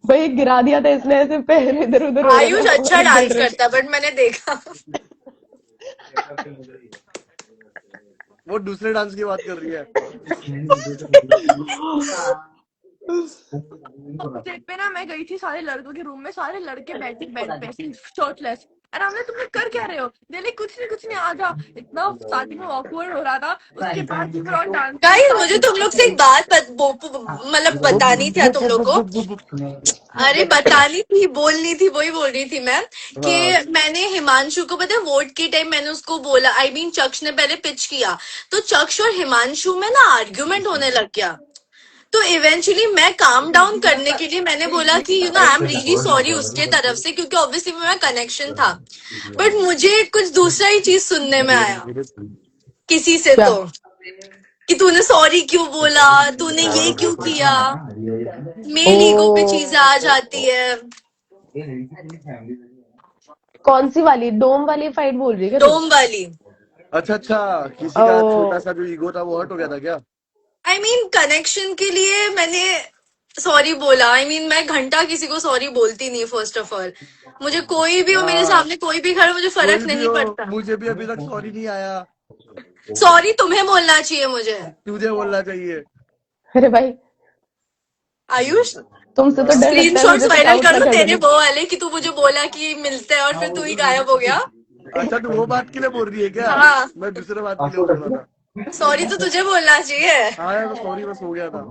भाई गिरा दिया था इसने, ऐसे पैर इधर उधर हो रहे आयुष थे अच्छा हमारे डांस गिर रहे करता बट मैंने देखा। वो दूसरे डांस की बात कर रही है। सेट पे ना मैं गई थी सारे लड़कों के रूम में, सारे लड़के बैठे बेड पे शर्टलेस। और हमने तुम लोग कर क्या रहे हो? दिल्ली कुछ नहीं आ जा। इतना स्टार्टिंग में ऑकवर्ड हो रहा था, उसके बाद फिर और डांस गाइस मुझे तुम लोग से एक बात मतलब बतानी थी तुम लोग को। अरे बतानी थी, बोलनी थी, वही बोल रही थी मैं कि हाँ मैंने हिमांशु को पता है वोट के टाइम मैंने उसको बोला, आई मीन चक्ष ने पहले पिच किया, तो चक्ष और हिमांशु में ना आर्ग्यूमेंट होने लग गया। तो इवेंचुअली मैं काम डाउन करने के लिए मैंने बोला कि आई एम रियली सॉरी उसके तरफ से, क्योंकि ऑब्वियसली मेरा कनेक्शन था। बट मुझे कुछ दूसरा ही चीज सुनने में आया किसी से, क्या? तो कि तूने सॉरी क्यों बोला, तूने ये क्यों किया। मेल ईगो पे चीजें आ जाती है। कौन सी वाली डोम वाली फाइट बोल रही है क्या तू? डोम वाली। अच्छा, किसी का छोटा ओ, सा जो ईगो था वो हट हो गया था क्या? आई मीन कनेक्शन के लिए मैंने सॉरी बोला। आई मीन मैं घंटा किसी को सॉरी बोलती नहीं फर्स्ट ऑफ ऑल। मुझे कोई भी हो मेरे हाँ, सामने, कोई भी खड़ा, मुझे कोई फर्क भी नहीं हो, पड़ता। मुझे भी अभी तक सॉरी नहीं आया। सॉरी तुम्हें बोलना चाहिए मुझे। तुझे बोलना चाहिए। अरे भाई आयुष तुमसे तो हाँ। डर लगता है स्क्रीनशॉट्स मुझे, कुछ वायरल आउट कर ना दो कर तेरे देना। वो वाले कि तू मुझे बोला कि मिलते हैं और फिर तू ही गायब हो गया। अच्छा, तू वो बात के लिए बोल रही है क्या? हाँ मैं दूसरे बात के लिए बोल रहा था। सॉरी तो तुझे बोलना चाहिए। हाँ यार, सॉरी, बस हो गया था।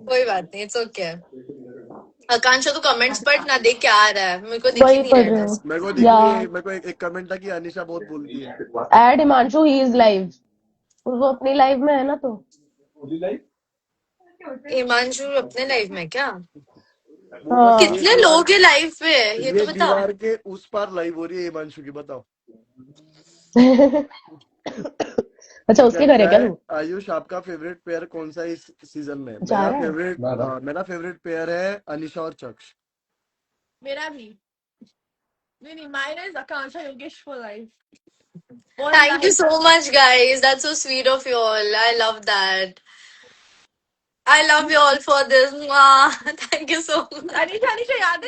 कोई बात नहीं, इट्स ओके। आकांक्षा तो कमेंट्स पढ़ ना, देख क्या आ रहा है, मेरे को दिख ही वही नहीं पढ़ रहा रहे है। हो मेरे को दिख या? रही है, मेरे को एक कमेंट था कि अनिशा बहुत बोलती है। Add Himanshu, he is live. वो अपनी लाइव में है ना, तो हिमांशु अपने लाइफ में क्या? वो बस हाँ। कितने लोग हैं लाइफ पे ये तो ये बता। दीवार के उस पार लाइव हो रही है हिमांशु की, बताओ। अच्छा, उसके घर है क्या तू? आयुष, आपका फेवरेट पेयर कौन सा है इस सीजन में? जा रहा है? मेरा फेवरेट पेयर है अनिशा और चक्ष। मेरा भी नहीं, minus is Akanksha Yogesh for life for thank you life. So much guys, that's so sweet of you all, I love that. I love you all for this. Mwah. Thank you so much. Anisha Anisha याद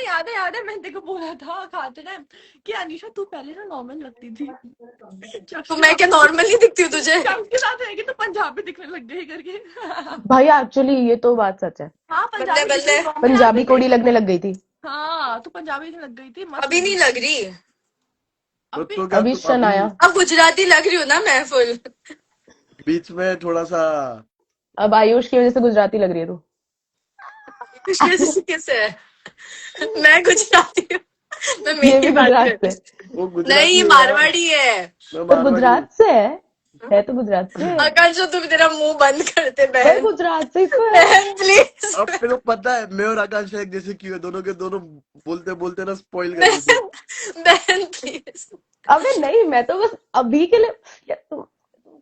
है मैंने तेको बोला था खाते time कि अनीशा तू पहले ना नॉर्मल लगती थी शख्स तो के मैं साथ क्या नॉर्मली दिखती हूँ तुझे? शख्स के साथ रहेगी तो पंजाबी दिखने लग गई करके भाई एक्चुअली ये तो बात सच है, हाँ बल्ले पंजाबी बल्ले। दिखने नॉर्मल पंजाबी लग कोड़ी गई लगने लग गई थी। हाँ तू पंजाबी दिखने लग गई थी मस्त अभी लग नहीं रही लग रही। अभी तो क्या अभी तुम शन अभी आया, अब गुजराती लग रही हूँ ना मैं फुल। बीच में थोड़ा सा अब आयुष की वजह से गुजराती लग रही है तू। किससे है? मैं गुजराती हूँ। मैं ये मेरी भी बात गुजरात कर। से, वो नहीं, गुजराती ये है यार, मारवाड़ी है। मैं तो मारवाड़ी हूँ। गुजरात से है तो गुजरात से है। आकांक्ष तू तेरा मुंह बंद करते भाई बहन। गुजरात से ही तो है। बहन प्लीज। अब तेरे को पता है मैं और आकांक्षा एक जैसे क्यों है, दोनों के दोनों बोलते बोलते ना स्पॉइल कर देते हैं। बहन प्लीज। अबे नहीं, मैं तो बस अभी के लिए यार, तुम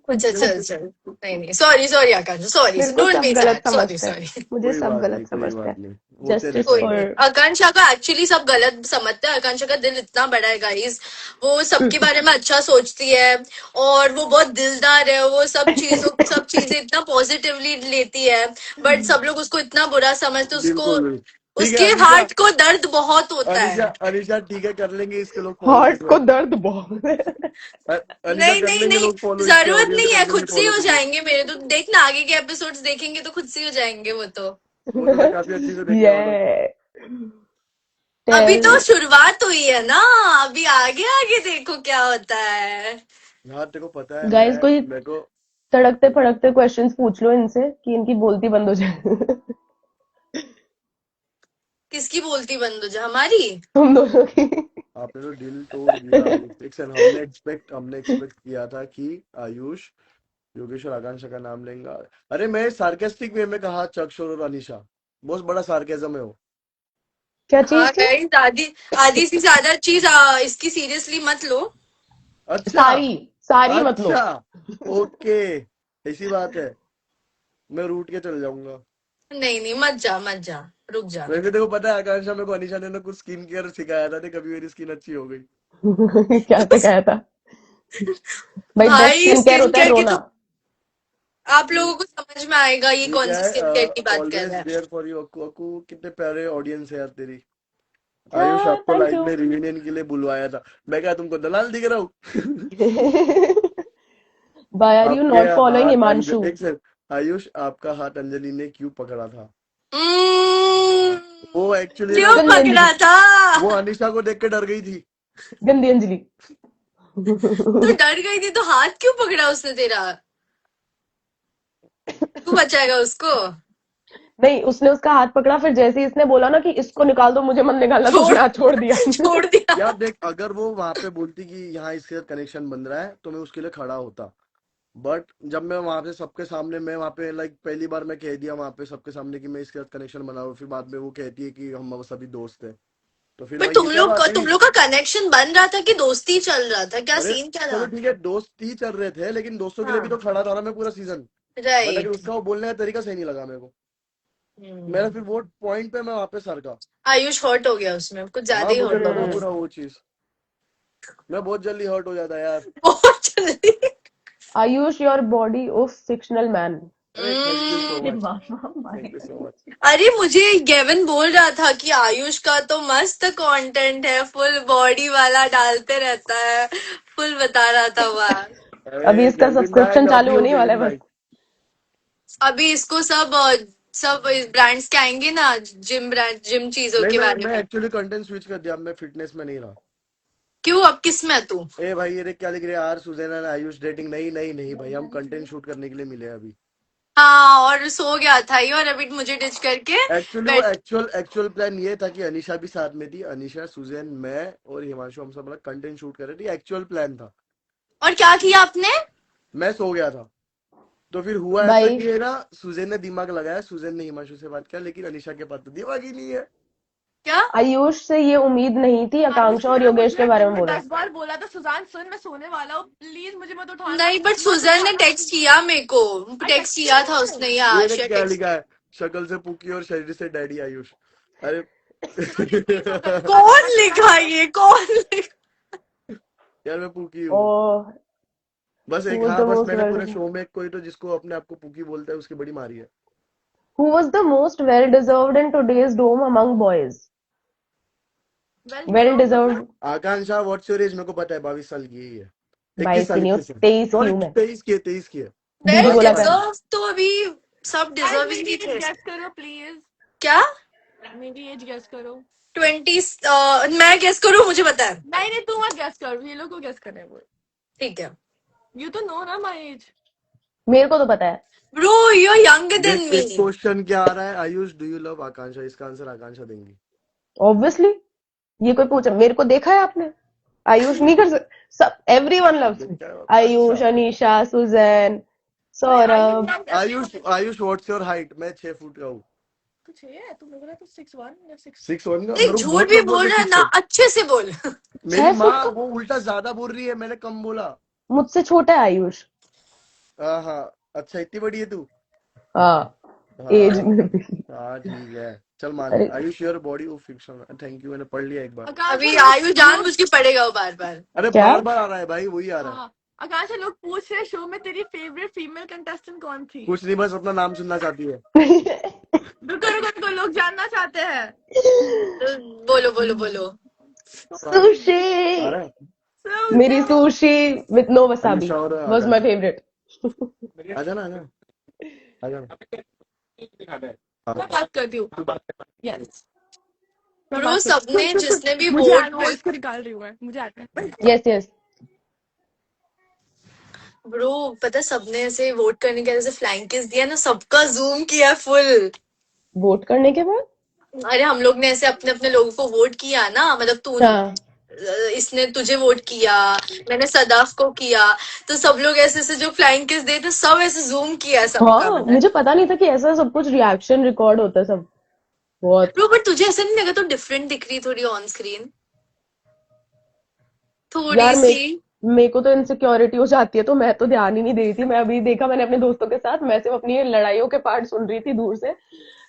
खुद अच्छा खुद चल चल। नहीं सॉरी आकांक्षा, सॉरी मेरे को डोंट सब बी गलत सैड, सॉरी समझते हैं, सॉरी। मुझे कोई सब बात नहीं, गलत कोई समझते बात हैं। नहीं, होते जस्टिस रहता कोई है। नहीं, फॉर आकांक्षा का एक्चुअली सब गलत समझते हैं। आकांक्षा का दिल इतना बड़ा है गाइस, वो सबके बारे में अच्छा सोचती है और वो बहुत दिलदार है। वो सब चीजें इतना पॉजिटिवली लेती है, बट सब लोग उसको इतना बुरा समझते, उसको बिल्कुल ठीक है उसके अनीशा, हार्ट को दर्द बहुत होता अनीशा है। अनीशा ठीक है, कर लेंगे इसके लोग फॉलो हार्ट को तुझे। दर्द बहुत है। अनीशा नहीं कर नहीं लेंगे नहीं, लोग फॉलो, इसके जरूरत ऑडियंस नहीं कर है, लेंगे खुद से ही फॉलो हो तुझे। जाएंगे मेरे। तो देखना आगे के एपिसोड्स देखेंगे तो खुद से ही हो जाएंगे वो तो। वो तो मैं काफी अच्छे से देखने वाला हूँ। ये अभी टेल तो शुरुआत हुई है ना, अभी आगे आगे देखो क्या होता है। हाँ तेरे को पता है गाइस, कोई मेरे को तड़कते फड़कते क्वेश्चंस पूछ लो इनसे कि इनकी बोलती बंद हो जाए। किसकी बोलती बंद हो जाए? हमारी? हम दोनों की। आपने तो दिल तोड़ दिया अभी। एक सेकंड, हमने एक्सपेक्ट किया था कि आयुष योगेश और आकांक्षा का नाम लेंगे। अरे मैं सार्केस्टिक वे में कहा चक्षुर और अनीशा, बहुत बड़ा सार्केज्म है वो। क्या हाँ चीज थी? गाइस, आधी से ज्यादा चीज इसकी सीरियसली मत लो। अच्छा सारी सारी मत लो। अच्छा, ओके, ऐसी बात है, मैं रूट के चल जाऊंगा। नहीं मत जा, रुक जा। वैसे देखो पता है आकांक्षा, मेरे को अनीशा ने ना कुछ स्किन केयर सिखाया था, कभी मेरी स्किन अच्छी हो गई। क्या सिखाया था? भाई बेस्ट भाई स्किन केयर स्किन होता है केयर की रोना। तो आप लोगों को समझ में आएगा ये ठीक कौन सी स्किन केयर की है, बात कर ऑलवेज रहा है। There for you Akku. Akku कितने प्यारे ऑडियंस है यार तेरी। आयुष हाँ, आपको थैंक लाइव यू। में रियूनियन के लिए बुलवाया था, मैं क्या तुमको दलाल दिख रहा हूँ? Why are you आपके not following हाथ Himanshu? एक सेकंड, आयुष आपका हाथ अंजलि ने क्यों पकड़ा था? हम्म, वो एक्चुअली ना क्यों गंदी अंजलि, पकड़ा था? वो अनीशा को देख के डर गई थी। गंदी अंजलि। तो डर गई थी तो हाथ क्यों पकड़ा उसने तेरा? तू बचाएगा उसको? नहीं, उसने उसका हाथ पकड़ा, फिर जैसे ही इसने बोला ना कि इसको निकाल दो, मुझे मत निकालना, तो छोड़ उसने हाथ छोड़ दिया। छोड़ दिया। यार देख, अगर वो वहां पे बोलती कि यहाँ इसके साथ कनेक्शन बन रहा है तो मैं उसके लिए खड़ा होता, बट जब मैं वहां पे सबके सामने, मैं वहां पे लाइक पहली बार मैं कह दिया वहां पे सबके सामने कि मैं इसके साथ कनेक्शन बना रहा हूँ, फिर बाद में वो कहती है कि हम सभी दोस्त हैं, तो फिर पर भाई ये क्या बात तुम हुई? लोग का कनेक्शन बन रहा था कि दोस्ती चल रहा था? क्या अरे सीन क्या चलो था? ठीक है, दोस्त ही चल रहे थे, लेकिन दोस्तों के लिए भी तो हाँ खड़ा था ना मैं पूरा सीजन। बट अगर राइट। उसका वो बोलने का तरीका सही नहीं लगा मेरे को, मेरा फिर वो पॉइंट पे मैं वापस सर का। आयुष हर्ट हो गया उसमें, कुछ ज्यादा हाँ ही मुझे हर्ट हो लगा गया। पूरा वो चीज, मैं बहुत जल्दी हर्ट हो जाता है यार। बहुत जल्दी। Ayush, your body of fictional man. अरे थैंक यू सो अरे मच, वाह, थैंक यू सो मच। अरे मुझे गेविन बोल रहा था कि आयुष का तो मस्त कंटेंट है, फुल बॉडी वाला डालते रहता है, फुल बता रहा था वह। अभी अरे इसका केल्विन भाई, सब्सक्रिप्शन लव चालू यू होने ही वाला है केल्विन बस। भाई। अभी इसको सब ब्रांड्स के आएंगे ना, जिम चीजों नहीं के मैं बारे मैं में। एक्चुअली कंटेंट स्विच कर दिया, अब मैं फिटनेस में नहीं रहा। क्यों, अब किस में है तू? ए भाई ये देख क्या लिख रहे हैं, आर सुजैना एंड आयुष डेटिंग? नहीं नहीं नहीं भाई, हम कंटेंट शूट करने के लिए मिले हैं अभी। हाँ, और सो गया था ये, और अभी मुझे डिच करके एक्चुअली वो बैठ। एक्चुअल प्लान ये था कि अनीशा भी साथ में थी, अनीशा, सुजैन, मैं और हिमांशु, हम सब लोग कंटेंट शूट कर रहे थे, एक्चुअल प्लान था। और क्या किया आपने? मैं सो गया था, तो फिर हुआ ऐसा भाई कि ये ना सुजैन ने दिमाग लगाया, सुजैन ने हिमांशु से बात किया, लेकिन अनीशा के पास तो दिमाग ही नहीं है। क्या? आयुष से ये उम्मीद नहीं थी, आयुष आकांक्षा ने और ना योगेश मुझे के बारे दिन में में बोला। 10 बार बोला था, सुजान सुन मैं सोने वाला हूँ, प्लीज मुझे मत उठाना, नहीं, बट मत सुजन ने उठाना। टेक्स्ट किया मेरे को, आई टेक्स्ट टेक्स्ट किया था यू। उसने, या ये देख आशिया क्या टेक्स्ट। लिखा है, शक्ल से पुकी और शरीर से डैडी आयुष। अरे कौन लिखा ये, कौन लिखा? यार मैं पुकी ओ, हूँ, बस एक, वो हाँ तो बस मोस्ट मैंने पूरे वेलकम। शो में कोई तो जिसको अपने आप को पुकी बोलता है उसकी बड़ी मारी है। Who was the most well deserved in today's dome among boys? Well deserved. Akanksha what's your age? मेरे को पता है 22 साल की ही है, 21 22 साल की नहीं, की है। 23 की सॉरी हूँ मैं। 23 की है। दीदी वेल बोला था। डिजर्व तो अभी सब डिजर्विंग ही थे। गेस करो प्लीज, क्या मेरी एज गेस करो। 20? मैं गेस करूं? मुझे पता है। नहीं तू मत गेस कर, ये लोग को गेस करने बोल। ठीक है यू तो नो ना माय एज। मेरे को तो पता है। Bro, you are younger than me. Next question क्या आ रहा है? Ayush do you love Akanksha? इसका आंसर आकांक्षा देंगी। ऑब्वियसली ये कोई पूछा, मेरे को देखा है आपने? आयुष नहीं कर सकता, सब everyone loves Ayush, Anisha, Suzanne, Saurabh. Ayush what's your height? मैं 6 फुट का हूँ। तू 6 है, तू मेरे को 6'1" या 6'2"? 6'1" का। देख, मेरे को झूठ बहुत भी लोग बोल बोलते रहा है 6 ना, फुट। अच्छे से बोल। मेरी 6 फुट माँ का वो उल्टा ज्यादा बोल रही है, मैंने कम बोला। मुझसे छोटा है आयुष। हाँ अच्छा, इतनी बड़ी है तू? हाँ हाँ एज में भी। हाँ ठीक है, चल मान अरे लिया। Ayush your body of fiction. Thank you, मैंने पढ़ लिया एक बार। आकांक्षा अभी लोग आयु जानबूझ के पड़ेगा वो बार बार। अरे क्या? बार बार आ रहा है भाई, वही आ रहा है। हाँ, आकांक्षा लोग पूछ रहे शो में तेरी फेवरेट फीमेल कंटेस्टेंट कौन थी? कुछ नहीं, बस अपना नाम सुनना चाहती है। रुको रुको रुको, लोग जानना चाहते हैं। तो बोलो बोलो बोलो। सुशी, आ रहा है? So मेरी good. Sushi with no wasabi Anisha और वाज माय फेवरेट। आजा ना, आजा आजा ना। मैं बात करती हूँ। यस, ब्रो, सबने जिसने भी मुझे वोट वॉइस को निकाल रही हूँ मैं, मुझे आता है। Yes yes. ब्रो पता है, सबने ऐसे वोट करने के जैसे फ्लाइंग किस दिया ना, सबका जूम किया फुल। वोट करने के बाद अरे हम लोग ने ऐसे अपने अपने लोगों को वोट किया ना, मतलब तू, हाँ इसने तुझे वोट किया, मैंने सदाफ को किया, तो सब लोग ऐसे ऐसे जो फ्लाइंग किस दे तो सब ऐसे जूम किया सबका। हाँ, मुझे पता नहीं था कि ऐसा सब कुछ रिएक्शन रिकॉर्ड होता है सब। बहुत। ब्रो बट तुझे ऐसा नहीं लगा तो डिफरेंट दिख रही थोड़ी ऑन स्क्रीन? थोड़ी यार सी। मेरे को तो इनसिक्योरिटी हो जाती है, तो मैं तो ध्यान ही नहीं दे रही थी। मैं अभी देखा मैंने अपने दोस्तों के साथ, मैं सिर्फ अपनी लड़ाइयों के पार्ट सुन रही थी दूर से।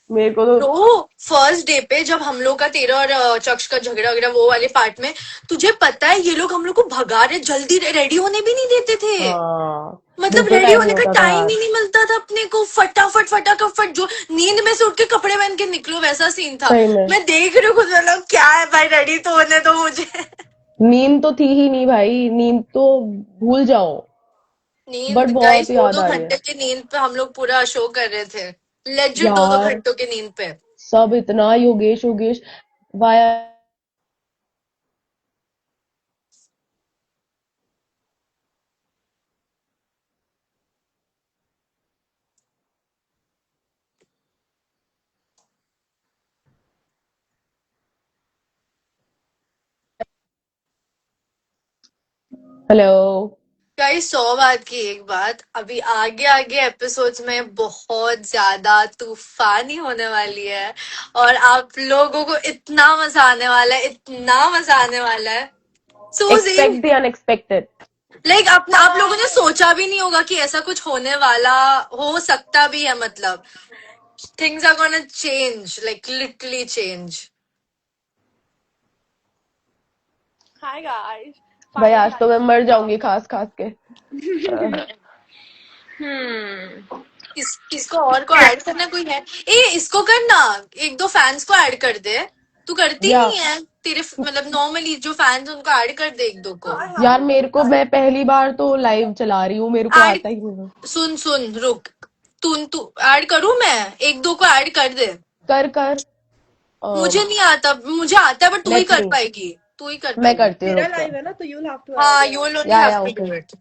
मेरे को तो तो फर्स्ट डे पे जब हम लोग का तेरा और चक्ष का झगड़ा वगैरह वो वाले पार्ट में, तुझे पता है ये लोग हम लोग को भगा रहे, जल्दी रेडी होने भी नहीं देते थे। हाँ मतलब बिल्कुल रेडी टाइम होने नहीं का होता था टाइम यार। ही नहीं मिलता था अपने को। फटाफट फटाफट जो नींद में से उठ के कपड़े पहन के निकलो, वैसा सीन था। सही में मैं देख रही हूँ खुद, मतलब क्या है भाई, रेडी तो होने दो मुझे। नींद तो थी ही नहीं भाई, नींद तो भूल जाओ। नींद बट गाइस, बहुत दो याद दो आ रही घंटे है की नींद पे हम लोग पूरा शो कर रहे थे। लेजिट 2-2 यार। घंटों की नींद पे। सब इतना Yogesh Yogesh via. Hello. Guys 100 बात की एक बात, अभी आगे आगे एपिसोड्स में बहुत ज्यादा तूफानी होने वाली है, और आप लोगों को इतना मजा आने वाला है, इतना मजा आने वाला है। सूजी, एक्सपेक्ट द अनएक्सपेक्टेड। लाइक आप लोगों ने सोचा भी नहीं होगा कि ऐसा कुछ होने वाला, हो सकता भी है। मतलब things are gonna change, like literally change. Hi guys, भाई आज तो मैं मर जाऊंगी खास खास के। किसको और को ऐड करना कोई है? ए इसको करना, 1-2 फैंस को ऐड कर दे। तू करती या नहीं है, तेरे मतलब नॉर्मली जो फैंस उनको ऐड कर दे 1-2 को। यार मेरे को, मैं पहली बार तो लाइव चला रही हूँ, मेरे को ऐड, आता ही नहीं है। सुन सुन रुक, तू ऐड करूं मैं? 1-2 को ऐड कर दे। कर कर। मुझे नहीं आता, मुझे आता है बट तू ही लेट्स कर सी, पाएगी, तू ही कर मैं पाएगी। करती हूँ, तेरा रुक लाइव है ना, तो यू विल हैव टू हाँ, ऐड। यू विल ओनली या have to okay. Do it.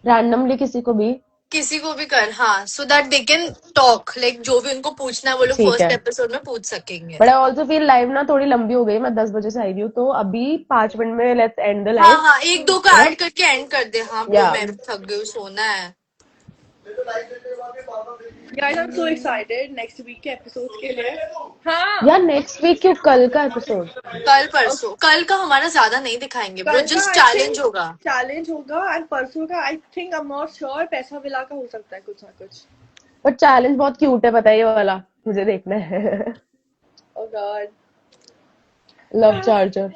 Randomly किसी को भी। किसी को भी कर, हाँ, so that they can talk, like जो भी उनको पूछना है वो लोग ठीक फर्स्ट है। एपिसोड में पूछ सकेंगे। But I also feel live ना थोड़ी लंबी हो गई, मैं 10 बजे से आई हुई हूँ, तो अभी 5 मिनट में लेट्स एंड द हाँ लाइव, हाँ, 1-2 को है ना? ऐड करके एंड कर दे। हाँ ब्रो, या मैं भी थक गई हूँ, सोना है। Guys I am so excited next week के एपिसोड्स के लिए। हाँ, यार नेक्स्ट वीक क्यों, कल का एपिसोड। कल परसों, कल का हमारा ज्यादा नहीं दिखाएंगे ब्रो, कल का जस्ट आई चैलेंज थिंक होगा। चैलेंज होगा, एंड परसों का I think I am not sure, पैसा विला का हो सकता है कुछ ना कुछ। बट चैलेंज बहुत क्यूट है, पता है ये वाला, मुझे देखना है। ओह गॉड। Love charger.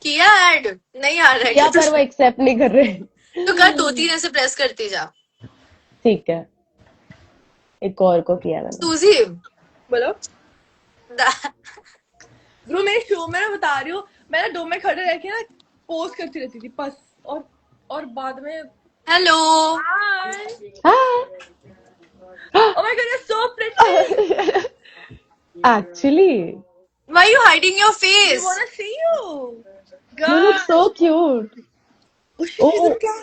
किया ऐड? नहीं आ रहा है क्या, क्या? पर वो एक्सेप्ट नहीं कर रहे। तो कर 2-3 ऐसे प्रेस करती जा। ठीक है, एक और को किया मैंने। सूजी बोलो ब्रो, मेरे शो में मैं बता रही हूँ, मैं ना डोम में खड़े रह के ना पोस्ट करती रहती थी बस, और बाद में हेलो हाय, हाँ, oh my god, you're so pretty, actually, why are you hiding your we face? wanna see you you look girl. so cute. Season oh, क्या?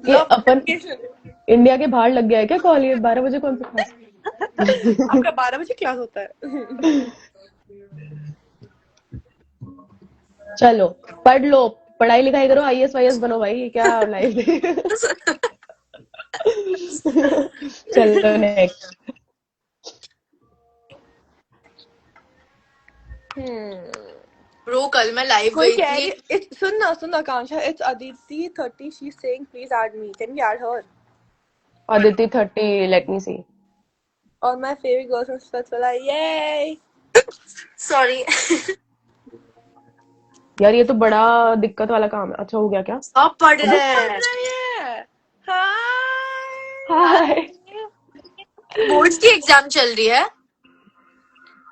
ये लव अपन एजुकेशन। इंडिया के बाहर लग गया है क्या कॉल? ये 12 बजे कौन सा क्लास? आपका 12 बजे क्लास होता है? चलो पढ़ लो, पढ़ाई लिखाई करो, IAS वाईएस बनो भाई, क्या लाइफ। चलो नेक्स्ट। ब्रो कल मैं लाइव कोई गई कह थी। रही, सुन Akanksha, it's Aditi 30, she is saying please add me, can we add her? Aditi 30, let me see. और my favourite girl from Splitsvilla, ये सॉरी यार ये तो बड़ा दिक्कत वाला काम है। अच्छा हो गया क्या? सब पढ़ सब रहे पढ़ हैं। रही है। हाय हाय। बोर्ड्स की एग्जाम चल रही है।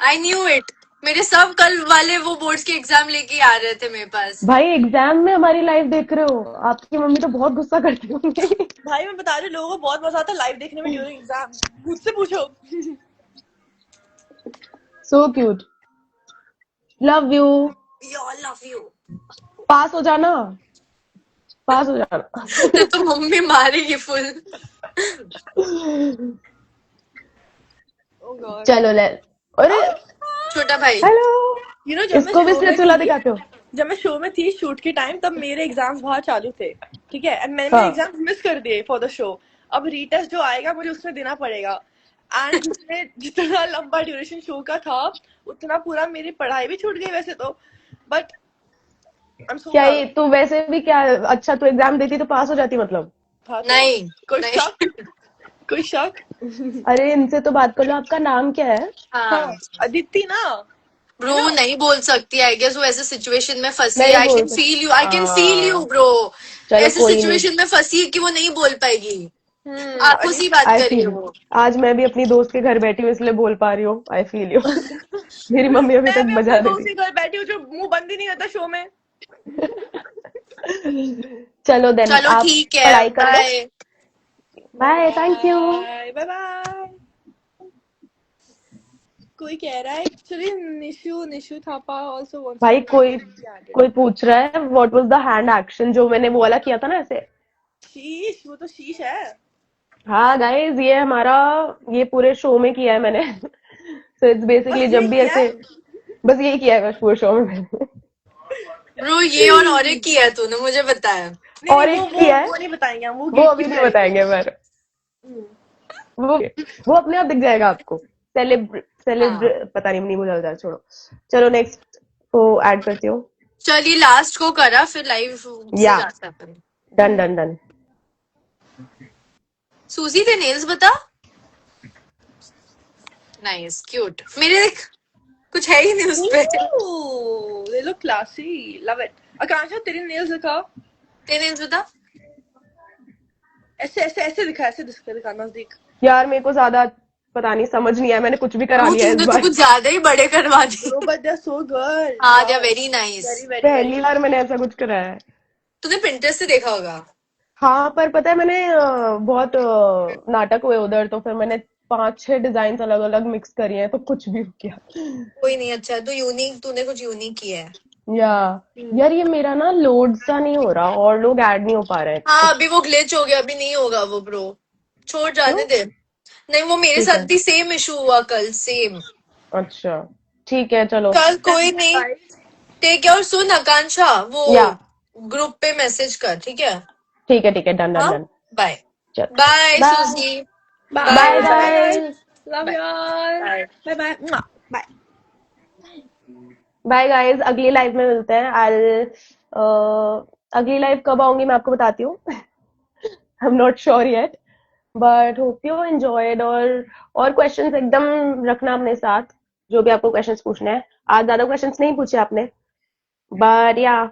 I knew it. मेरे सब कल वाले वो बोर्ड्स की एग्जाम लेके आ रहे थे मेरे पास। भाई एग्जाम में हमारी लाइव देख रहे हो? आपकी मम्मी तो बहुत गुस्सा करती होंगी। भाई, मैं बता रही हूँ, लोगों को बहुत मजा आता है लाइव देखने में ड्यूरिंग एग्जाम, मुझसे पूछो। So cute, love you. Love you. Pass हो जाना, पास हो जाना। तो मम्मी मारेगी फुल। Oh God. चलो ले, अरे छोटा भाई हेलो, You know, जब मैं इसको भी शो में स्प्लिट्सविला थी, दिखाते हो? जब मैं शो में थी शूट के टाइम, तब मेरे एग्जाम्स बाहर चालू थे, ठीक है, एंड मैंने हाँ। मेरे एग्जाम्स मिस कर दिए फॉर द शो। अब रीटेस्ट जो आएगा मुझे उसमें देना पड़ेगा, एंड जितना लंबा ड्यूरेशन शो का था, उतना पूरा मेरी पढ़ाई भी छूट गई वैसे तो, बट आई एम सो क्या ये तू वैसे भी क्या, अच्छा तू एग्जाम देती तो पास हो जाती मतलब? नहीं कोई नहीं। शक, कोई शक? अरे इनसे तो बात कर लो। आपका नाम क्या है? हाँ, हाँ अदिति ना। ब्रो वो नहीं बोल सकती। आई गेस वो ऐसे सिचुएशन में फंसी है। नहीं आई बोल can feel you, I can feel you bro. चलो ऐसे कोई नहीं, सिचुएशन में फंसी है कि वो नहीं बोल पाएगी। आंखों से ही बात आई कर रही है फील। वो। आज मैं भी अपनी दोस्त के घर बैठी हूँ इसलिए बोल पा रही हूँ। I feel you. मेरी मम्मी अभी मैं तक भी बजा अपने रही दोस्त थी। के घर बैठी हूँ जो मुंह बंद ही नहीं करता शो में। चलो देन चलो आप ठीक है, पढ़ाई कर लो। Bye. Bye, thank you. Bye bye. कोई कह रहा है actually Nishu Thapa also wants भाई कोई पूछ रहा है what was the hand action जो मैंने वो वाला किया था ना ऐसे। शीश, वो तो शीश है। हाँ गाइस, ये हमारा ये पूरे शो में किया है मैंने। सो इट्स बेसिकली बस जब ये भी किया ऐसे है? बस यही किया है बस पूरे शो में। ब्रो ये और एक किया है तूने, मुझे बताया। नहीं और नहीं, एक किया है, वो नहीं बताएंगे हम, वो अभी नहीं बताएंगे पर वो अपने आप दिख जाएगा आपको। सेलिब्र पता नहीं बोला जाता, छोड़ो। चलो नेक्स्ट को ऐड करती हूँ। चलिए लास्ट को करा फिर लाइव से या जाते हैं अपन। Done done done. सूजी थे नेल्स बता। Nice cute. मेरे देख कुछ है ही नहीं उस पे। They look classy, love it. Akanksha तेरे नेल्स दिखा, तेरे नेल्स बता। ऐसे ऐसे ऐसे दिखा, ऐसे दिखा नजदीक। यार मेरे को ज्यादा पता नहीं, समझ नहीं आया, मैंने कुछ भी करा ब्रो लिया इस तूने तो बार। कुछ ज्यादा ही बड़े करवा दिए। Bro, but they're so good. हाँ Wow. They are very nice. Very पहली बार मैंने ऐसा कुछ करा है। तूने पिंटरेस्ट से देखा होगा। हाँ पर पता है मैंने बहुत नाटक हुए उधर, तो फिर मैंने 5-6 डिजाइन अलग अलग मिक्स करी हैं, तो कुछ भी हो गया। कोई नहीं, अच्छा तो यूनिक, तूने कुछ यूनिक किया है। यार ये मेरा ना लोड सा नहीं हो रहा और लोग ऐड नहीं हो पा रहे हैं। हाँ अभी वो ग्लिच हो गया, अभी नहीं होगा वो ब्रो। छोड़ जाने दे। नहीं वो मेरे ठीक साथ है। भी सेम इशू हुआ कल, सेम। अच्छा ठीक है चलो। चल कोई नहीं। Take care. सुन आकांक्षा वो या ग्रुप पे मैसेज कर, ठीक है। ठीक है डन डन हाँ डन। बाय चल bye bye Suzie. Bye guys, Love y'all. Bye bye. Mwah. Bye. Bye guys, अगली लाइव में मिलते हैं। अगली लाइव कब आऊंगी मैं आपको बताती हूँ। I am not sure yet, but hope you enjoyed. और क्वेश्चंस एकदम रखना अपने साथ, जो भी आपको क्वेश्चंस पूछने हैं। आज ज्यादा क्वेश्चंस नहीं पूछे आपने, बट या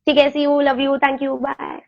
ठीक है। See you, love you, thank you, bye.